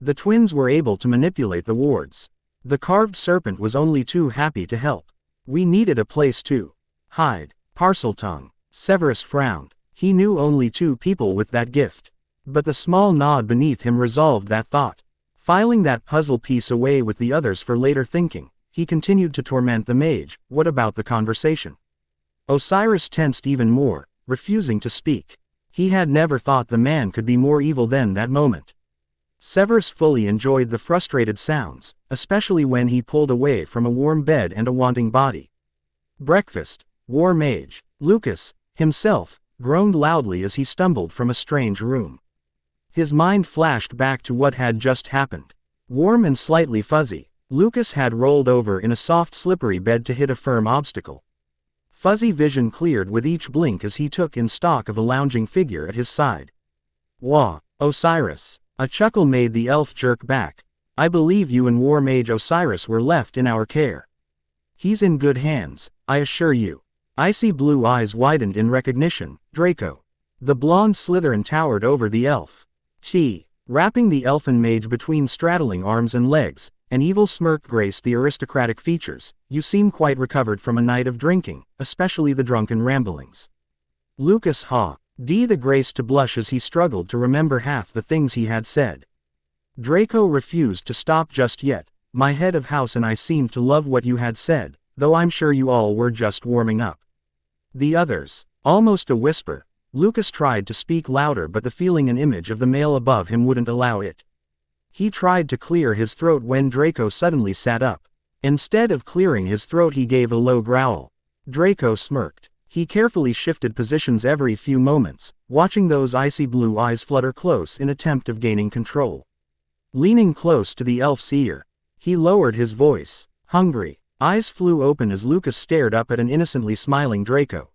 The twins were able to manipulate the wards. The carved serpent was only too happy to help. We needed a place to hide. Parseltongue. Severus frowned. He knew only 2 people with that gift. But the small nod beneath him resolved that thought. Filing that puzzle piece away with the others for later thinking, he continued to torment the mage. What about the conversation? Osiris tensed even more, refusing to speak. He had never thought the man could be more evil than that moment. Severus fully enjoyed the frustrated sounds, especially when he pulled away from a warm bed and a wanting body. Breakfast. War mage. Lucas, himself, groaned loudly as he stumbled from a strange room. His mind flashed back to what had just happened. Warm and slightly fuzzy, Lucas had rolled over in a soft slippery bed to hit a firm obstacle. Fuzzy vision cleared with each blink as he took in stock of a lounging figure at his side. Wah, Osiris. A chuckle made the elf jerk back. I believe you and War Mage Osiris were left in our care. He's in good hands, I assure you. Icy blue eyes widened in recognition. Draco. The blonde Slytherin towered over the elf. Wrapping the elfin mage between straddling arms and legs, an evil smirk graced the aristocratic features. You seem quite recovered from a night of drinking, especially the drunken ramblings. Lucas the grace to blush as he struggled to remember half the things he had said. Draco refused to stop just yet. My head of house and I seemed to love what you had said, though I'm sure you all were just warming up. The others. Almost a whisper. Lucas tried to speak louder but the feeling and image of the male above him wouldn't allow it. He tried to clear his throat when Draco suddenly sat up. Instead of clearing his throat he gave a low growl. Draco smirked. He carefully shifted positions every few moments, watching those icy blue eyes flutter close in attempt of gaining control. Leaning close to the elf's ear, he lowered his voice. Hungry. Eyes flew open as Lucas stared up at an innocently smiling Draco.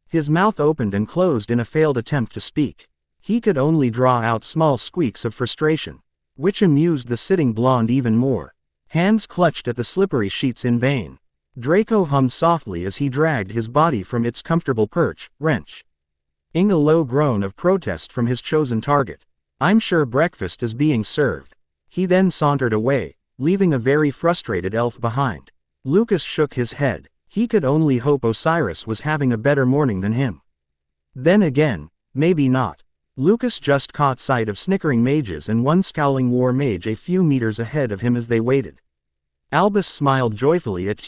His mouth opened and closed in a failed attempt to speak. He could only draw out small squeaks of frustration, which amused the sitting blonde even more. Hands clutched at the slippery sheets in vain. Draco hummed softly as he dragged his body from its comfortable perch. Wrench. A low groan of protest from his chosen target. I'm sure breakfast is being served. He then sauntered away, leaving a very frustrated elf behind. Lucas shook his head. He could only hope Osiris was having a better morning than him. Then again, maybe not. Lucas just caught sight of snickering mages and one scowling war mage a few meters ahead of him as they waited. Albus smiled joyfully at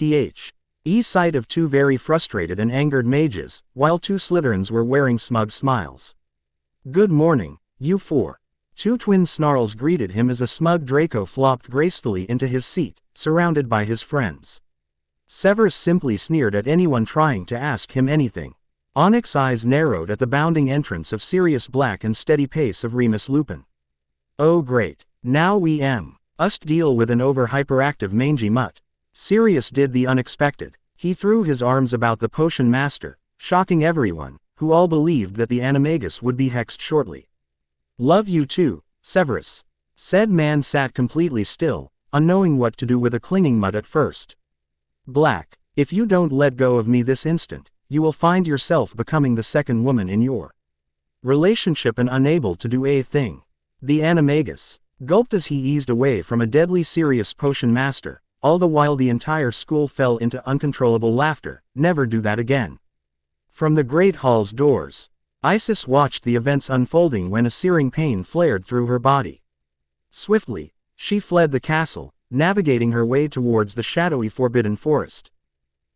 sight of 2 very frustrated and angered mages, while 2 Slytherins were wearing smug smiles. Good morning, you 4. 2 twin snarls greeted him as a smug Draco flopped gracefully into his seat, surrounded by his friends. Severus simply sneered at anyone trying to ask him anything. Onyx eyes narrowed at the bounding entrance of Sirius Black and steady pace of Remus Lupin. Oh great, now we must deal with an over-hyperactive mangy mutt. Sirius did the unexpected. He threw his arms about the potion master, shocking everyone, who all believed that the animagus would be hexed shortly. Love you too, Severus. Said man sat completely still, unknowing what to do with a clinging mutt at first. Black, if you don't let go of me this instant, you will find yourself becoming the second woman in your relationship and unable to do a thing. The animagus gulped as he eased away from a deadly serious potion master, all the while the entire school fell into uncontrollable laughter. Never do that again. From the Great Hall's doors, Isis watched the events unfolding when a searing pain flared through her body. Swiftly, she fled the castle, navigating her way towards the shadowy forbidden forest.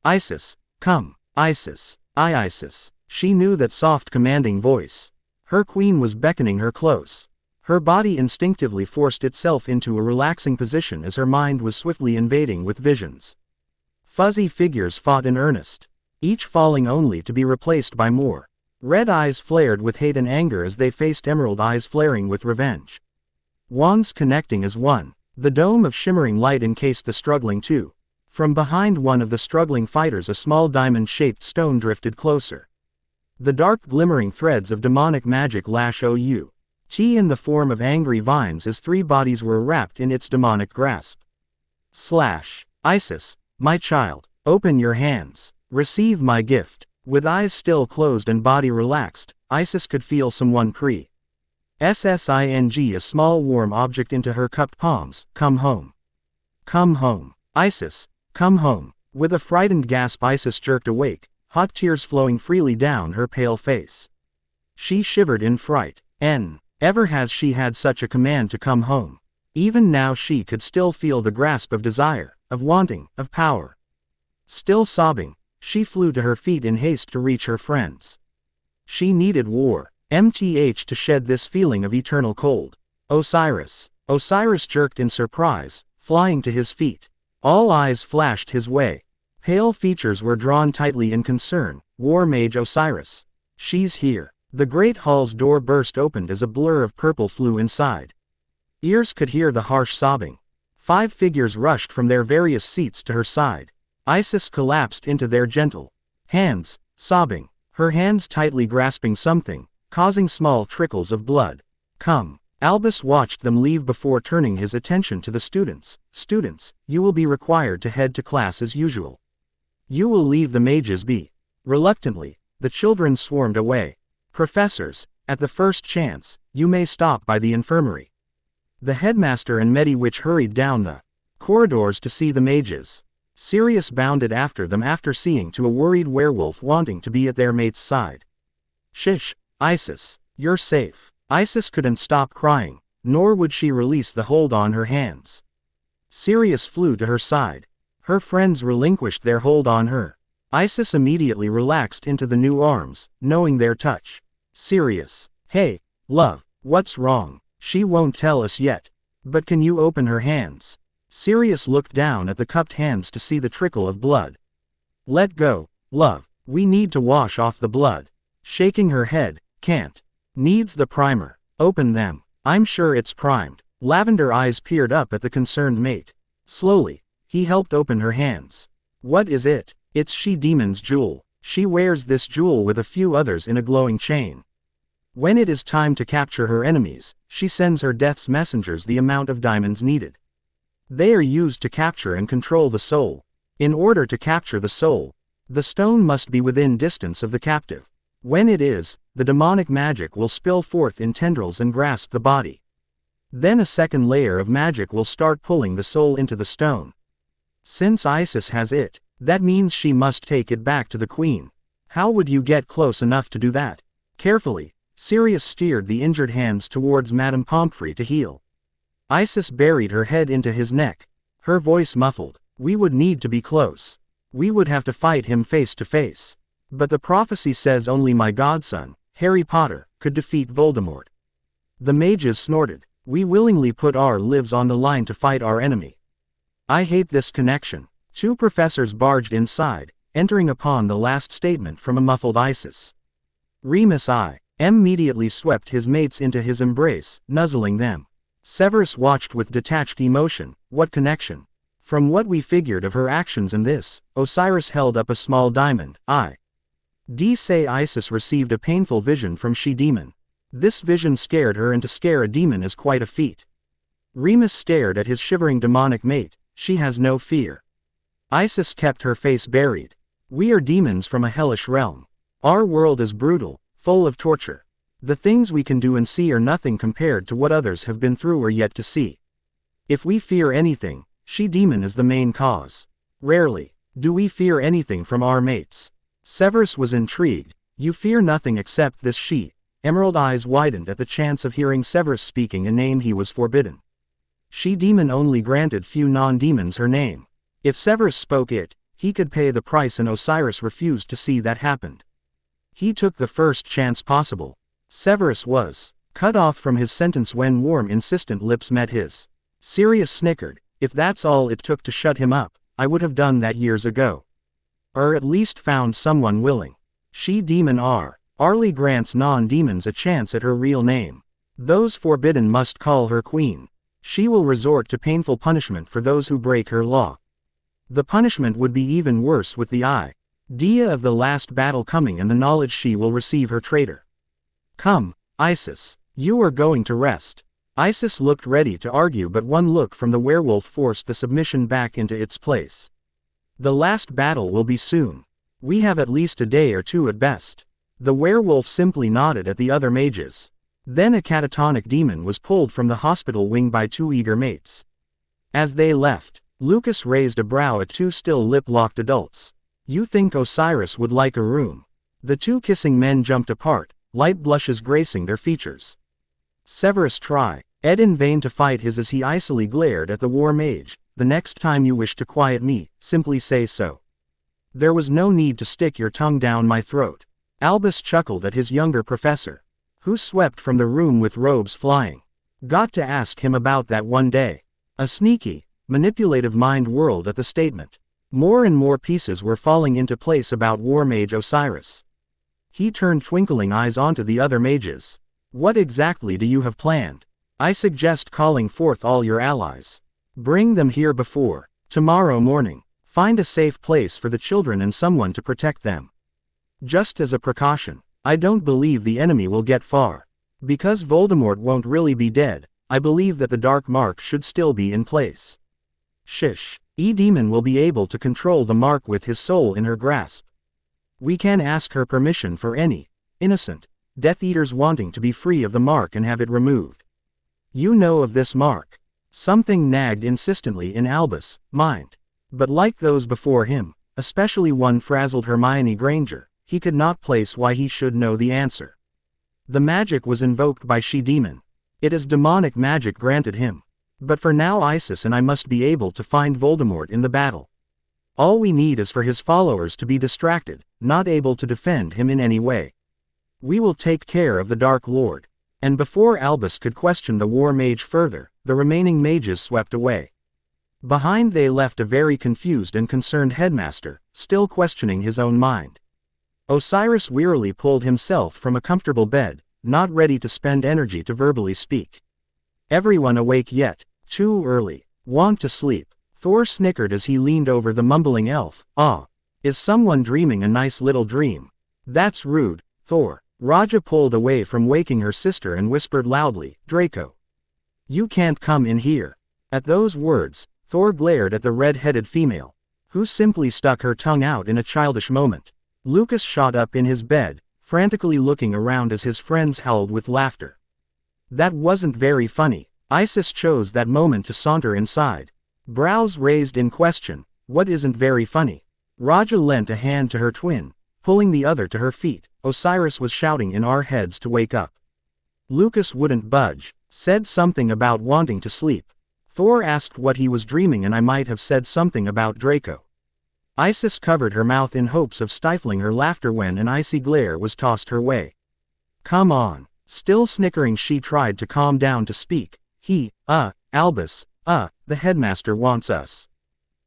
Isis, come, Isis, Isis. She knew that soft commanding voice. Her queen was beckoning her close. Her body instinctively forced itself into a relaxing position as her mind was swiftly invading with visions. Fuzzy figures fought in earnest, each falling only to be replaced by more. Red eyes flared with hate and anger as they faced emerald eyes flaring with revenge. Wands connecting as one. The dome of shimmering light encased the struggling two. From behind one of the struggling fighters a small diamond-shaped stone drifted closer. The dark glimmering threads of demonic magic lash out in the form of angry vines as three bodies were wrapped in its demonic grasp. Slash. Isis, my child, open your hands. Receive my gift. With eyes still closed and body relaxed, Isis could feel someone sing a small warm object into her cupped palms. Come home. Come home. Isis, come home. With a frightened gasp Isis jerked awake, hot tears flowing freely down her pale face. She shivered in fright. Ever has she had such a command to come home. Even now she could still feel the grasp of desire, of wanting, of power. Still sobbing, she flew to her feet in haste to reach her friends. She needed war. To shed this feeling of eternal cold. Osiris. Osiris jerked in surprise, flying to his feet. All eyes flashed his way. Pale features were drawn tightly in concern. War Mage Osiris. She's here. The great hall's door burst open as a blur of purple flew inside. Ears could hear the harsh sobbing. 5 figures rushed from their various seats to her side. Isis collapsed into their gentle hands, sobbing, her hands tightly grasping something, causing small trickles of blood. Come. Albus watched them leave before turning his attention to the students. Students, you will be required to head to class as usual. You will leave the mages be. Reluctantly, the children swarmed away. Professors, at the first chance, you may stop by the infirmary. The headmaster and Mediwitch hurried down the corridors to see the mages. Sirius bounded after them after seeing to a worried werewolf wanting to be at their mate's side. Shish, Isis, you're safe. Isis couldn't stop crying, nor would she release the hold on her hands. Sirius flew to her side. Her friends relinquished their hold on her. Isis immediately relaxed into the new arms, knowing their touch. Sirius, hey, love, what's wrong? She won't tell us yet. But can you open her hands? Sirius looked down at the cupped hands to see the trickle of blood. Let go, love, we need to wash off the blood. Shaking her head, can't. Needs the primer. Open them. I'm sure it's primed. Lavender eyes peered up at the concerned mate. Slowly, he helped open her hands. What is it? It's She-Demon's jewel. She wears this jewel with a few others in a glowing chain. When it is time to capture her enemies, she sends her death's messengers the amount of diamonds needed. They are used to capture and control the soul. In order to capture the soul, the stone must be within distance of the captive. When it is, the demonic magic will spill forth in tendrils and grasp the body. Then a second layer of magic will start pulling the soul into the stone. Since Isis has it, that means she must take it back to the queen. How would you get close enough to do that? Carefully, Sirius steered the injured hands towards Madame Pomfrey to heal. Isis buried her head into his neck, her voice muffled. We would need to be close. We would have to fight him face to face. But the prophecy says only my godson, Harry Potter, could defeat Voldemort. The mages snorted. We willingly put our lives on the line to fight our enemy. I hate this connection. 2 professors barged inside, entering upon the last statement from a muffled Isis. Remus immediately swept his mates into his embrace, nuzzling them. Severus watched with detached emotion. What connection? From what we figured of her actions in this, Osiris held up a small diamond. Say Isis received a painful vision from She-Demon. This vision scared her, and to scare a demon is quite a feat. Remus stared at his shivering demonic mate. She has no fear. Isis kept her face buried. We are demons from a hellish realm. Our world is brutal, full of torture. The things we can do and see are nothing compared to what others have been through or yet to see. If we fear anything, She-Demon is the main cause. Rarely do we fear anything from our mates. Severus was intrigued. You fear nothing except this she. Emerald eyes widened at the chance of hearing Severus speaking a name he was forbidden. She-Demon only granted few non-demons her name. If Severus spoke it, he could pay the price, and Osiris refused to see that happened. He took the first chance possible. Severus was cut off from his sentence when warm insistent lips met his. Sirius snickered. If that's all it took to shut him up, I would have done that years ago. Or at least found someone willing. She-demon Arlie grants non-demons a chance at her real name. Those forbidden must call her queen. She will resort to painful punishment for those who break her law. The punishment would be even worse with the idea of the last battle coming and the knowledge she will receive her traitor. Come, Isis. You are going to rest. Isis looked ready to argue, but one look from the werewolf forced the submission back into its place. The last battle will be soon. We have at least a day or two at best. The werewolf simply nodded at the other mages. Then a catatonic demon was pulled from the hospital wing by two eager mates. As they left, Lucas raised a brow at two still lip-locked adults. You think Osiris would like a room? The two kissing men jumped apart, light blushes gracing their features. Severus tried in vain to fight his as he icily glared at the war mage. The next time you wish to quiet me, simply say so. There was no need to stick your tongue down my throat. Albus chuckled at his younger professor, who swept from the room with robes flying. Got to ask him about that one day. A sneaky, manipulative mind whirled at the statement. More and more pieces were falling into place about war mage Osiris. He turned twinkling eyes onto the other mages. What exactly do you have planned? I suggest calling forth all your allies. Bring them here before tomorrow morning. Find a safe place for the children and someone to protect them. Just as a precaution, I don't believe the enemy will get far. Because Voldemort won't really be dead, I believe that the dark mark should still be in place. Shish. E-demon will be able to control the mark with his soul in her grasp. We can ask her permission for any innocent Death Eaters wanting to be free of the mark and have it removed. You know of this mark. Something nagged insistently in Albus' mind. But like those before him, especially one frazzled Hermione Granger, he could not place why he should know the answer. The magic was invoked by She-Demon. It is demonic magic granted him. But for now Isis and I must be able to find Voldemort in the battle. All we need is for his followers to be distracted, not able to defend him in any way. We will take care of the Dark Lord. And before Albus could question the war mage further, the remaining mages swept away. Behind they left a very confused and concerned headmaster, still questioning his own mind. Osiris wearily pulled himself from a comfortable bed, not ready to spend energy to verbally speak. Everyone awake yet? Too early. Want to sleep? Thor snickered as he leaned over the mumbling elf. Is someone dreaming a nice little dream? That's rude, Thor. Raja pulled away from waking her sister and whispered loudly, Draco. You can't come in here. At those words, Thor glared at the red-headed female, who simply stuck her tongue out in a childish moment. Lucas shot up in his bed, frantically looking around as his friends howled with laughter. That wasn't very funny. Isis chose that moment to saunter inside. Brows raised in question. What isn't very funny? Raja lent a hand to her twin, pulling the other to her feet. Osiris was shouting in our heads to wake up. Lucas wouldn't budge, said something about wanting to sleep. Thor asked what he was dreaming and I might have said something about Draco. Isis covered her mouth in hopes of stifling her laughter when an icy glare was tossed her way. Come on. Still snickering she tried to calm down to speak. Albus, the headmaster wants us.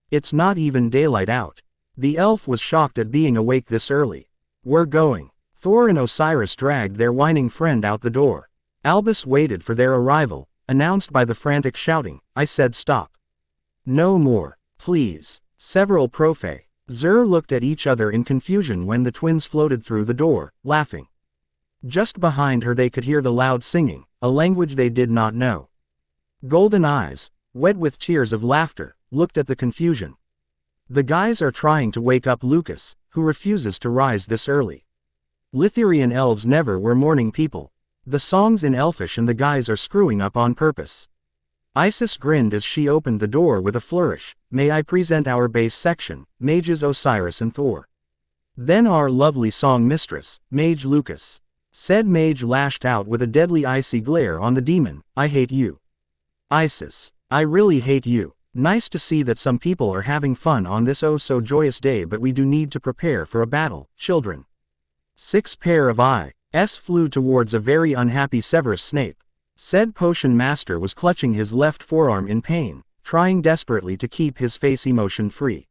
It's not even daylight out. The elf was shocked at being awake this early. We're going. Thor and Osiris dragged their whining friend out the door. Albus waited for their arrival, announced by the frantic shouting. I said stop. No more, please. Several Professors looked at each other in confusion when the twins floated through the door, laughing. Just behind her they could hear the loud singing, a language they did not know. Golden eyes, wet with tears of laughter, looked at the confusion. The guys are trying to wake up Lucas, who refuses to rise this early. Lithirian elves never were morning people. The song's in Elfish and the guys are screwing up on purpose. Isis grinned as she opened the door with a flourish. May I present our base section, Mages Osiris and Thor. Then our lovely song mistress, Mage Lucas. Said mage lashed out with a deadly icy glare on the demon. I hate you. Isis. I really hate you. Nice to see that some people are having fun on this oh so joyous day, but we do need to prepare for a battle, children. 6 pair of flew towards a very unhappy Severus Snape. Said potion master was clutching his left forearm in pain, trying desperately to keep his face emotion-free.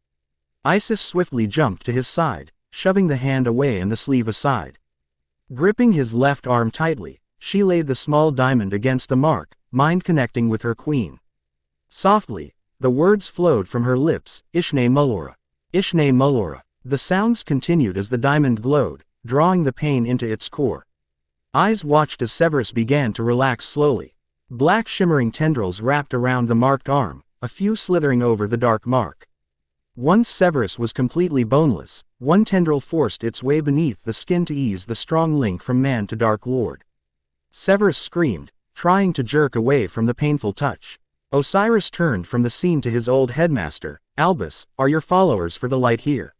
Isis swiftly jumped to his side, shoving the hand away and the sleeve aside. Gripping his left arm tightly, she laid the small diamond against the mark, mind connecting with her queen. Softly, the words flowed from her lips, Ishne Mullora. Ishne Mullora. The sounds continued as the diamond glowed, drawing the pain into its core. Eyes watched as Severus began to relax slowly. Black shimmering tendrils wrapped around the marked arm, a few slithering over the dark mark. Once Severus was completely boneless, one tendril forced its way beneath the skin to ease the strong link from man to Dark Lord. Severus screamed, trying to jerk away from the painful touch. Osiris turned from the scene to his old headmaster. Albus, are your followers for the light here?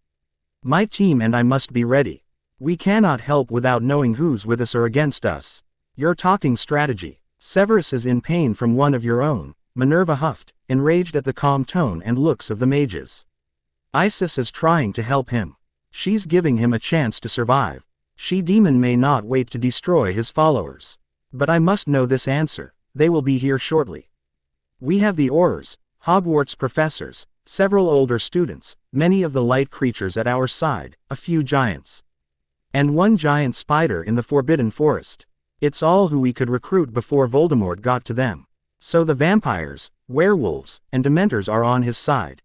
My team and I must be ready. We cannot help without knowing who's with us or against us. You're talking strategy. Severus is in pain from one of your own, Minerva huffed, enraged at the calm tone and looks of the mages. Isis is trying to help him. She's giving him a chance to survive. She-Demon may not wait to destroy his followers. But I must know this answer. They will be here shortly. We have the Aurors, Hogwarts professors, several older students, many of the light creatures at our side, a few giants. And one giant spider in the Forbidden Forest. It's all who we could recruit before Voldemort got to them. So the vampires, werewolves, and dementors are on his side.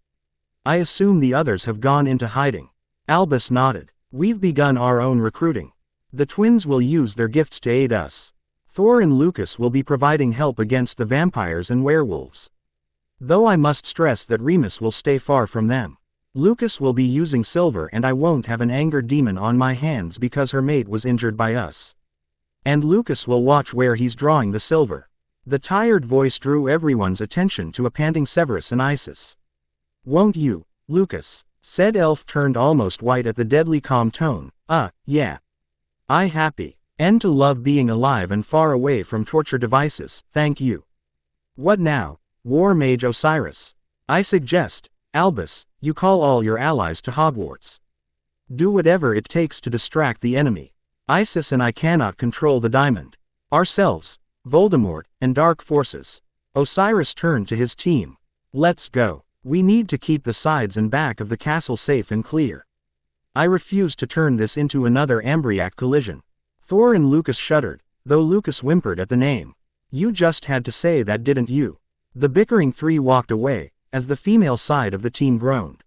I assume the others have gone into hiding. Albus nodded. We've begun our own recruiting. The twins will use their gifts to aid us. Thor and Lucas will be providing help against the vampires and werewolves. Though I must stress that Remus will stay far from them. Lucas will be using silver and I won't have an angered demon on my hands because her mate was injured by us. And Lucas will watch where he's drawing the silver. The tired voice drew everyone's attention to a panting Severus and Isis. Won't you, Lucas? Said elf turned almost white at the deadly calm tone. Yeah. I happy. And to love being alive and far away from torture devices, thank you. What now, War Mage Osiris? I suggest, Albus, you call all your allies to Hogwarts. Do whatever it takes to distract the enemy. Isis and I cannot control the diamond. Ourselves, Voldemort, and dark forces. Osiris turned to his team. Let's go. We need to keep the sides and back of the castle safe and clear. I refuse to turn this into another Ambriac collision. Thor and Lucas shuddered, though Lucas whimpered at the name. You just had to say that, didn't you? The bickering three walked away, as the female side of the team groaned.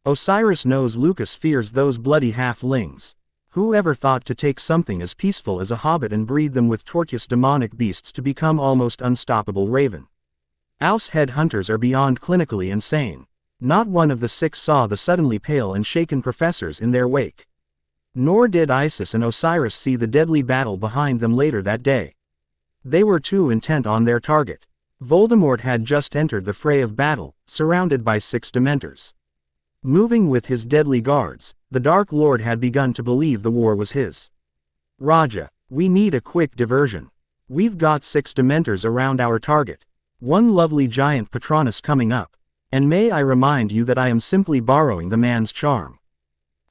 Osiris knows Lucas fears those bloody halflings. Who ever thought to take something as peaceful as a hobbit and breed them with tortuous demonic beasts to become almost unstoppable raven? Ouse head hunters are beyond clinically insane. Not one of the six saw the suddenly pale and shaken professors in their wake. Nor did Isis and Osiris see the deadly battle behind them later that day. They were too intent on their target. Voldemort had just entered the fray of battle, surrounded by 6 Dementors. Moving with his deadly guards, the Dark Lord had begun to believe the war was his. Raja, we need a quick diversion. We've got 6 Dementors around our target. One lovely giant Patronus coming up. And may I remind you that I am simply borrowing the man's charm.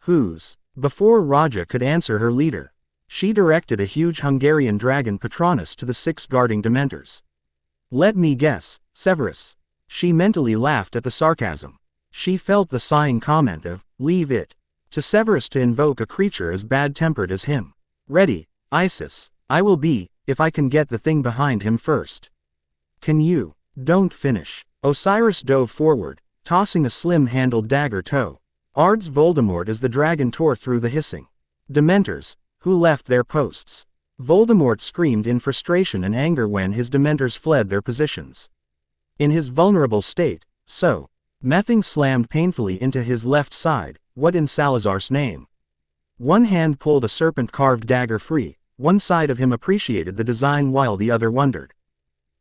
Whose? Before Raja could answer her leader, she directed a huge Hungarian dragon Patronus to the 6 guarding Dementors. Let me guess, Severus. She mentally laughed at the sarcasm. She felt the sighing comment of, leave it to Severus to invoke a creature as bad-tempered as him. Ready, Isis. I will be, if I can get the thing behind him first. Can you? Don't finish. Osiris dove forward, tossing a slim-handled dagger toe. Ard's Voldemort as the dragon tore through the hissing Dementors, who left their posts. Voldemort screamed in frustration and anger when his Dementors fled their positions. In his vulnerable state, so, Mething slammed painfully into his left side. What in Salazar's name? One hand pulled a serpent-carved dagger free. One side of him appreciated the design while the other wondered.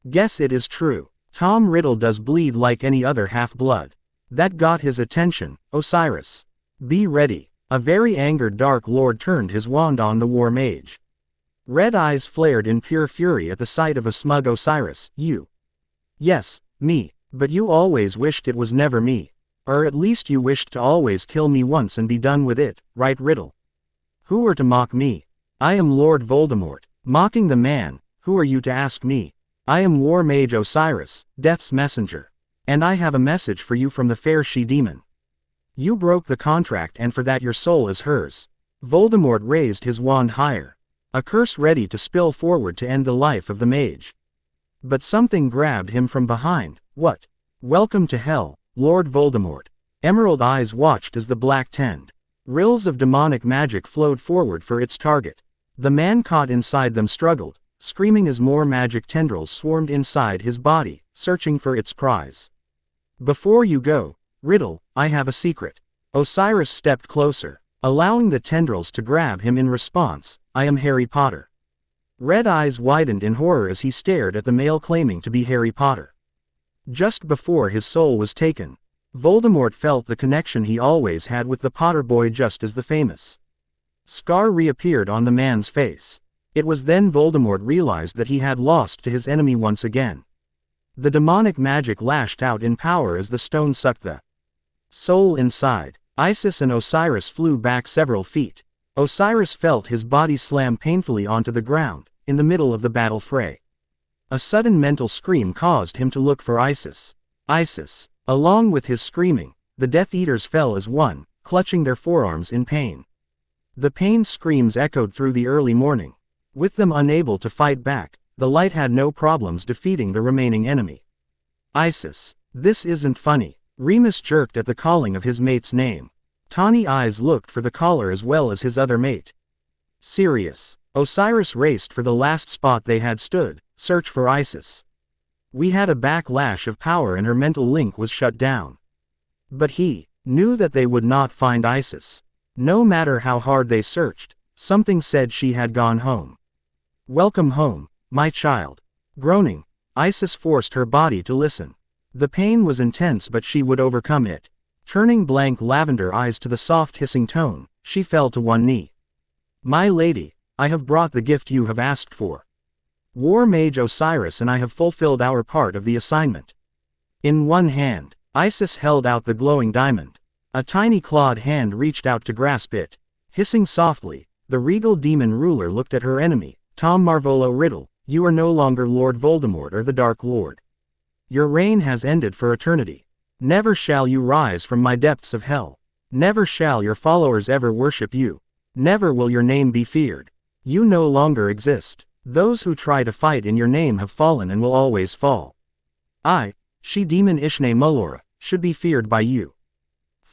Guess it is true. Tom Riddle does bleed like any other half-blood. That got his attention, Osiris. Be ready. A very angered Dark Lord turned his wand on the War Mage. Red eyes flared in pure fury at the sight of a smug Osiris. You. Yes, me. But you always wished it was never me. Or at least you wished to always kill me once and be done with it, right Riddle? Who were to mock me? I am Lord Voldemort, mocking the man. Who are you to ask me? I am War Mage Osiris, Death's messenger. And I have a message for you from the fair she-demon. You broke the contract and for that your soul is hers. Voldemort raised his wand higher, a curse ready to spill forward to end the life of the mage. But something grabbed him from behind. What? Welcome to hell, Lord Voldemort. Emerald eyes watched as the black rills of demonic magic flowed forward for its target. The man caught inside them struggled, screaming as more magic tendrils swarmed inside his body, searching for its prize. Before you go, Riddle, I have a secret. Osiris stepped closer, allowing the tendrils to grab him in response. I am Harry Potter. Red eyes widened in horror as he stared at the male claiming to be Harry Potter. Just before his soul was taken, Voldemort felt the connection he always had with the Potter boy just as the famous scar reappeared on the man's face. It was then Voldemort realized that he had lost to his enemy once again. The demonic magic lashed out in power as the stone sucked the soul inside. Isis and Osiris flew back several feet. Osiris felt his body slam painfully onto the ground, in the middle of the battle fray. A sudden mental scream caused him to look for Isis. Isis. Along with his screaming, the Death Eaters fell as one, clutching their forearms in pain. The pained screams echoed through the early morning. With them unable to fight back, the light had no problems defeating the remaining enemy. Isis. This isn't funny. Remus jerked at the calling of his mate's name. Tawny eyes looked for the caller as well as his other mate. Sirius. Osiris raced for the last spot they had stood, search for Isis. We had a backlash of power and her mental link was shut down. But he knew that they would not find Isis. No matter how hard they searched, something said she had gone home. Welcome home, my child. Groaning, Isis forced her body to listen. The pain was intense but she would overcome it. Turning blank lavender eyes to the soft hissing tone, she fell to one knee. My lady, I have brought the gift you have asked for. War Mage Osiris and I have fulfilled our part of the assignment. In one hand, Isis held out the glowing diamond. A tiny clawed hand reached out to grasp it. Hissing softly, the regal demon ruler looked at her enemy. Tom Marvolo Riddle, you are no longer Lord Voldemort or the Dark Lord. Your reign has ended for eternity. Never shall you rise from my depths of hell. Never shall your followers ever worship you. Never will your name be feared. You no longer exist. Those who try to fight in your name have fallen and will always fall. I, she-demon Ishne Mullora, should be feared by you.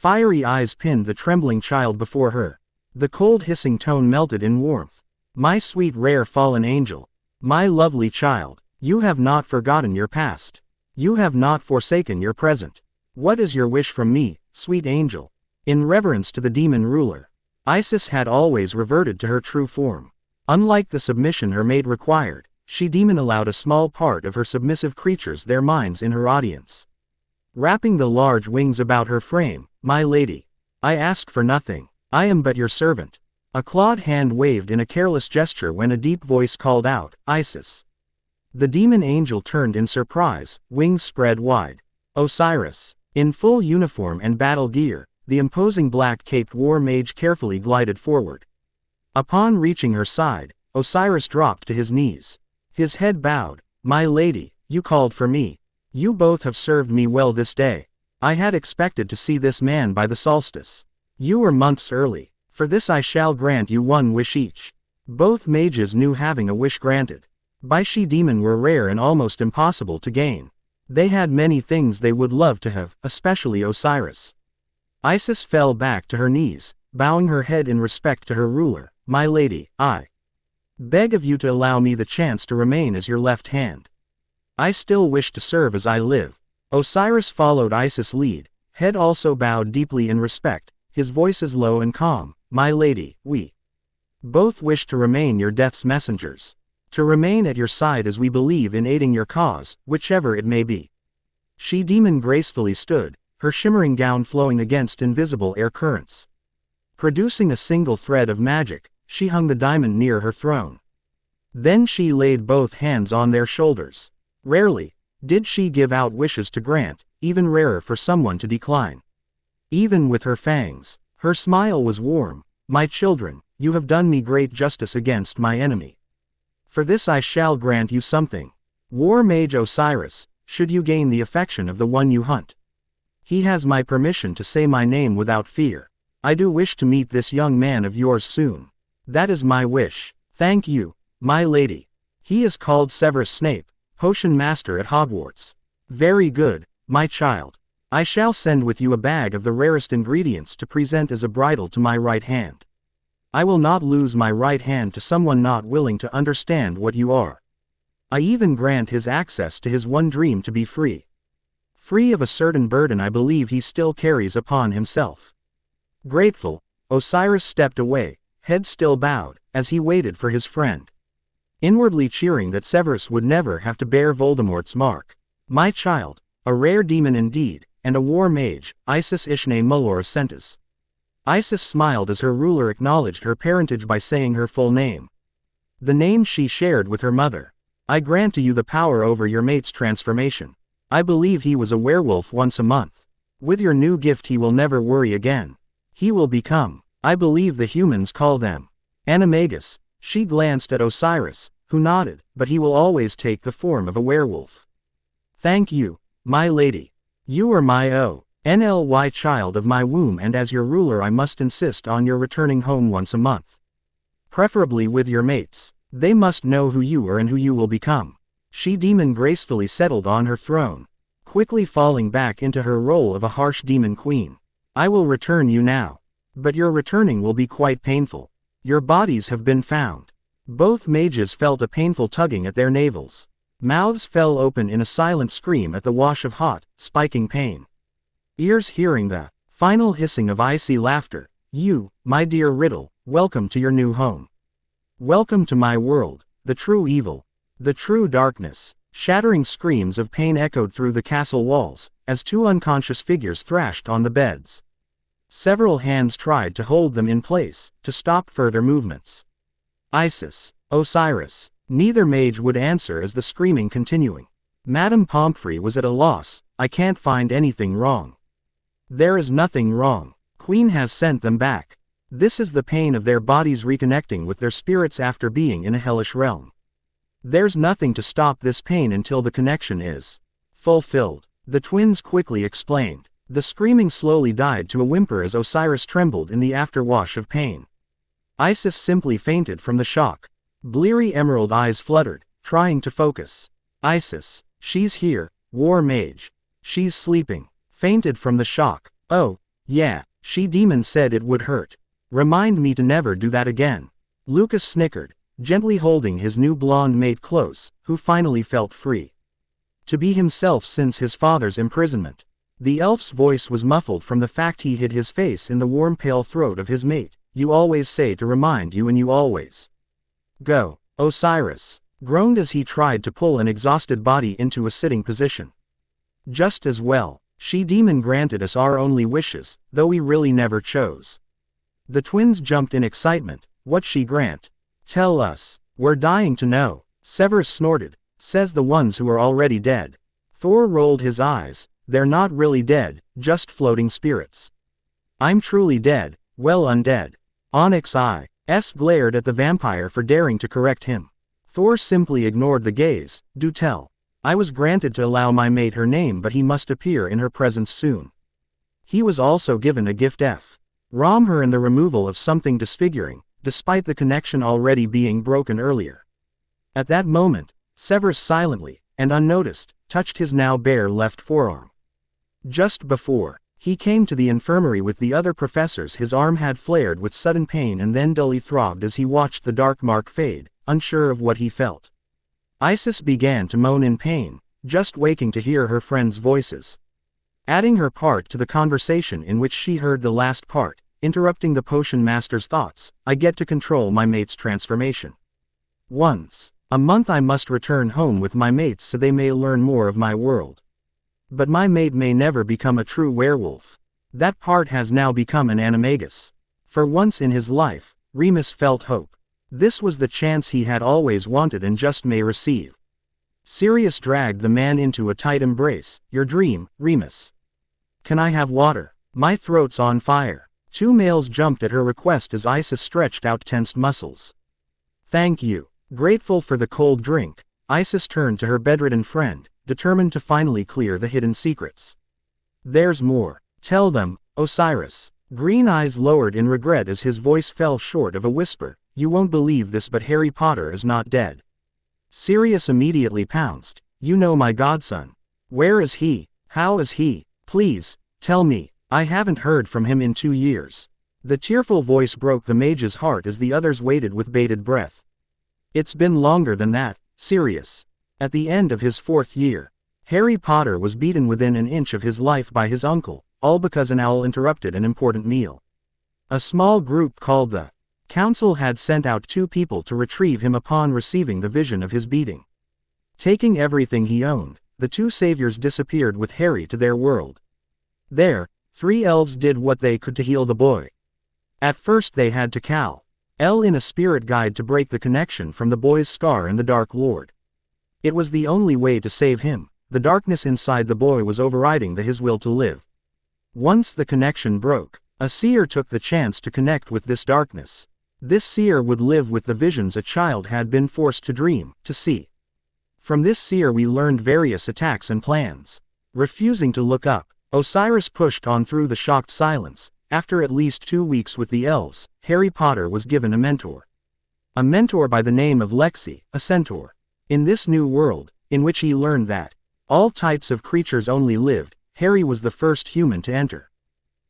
Fiery eyes pinned the trembling child before her. The cold hissing tone melted in warmth. My sweet rare fallen angel. My lovely child, you have not forgotten your past. You have not forsaken your present. What is your wish from me, sweet angel? In reverence to the demon ruler, Isis had always reverted to her true form. Unlike the submission her mate required, she-demon allowed a small part of her submissive creatures their minds in her audience. Wrapping the large wings about her frame, my lady, I ask for nothing. I am but your servant. A clawed hand waved in a careless gesture when a deep voice called out, Isis. The demon angel turned in surprise, wings spread wide. Osiris. In full uniform and battle gear, the imposing black-caped war mage carefully glided forward. Upon reaching her side, Osiris dropped to his knees. His head bowed. My lady, you called for me. You both have served me well this day. I had expected to see this man by the solstice. You were months early. For this I shall grant you one wish each. Both mages knew having a wish granted by she-demon were rare and almost impossible to gain. They had many things they would love to have, especially Osiris. Isis fell back to her knees, bowing her head in respect to her ruler. My lady, I beg of you to allow me the chance to remain as your left hand. I still wish to serve as I live. Osiris followed Isis' lead, head also bowed deeply in respect, his voice as low and calm. My lady, we both wish to remain your death's messengers. To remain at your side as we believe in aiding your cause, whichever it may be. She-demon gracefully stood, her shimmering gown flowing against invisible air currents. Producing a single thread of magic, she hung the diamond near her throne. Then she laid both hands on their shoulders. Rarely did she give out wishes to grant, even rarer for someone to decline. Even with her fangs, her smile was warm. My children, you have done me great justice against my enemy. For this I shall grant you something. War Mage Osiris, should you gain the affection of the one you hunt. He has my permission to say my name without fear. I do wish to meet this young man of yours soon. That is my wish. Thank you, my lady. He is called Severus Snape, Potion Master at Hogwarts. Very good, my child. I shall send with you a bag of the rarest ingredients to present as a bridle to my right hand. I will not lose my right hand to someone not willing to understand what you are. I even grant his access to his one dream to be free. Free of a certain burden I believe he still carries upon himself. Grateful, Osiris stepped away, head still bowed, as he waited for his friend. Inwardly cheering that Severus would never have to bear Voldemort's mark. My child, a rare demon indeed, and a war mage, Isis Ishne Mullor Sentis. Isis smiled as her ruler acknowledged her parentage by saying her full name. The name she shared with her mother. I grant to you the power over your mate's transformation. I believe he was a werewolf once a month. With your new gift he will never worry again. He will become, I believe the humans call them, animagus. She glanced at Osiris, who nodded, but he will always take the form of a werewolf. Thank you, my lady. You are my only child of my womb, and as your ruler I must insist on your returning home once a month. Preferably with your mates. They must know who you are and who you will become. She-demon gracefully settled on her throne, quickly falling back into her role of a harsh demon queen. I will return you now. But your returning will be quite painful. Your bodies have been found. Both mages felt a painful tugging at their navels. Mouths fell open in a silent scream at the wash of hot, spiking pain. Ears hearing the final hissing of icy laughter. You, my dear Riddle, welcome to your new home. Welcome to my world, the true evil, the true darkness. Shattering screams of pain echoed through the castle walls, as two unconscious figures thrashed on the beds. Several hands tried to hold them in place, to stop further movements. Isis, Osiris. Neither mage would answer as the screaming continuing. Madame Pomfrey was at a loss. I can't find anything wrong. There is nothing wrong. Queen has sent them back. This is the pain of their bodies reconnecting with their spirits after being in a hellish realm. There's nothing to stop this pain until the connection is fulfilled. The twins quickly explained. The screaming slowly died to a whimper as Osiris trembled in the afterwash of pain. Isis simply fainted from the shock. Bleary emerald eyes fluttered, trying to focus. Isis, she's here, war mage. She's sleeping. Fainted from the shock. Oh, yeah, she-demon said it would hurt. Remind me to never do that again. Lucas snickered, gently holding his new blonde mate close, who finally felt free to be himself since his father's imprisonment. The elf's voice was muffled from the fact he hid his face in the warm pale throat of his mate. You always say to remind you, and you always go. Osiris groaned as he tried to pull an exhausted body into a sitting position. Just as well. She-demon granted us our only wishes, though we really never chose. The twins jumped in excitement. What she grant? Tell us. We're dying to know. Severus snorted. Says the ones who are already dead. Thor rolled his eyes. They're not really dead, just floating spirits. I'm truly dead, well undead. Onyx Eye.S glared at the vampire for daring to correct him. Thor simply ignored the gaze. Do tell. I was granted to allow my mate her name, but he must appear in her presence soon. He was also given a gift from her and the removal of something disfiguring, despite the connection already being broken earlier. At that moment, Severus silently, and unnoticed, touched his now bare left forearm. Just before he came to the infirmary with the other professors, his arm had flared with sudden pain and then dully throbbed as he watched the dark mark fade, unsure of what he felt. Isis began to moan in pain, just waking to hear her friends' voices. Adding her part to the conversation in which she heard the last part, interrupting the potion master's thoughts. I get to control my mate's transformation. Once a month I must return home with my mates so they may learn more of my world. But my mate may never become a true werewolf. That part has now become an animagus. For once in his life, Remus felt hope. This was the chance he had always wanted and just may receive. Sirius dragged the man into a tight embrace. Your dream, Remus. Can I have water? My throat's on fire. Two males jumped at her request as Isis stretched out tensed muscles. Thank you. Grateful for the cold drink, Isis turned to her bedridden friend, determined to finally clear the hidden secrets. There's more. Tell them, Osiris. Green eyes lowered in regret as his voice fell short of a whisper. You won't believe this, but Harry Potter is not dead. Sirius immediately pounced. You know my godson. Where is he? How is he? Please, tell me. I haven't heard from him in 2 years. The tearful voice broke the mage's heart as the others waited with bated breath. It's been longer than that, Sirius. At the end of his 4th year, Harry Potter was beaten within an inch of his life by his uncle, all because an owl interrupted an important meal. A small group called the Council had sent out 2 people to retrieve him upon receiving the vision of his beating. Taking everything he owned, the 2 saviors disappeared with Harry to their world. There, 3 elves did what they could to heal the boy. At first they had to Cal L in a spirit guide to break the connection from the boy's scar and the Dark Lord. It was the only way to save him. The darkness inside the boy was overriding his will to live. Once the connection broke, a seer took the chance to connect with this darkness. This seer would live with the visions a child had been forced to dream, to see. From this seer we learned various attacks and plans. Refusing to look up, Osiris pushed on through the shocked silence. After at least 2 weeks with the elves, Harry Potter was given a mentor. A mentor by the name of Lexi, a centaur. In this new world, in which he learned that all types of creatures only lived, Harry was the first human to enter.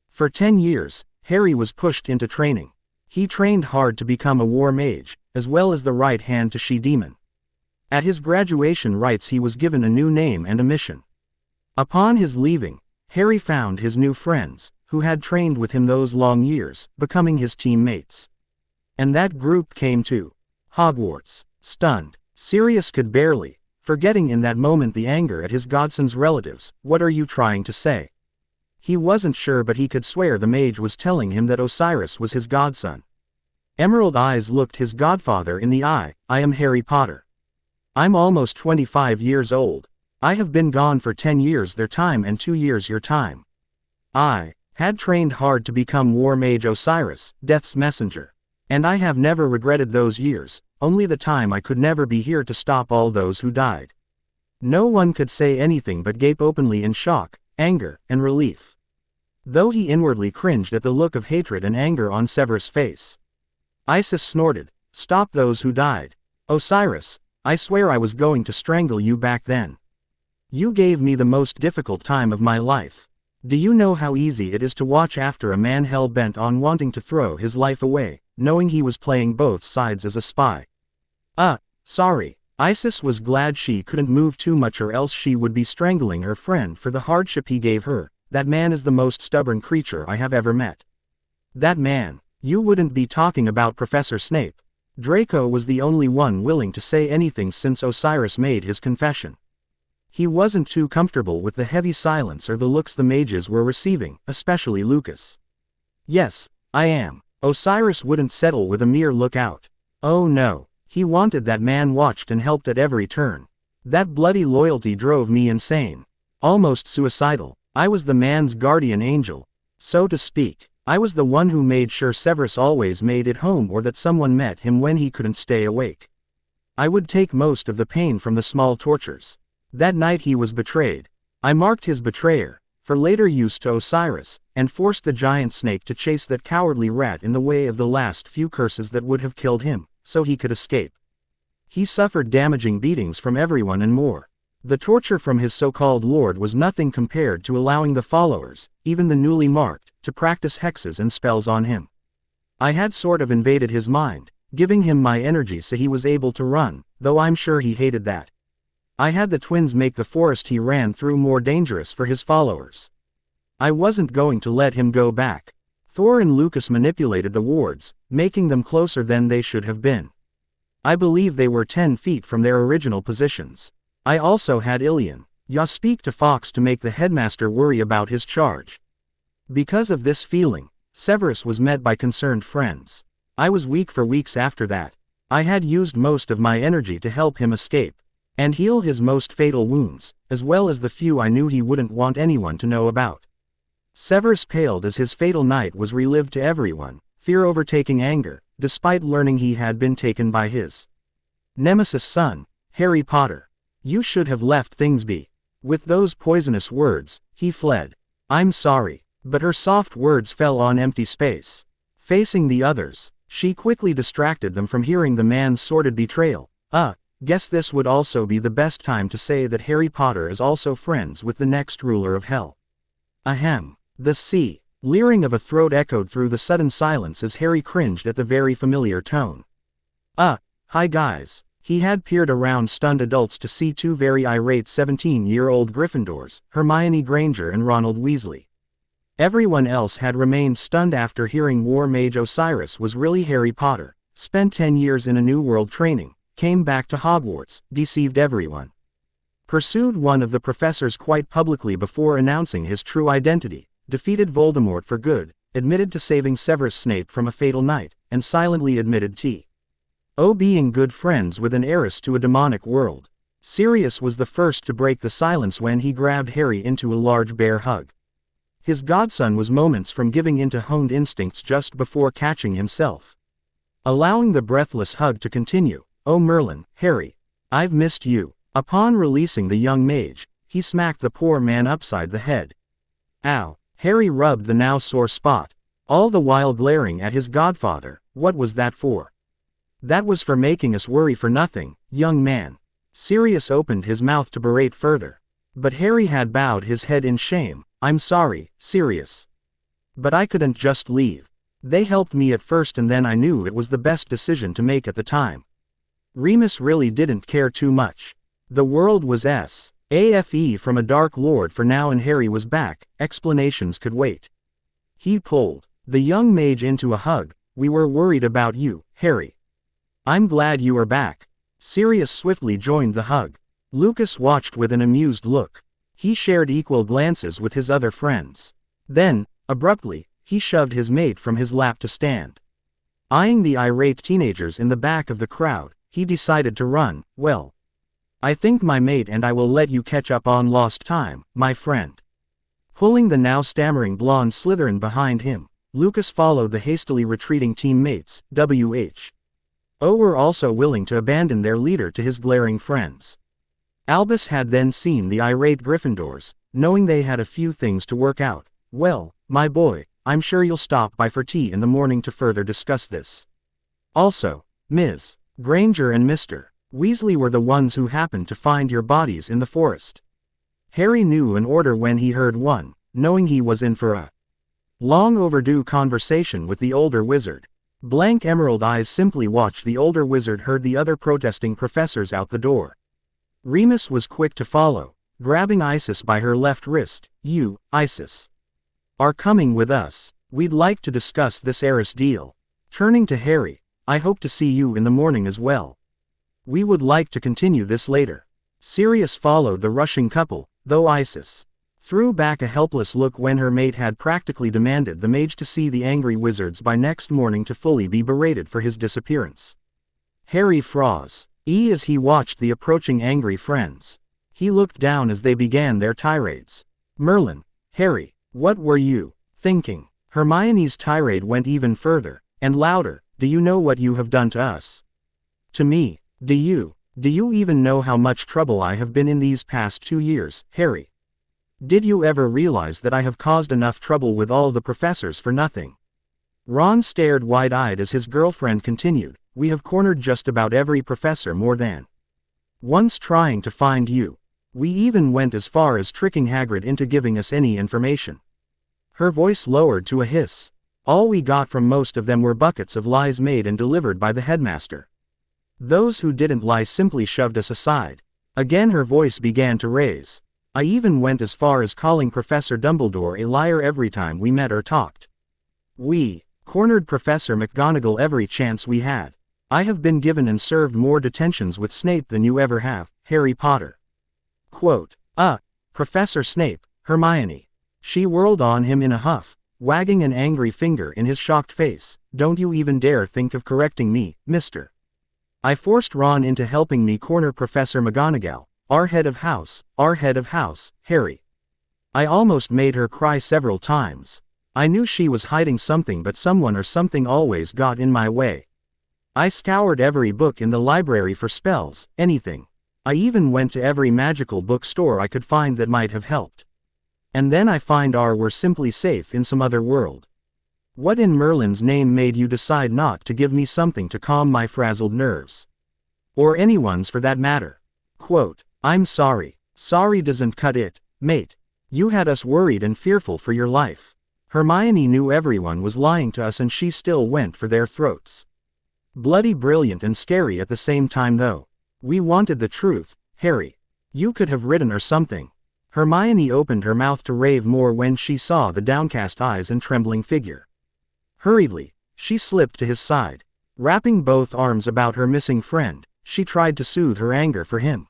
For 10 years, Harry was pushed into training. He trained hard to become a war mage, as well as the right hand to she-demon. At his graduation rites he was given a new name and a mission. Upon his leaving, Harry found his new friends, who had trained with him those long years, becoming his teammates. And that group came to Hogwarts. Stunned, Sirius could barely, forgetting in that moment the anger at his godson's relatives. What are you trying to say? He wasn't sure, but he could swear the mage was telling him that Osiris was his godson. Emerald eyes looked his godfather in the eye. I am Harry Potter. I'm almost 25 years old. I have been gone for 10 years their time and 2 years your time. I had trained hard to become War Mage Osiris, Death's messenger. And I have never regretted those years, only the time I could never be here to stop all those who died. No one could say anything but gape openly in shock, anger, and relief. Though he inwardly cringed at the look of hatred and anger on Severus' face. Isis snorted, Stop those who died. Osiris, I swear I was going to strangle you back then. You gave me the most difficult time of my life. Do you know how easy it is to watch after a man hell-bent on wanting to throw his life away, knowing he was playing both sides as a spy? Sorry. Isis was glad she couldn't move too much or else she would be strangling her friend for the hardship he gave her. That man is the most stubborn creature I have ever met. That man. You wouldn't be talking about Professor Snape. Draco was the only one willing to say anything since Osiris made his confession. He wasn't too comfortable with the heavy silence or the looks the mages were receiving, especially Lucas. Yes, I am. Osiris wouldn't settle with a mere lookout. Oh no, he wanted that man watched and helped at every turn. That bloody loyalty drove me insane. Almost suicidal. I was the man's guardian angel. So to speak, I was the one who made sure Severus always made it home or that someone met him when he couldn't stay awake. I would take most of the pain from the small tortures. That night he was betrayed. I marked his betrayer, for later use to Osiris, and forced the giant snake to chase that cowardly rat in the way of the last few curses that would have killed him, so he could escape. He suffered damaging beatings from everyone and more. The torture from his so-called lord was nothing compared to allowing the followers, even the newly marked, to practice hexes and spells on him. I had sort of invaded his mind, giving him my energy so he was able to run, though I'm sure he hated that. I had the twins make the forest he ran through more dangerous for his followers. I wasn't going to let him go back. Thor and Lucas manipulated the wards, making them closer than they should have been. I believe they were 10 feet from their original positions. I also had Ilian, speak to Fox to make the headmaster worry about his charge. Because of this feeling, Severus was met by concerned friends. I was weak for weeks after that. I had used most of my energy to help him escape and heal his most fatal wounds, as well as the few I knew he wouldn't want anyone to know about. Severus paled as his fatal night was relived to everyone, fear overtaking anger, despite learning he had been taken by his nemesis son, Harry Potter. You should have left things be. With those poisonous words, he fled. I'm sorry. But her soft words fell on empty space. Facing the others, she quickly distracted them from hearing the man's sordid betrayal. Guess this would also be the best time to say that Harry Potter is also friends with the next ruler of hell. Ahem. The sea. Leering of a throat echoed through the sudden silence as Harry cringed at the very familiar tone. Hi guys. He had peered around stunned adults to see two very irate 17-year-old Gryffindors, Hermione Granger and Ronald Weasley. Everyone else had remained stunned after hearing War Mage Osiris was really Harry Potter, spent 10 years in a New World training, came back to Hogwarts, deceived everyone. Pursued one of the professors quite publicly before announcing his true identity, defeated Voldemort for good, admitted to saving Severus Snape from a fatal night, and silently admitted to being good friends with an heiress to a demonic world. Sirius was the first to break the silence when he grabbed Harry into a large bear hug. His godson was moments from giving in to honed instincts just before catching himself. Allowing the breathless hug to continue. Oh Merlin, Harry. I've missed you. Upon releasing the young mage, he smacked the poor man upside the head. Ow. Harry rubbed the now sore spot, all the while glaring at his godfather. What was that for? That was for making us worry for nothing, young man. Sirius opened his mouth to berate further. But Harry had bowed his head in shame. I'm sorry, Sirius. But I couldn't just leave. They helped me at first and then I knew it was the best decision to make at the time. Remus really didn't care too much. The world was safe from a Dark Lord for now and Harry was back, explanations could wait. He pulled the young mage into a hug. We were worried about you, Harry. I'm glad you are back. Sirius swiftly joined the hug. Lucas watched with an amused look. He shared equal glances with his other friends. Then, abruptly, he shoved his mate from his lap to stand. Eyeing the irate teenagers in the back of the crowd, he decided to run. Well, I think my mate and I will let you catch up on lost time, my friend. Pulling the now stammering blonde Slytherin behind him, Lucas followed the hastily retreating teammates. Were also willing to abandon their leader to his glaring friends. Albus had then seen the irate Gryffindors, knowing they had a few things to work out. Well, my boy, I'm sure you'll stop by for tea in the morning to further discuss this. Also, Ms. Granger and Mr. Weasley were the ones who happened to find your bodies in the forest. Harry knew an order when he heard one, knowing he was in for a long overdue conversation with the older wizard. Blank emerald eyes simply watched the older wizard herd the other protesting professors out the door. Remus was quick to follow, grabbing Isis by her left wrist. You, Isis, are coming with us. We'd like to discuss this heiress deal. Turning to Harry, I hope to see you in the morning as well. We would like to continue this later. Sirius followed the rushing couple, though Isis threw back a helpless look when her mate had practically demanded the mage to see the angry wizards by next morning to fully be berated for his disappearance. Harry froze as he watched the approaching angry friends. He looked down as they began their tirades. Merlin, Harry, what were you thinking? Hermione's tirade went even further, and louder. Do you know what you have done to us? To me, do you even know how much trouble I have been in these past 2 years, Harry? Did you ever realize that I have caused enough trouble with all the professors for nothing? Ron stared wide-eyed as his girlfriend continued. We have cornered just about every professor more than once trying to find you. We even went as far as tricking Hagrid into giving us any information. Her voice lowered to a hiss. All we got from most of them were buckets of lies made and delivered by the headmaster. Those who didn't lie simply shoved us aside. Again her voice began to raise. I even went as far as calling Professor Dumbledore a liar every time we met or talked. We cornered Professor McGonagall every chance we had. I have been given and served more detentions with Snape than you ever have, Harry Potter. Quote, Professor Snape, Hermione. She whirled on him in a huff, wagging an angry finger in his shocked face. Don't you even dare think of correcting me, mister. I forced Ron into helping me corner Professor McGonagall, our head of house, Harry. I almost made her cry several times. I knew she was hiding something, but someone or something always got in my way. I scoured every book in the library for spells, anything. I even went to every magical bookstore I could find that might have helped. And then I find we're simply safe in some other world. What in Merlin's name made you decide not to give me something to calm my frazzled nerves? Or anyone's for that matter. Quote, I'm sorry. Sorry doesn't cut it, mate. You had us worried and fearful for your life. Hermione knew everyone was lying to us and she still went for their throats. Bloody brilliant and scary at the same time though. We wanted the truth, Harry. You could have written or something. Hermione opened her mouth to rave more when she saw the downcast eyes and trembling figure. Hurriedly, she slipped to his side. Wrapping both arms about her missing friend, she tried to soothe her anger for him.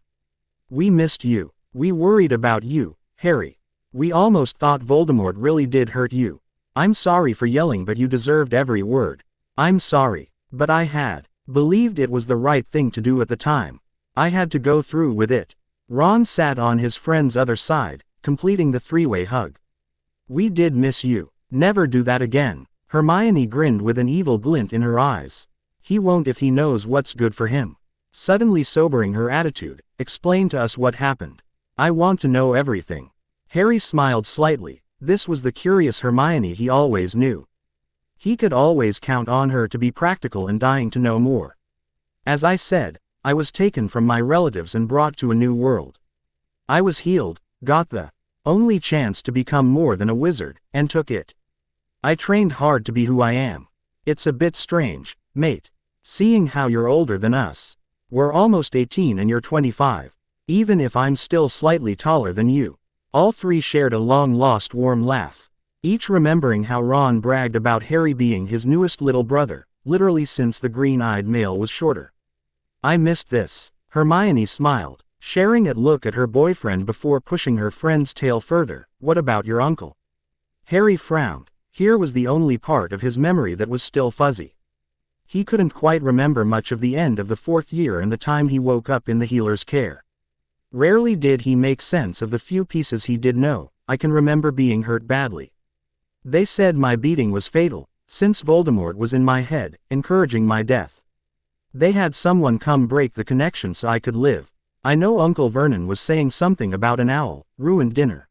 We missed you. We worried about you, Harry. We almost thought Voldemort really did hurt you. I'm sorry for yelling, but you deserved every word. I'm sorry, but I had believed it was the right thing to do at the time. I had to go through with it. Ron sat on his friend's other side, completing the three-way hug. We did miss you. Never do that again. Hermione grinned with an evil glint in her eyes. He won't if he knows what's good for him. Suddenly sobering her attitude, explain to us what happened. I want to know everything. Harry smiled slightly. This was the curious Hermione he always knew. He could always count on her to be practical and dying to know more. As I said, I was taken from my relatives and brought to a new world. I was healed, got the only chance to become more than a wizard, and took it. I trained hard to be who I am. It's a bit strange, mate, seeing how you're older than us. We're almost 18 and you're 25. Even if I'm still slightly taller than you. All three shared a long-lost warm laugh, each remembering how Ron bragged about Harry being his newest little brother, literally since the green-eyed male was shorter. I missed this. Hermione smiled, sharing a look at her boyfriend before pushing her friend's tail further. What about your uncle? Harry frowned. Here was the only part of his memory that was still fuzzy. He couldn't quite remember much of the end of the 4th year and the time he woke up in the healer's care. Rarely did he make sense of the few pieces he did know. I can remember being hurt badly. They said my beating was fatal, since Voldemort was in my head, encouraging my death. They had someone come break the connection so I could live. I know Uncle Vernon was saying something about an owl, ruined dinner,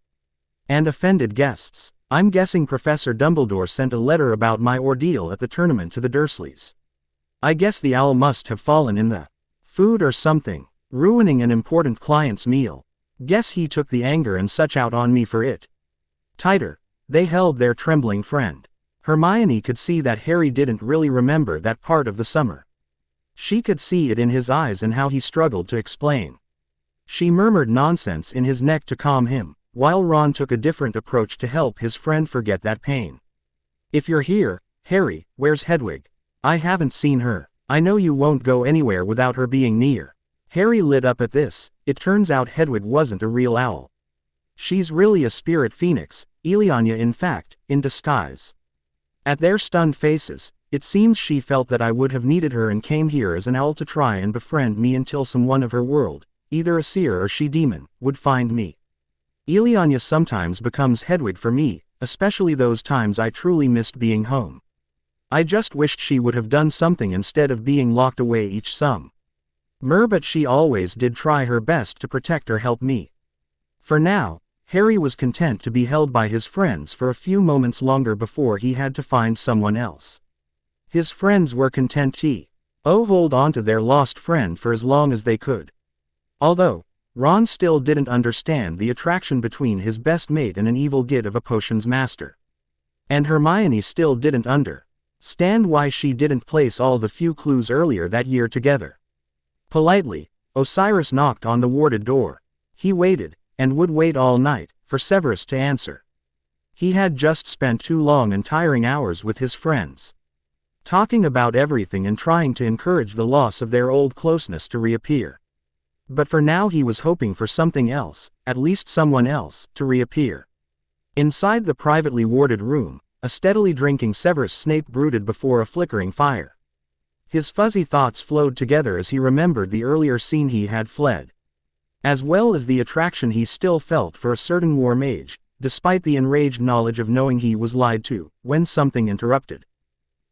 and offended guests. I'm guessing Professor Dumbledore sent a letter about my ordeal at the tournament to the Dursleys. I guess the owl must have fallen in the food or something, ruining an important client's meal. Guess he took the anger and such out on me for it. Tighter, they held their trembling friend. Hermione could see that Harry didn't really remember that part of the summer. She could see it in his eyes and how he struggled to explain. She murmured nonsense in his neck to calm him, while Ron took a different approach to help his friend forget that pain. If you're here, Harry, where's Hedwig? I haven't seen her. I know you won't go anywhere without her being near. Harry lit up at this. It turns out Hedwig wasn't a real owl. She's really a spirit phoenix, Ileana in fact, in disguise. At their stunned faces, it seems she felt that I would have needed her and came here as an owl to try and befriend me until someone of her world, either a seer or she-demon, would find me. Ileana sometimes becomes Hedwig for me, especially those times I truly missed being home. I just wished she would have done something instead of being locked away each summer. But she always did try her best to protect or help me. For now, Harry was content to be held by his friends for a few moments longer before he had to find someone else. His friends were content to hold on to their lost friend for as long as they could. Although, Ron still didn't understand the attraction between his best mate and an evil gid of a potions master. And Hermione still didn't understand why she didn't place all the few clues earlier that year together. Politely, Osiris knocked on the warded door. He waited, and would wait all night, for Severus to answer. He had just spent 2 long and tiring hours with his friends, talking about everything and trying to encourage the loss of their old closeness to reappear. But for now he was hoping for something else, at least someone else, to reappear. Inside the privately warded room, a steadily drinking Severus Snape brooded before a flickering fire. His fuzzy thoughts flowed together as he remembered the earlier scene he had fled, as well as the attraction he still felt for a certain war mage, despite the enraged knowledge of knowing he was lied to, when something interrupted.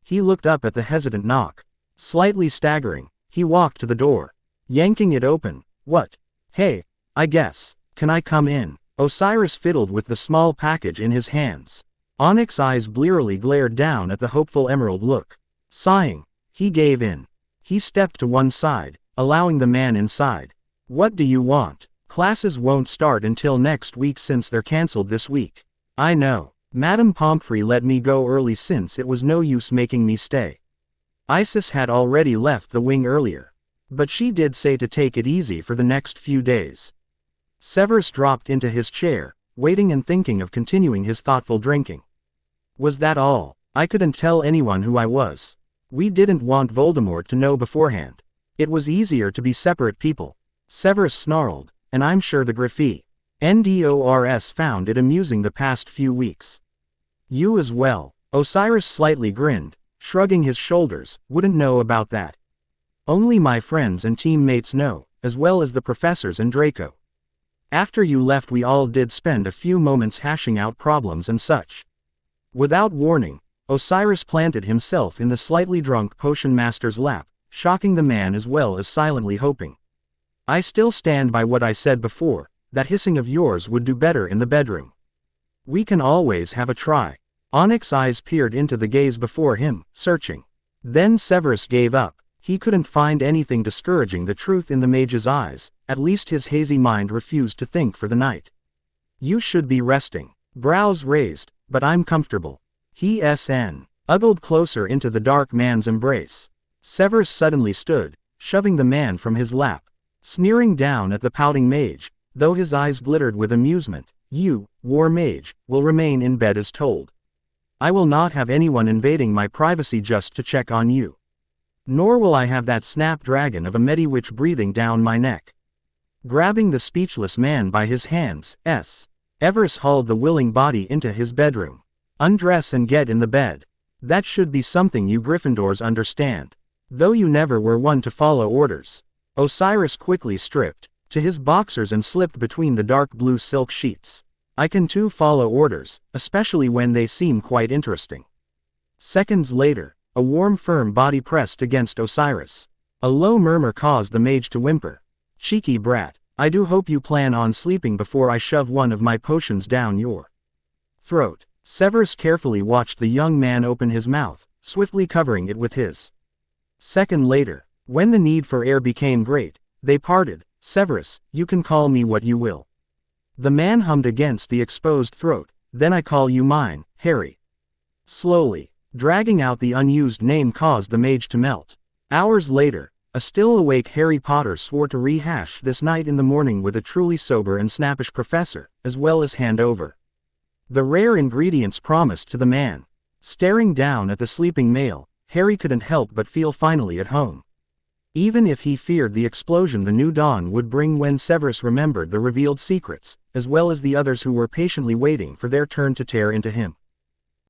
He looked up at the hesitant knock. Slightly staggering, he walked to the door. Yanking it open. What? Hey, I guess. Can I come in? Osiris fiddled with the small package in his hands. Onyx's eyes blearily glared down at the hopeful emerald look. Sighing, he gave in. He stepped to one side, allowing the man inside. What do you want? Classes won't start until next week since they're cancelled this week. I know. Madame Pomfrey let me go early since it was no use making me stay. Isis had already left the wing earlier. But she did say to take it easy for the next few days. Severus dropped into his chair, waiting and thinking of continuing his thoughtful drinking. Was that all? I couldn't tell anyone who I was. We didn't want Voldemort to know beforehand. It was easier to be separate people. Severus snarled, and I'm sure the Griffey Ndors found it amusing the past few weeks. You as well. Osiris slightly grinned, shrugging his shoulders, wouldn't know about that. Only my friends and teammates know, as well as the professors and Draco. After you left we all did spend a few moments hashing out problems and such. Without warning, Osiris planted himself in the slightly drunk potion master's lap, shocking the man as well as silently hoping. I still stand by what I said before, that hissing of yours would do better in the bedroom. We can always have a try. Onyx's eyes peered into the gaze before him, searching. Then Severus gave up. He couldn't find anything discouraging the truth in the mage's eyes, at least his hazy mind refused to think for the night. You should be resting. Brows raised, but I'm comfortable. He uddled closer into the dark man's embrace. Severus suddenly stood, shoving the man from his lap. Sneering down at the pouting mage, though his eyes glittered with amusement. You, war mage, will remain in bed as told. I will not have anyone invading my privacy just to check on you. Nor will I have that snapdragon of a Mediwitch breathing down my neck. Grabbing the speechless man by his hands, Severus hauled the willing body into his bedroom. Undress and get in the bed. That should be something you Gryffindors understand. Though you never were one to follow orders. Osiris quickly stripped to his boxers and slipped between the dark blue silk sheets. I can too follow orders, especially when they seem quite interesting. Seconds later, a warm firm body pressed against Osiris. A low murmur caused the mage to whimper. Cheeky brat, I do hope you plan on sleeping before I shove one of my potions down your throat. Severus carefully watched the young man open his mouth, swiftly covering it with his. Second later, when the need for air became great, they parted. Severus, you can call me what you will. The man hummed against the exposed throat. Then I call you mine, Harry. Slowly, dragging out the unused name caused the mage to melt. Hours later, a still-awake Harry Potter swore to rehash this night in the morning with a truly sober and snappish professor, as well as hand over the rare ingredients promised to the man. Staring down at the sleeping male, Harry couldn't help but feel finally at home. Even if he feared the explosion the new dawn would bring when Severus remembered the revealed secrets, as well as the others who were patiently waiting for their turn to tear into him.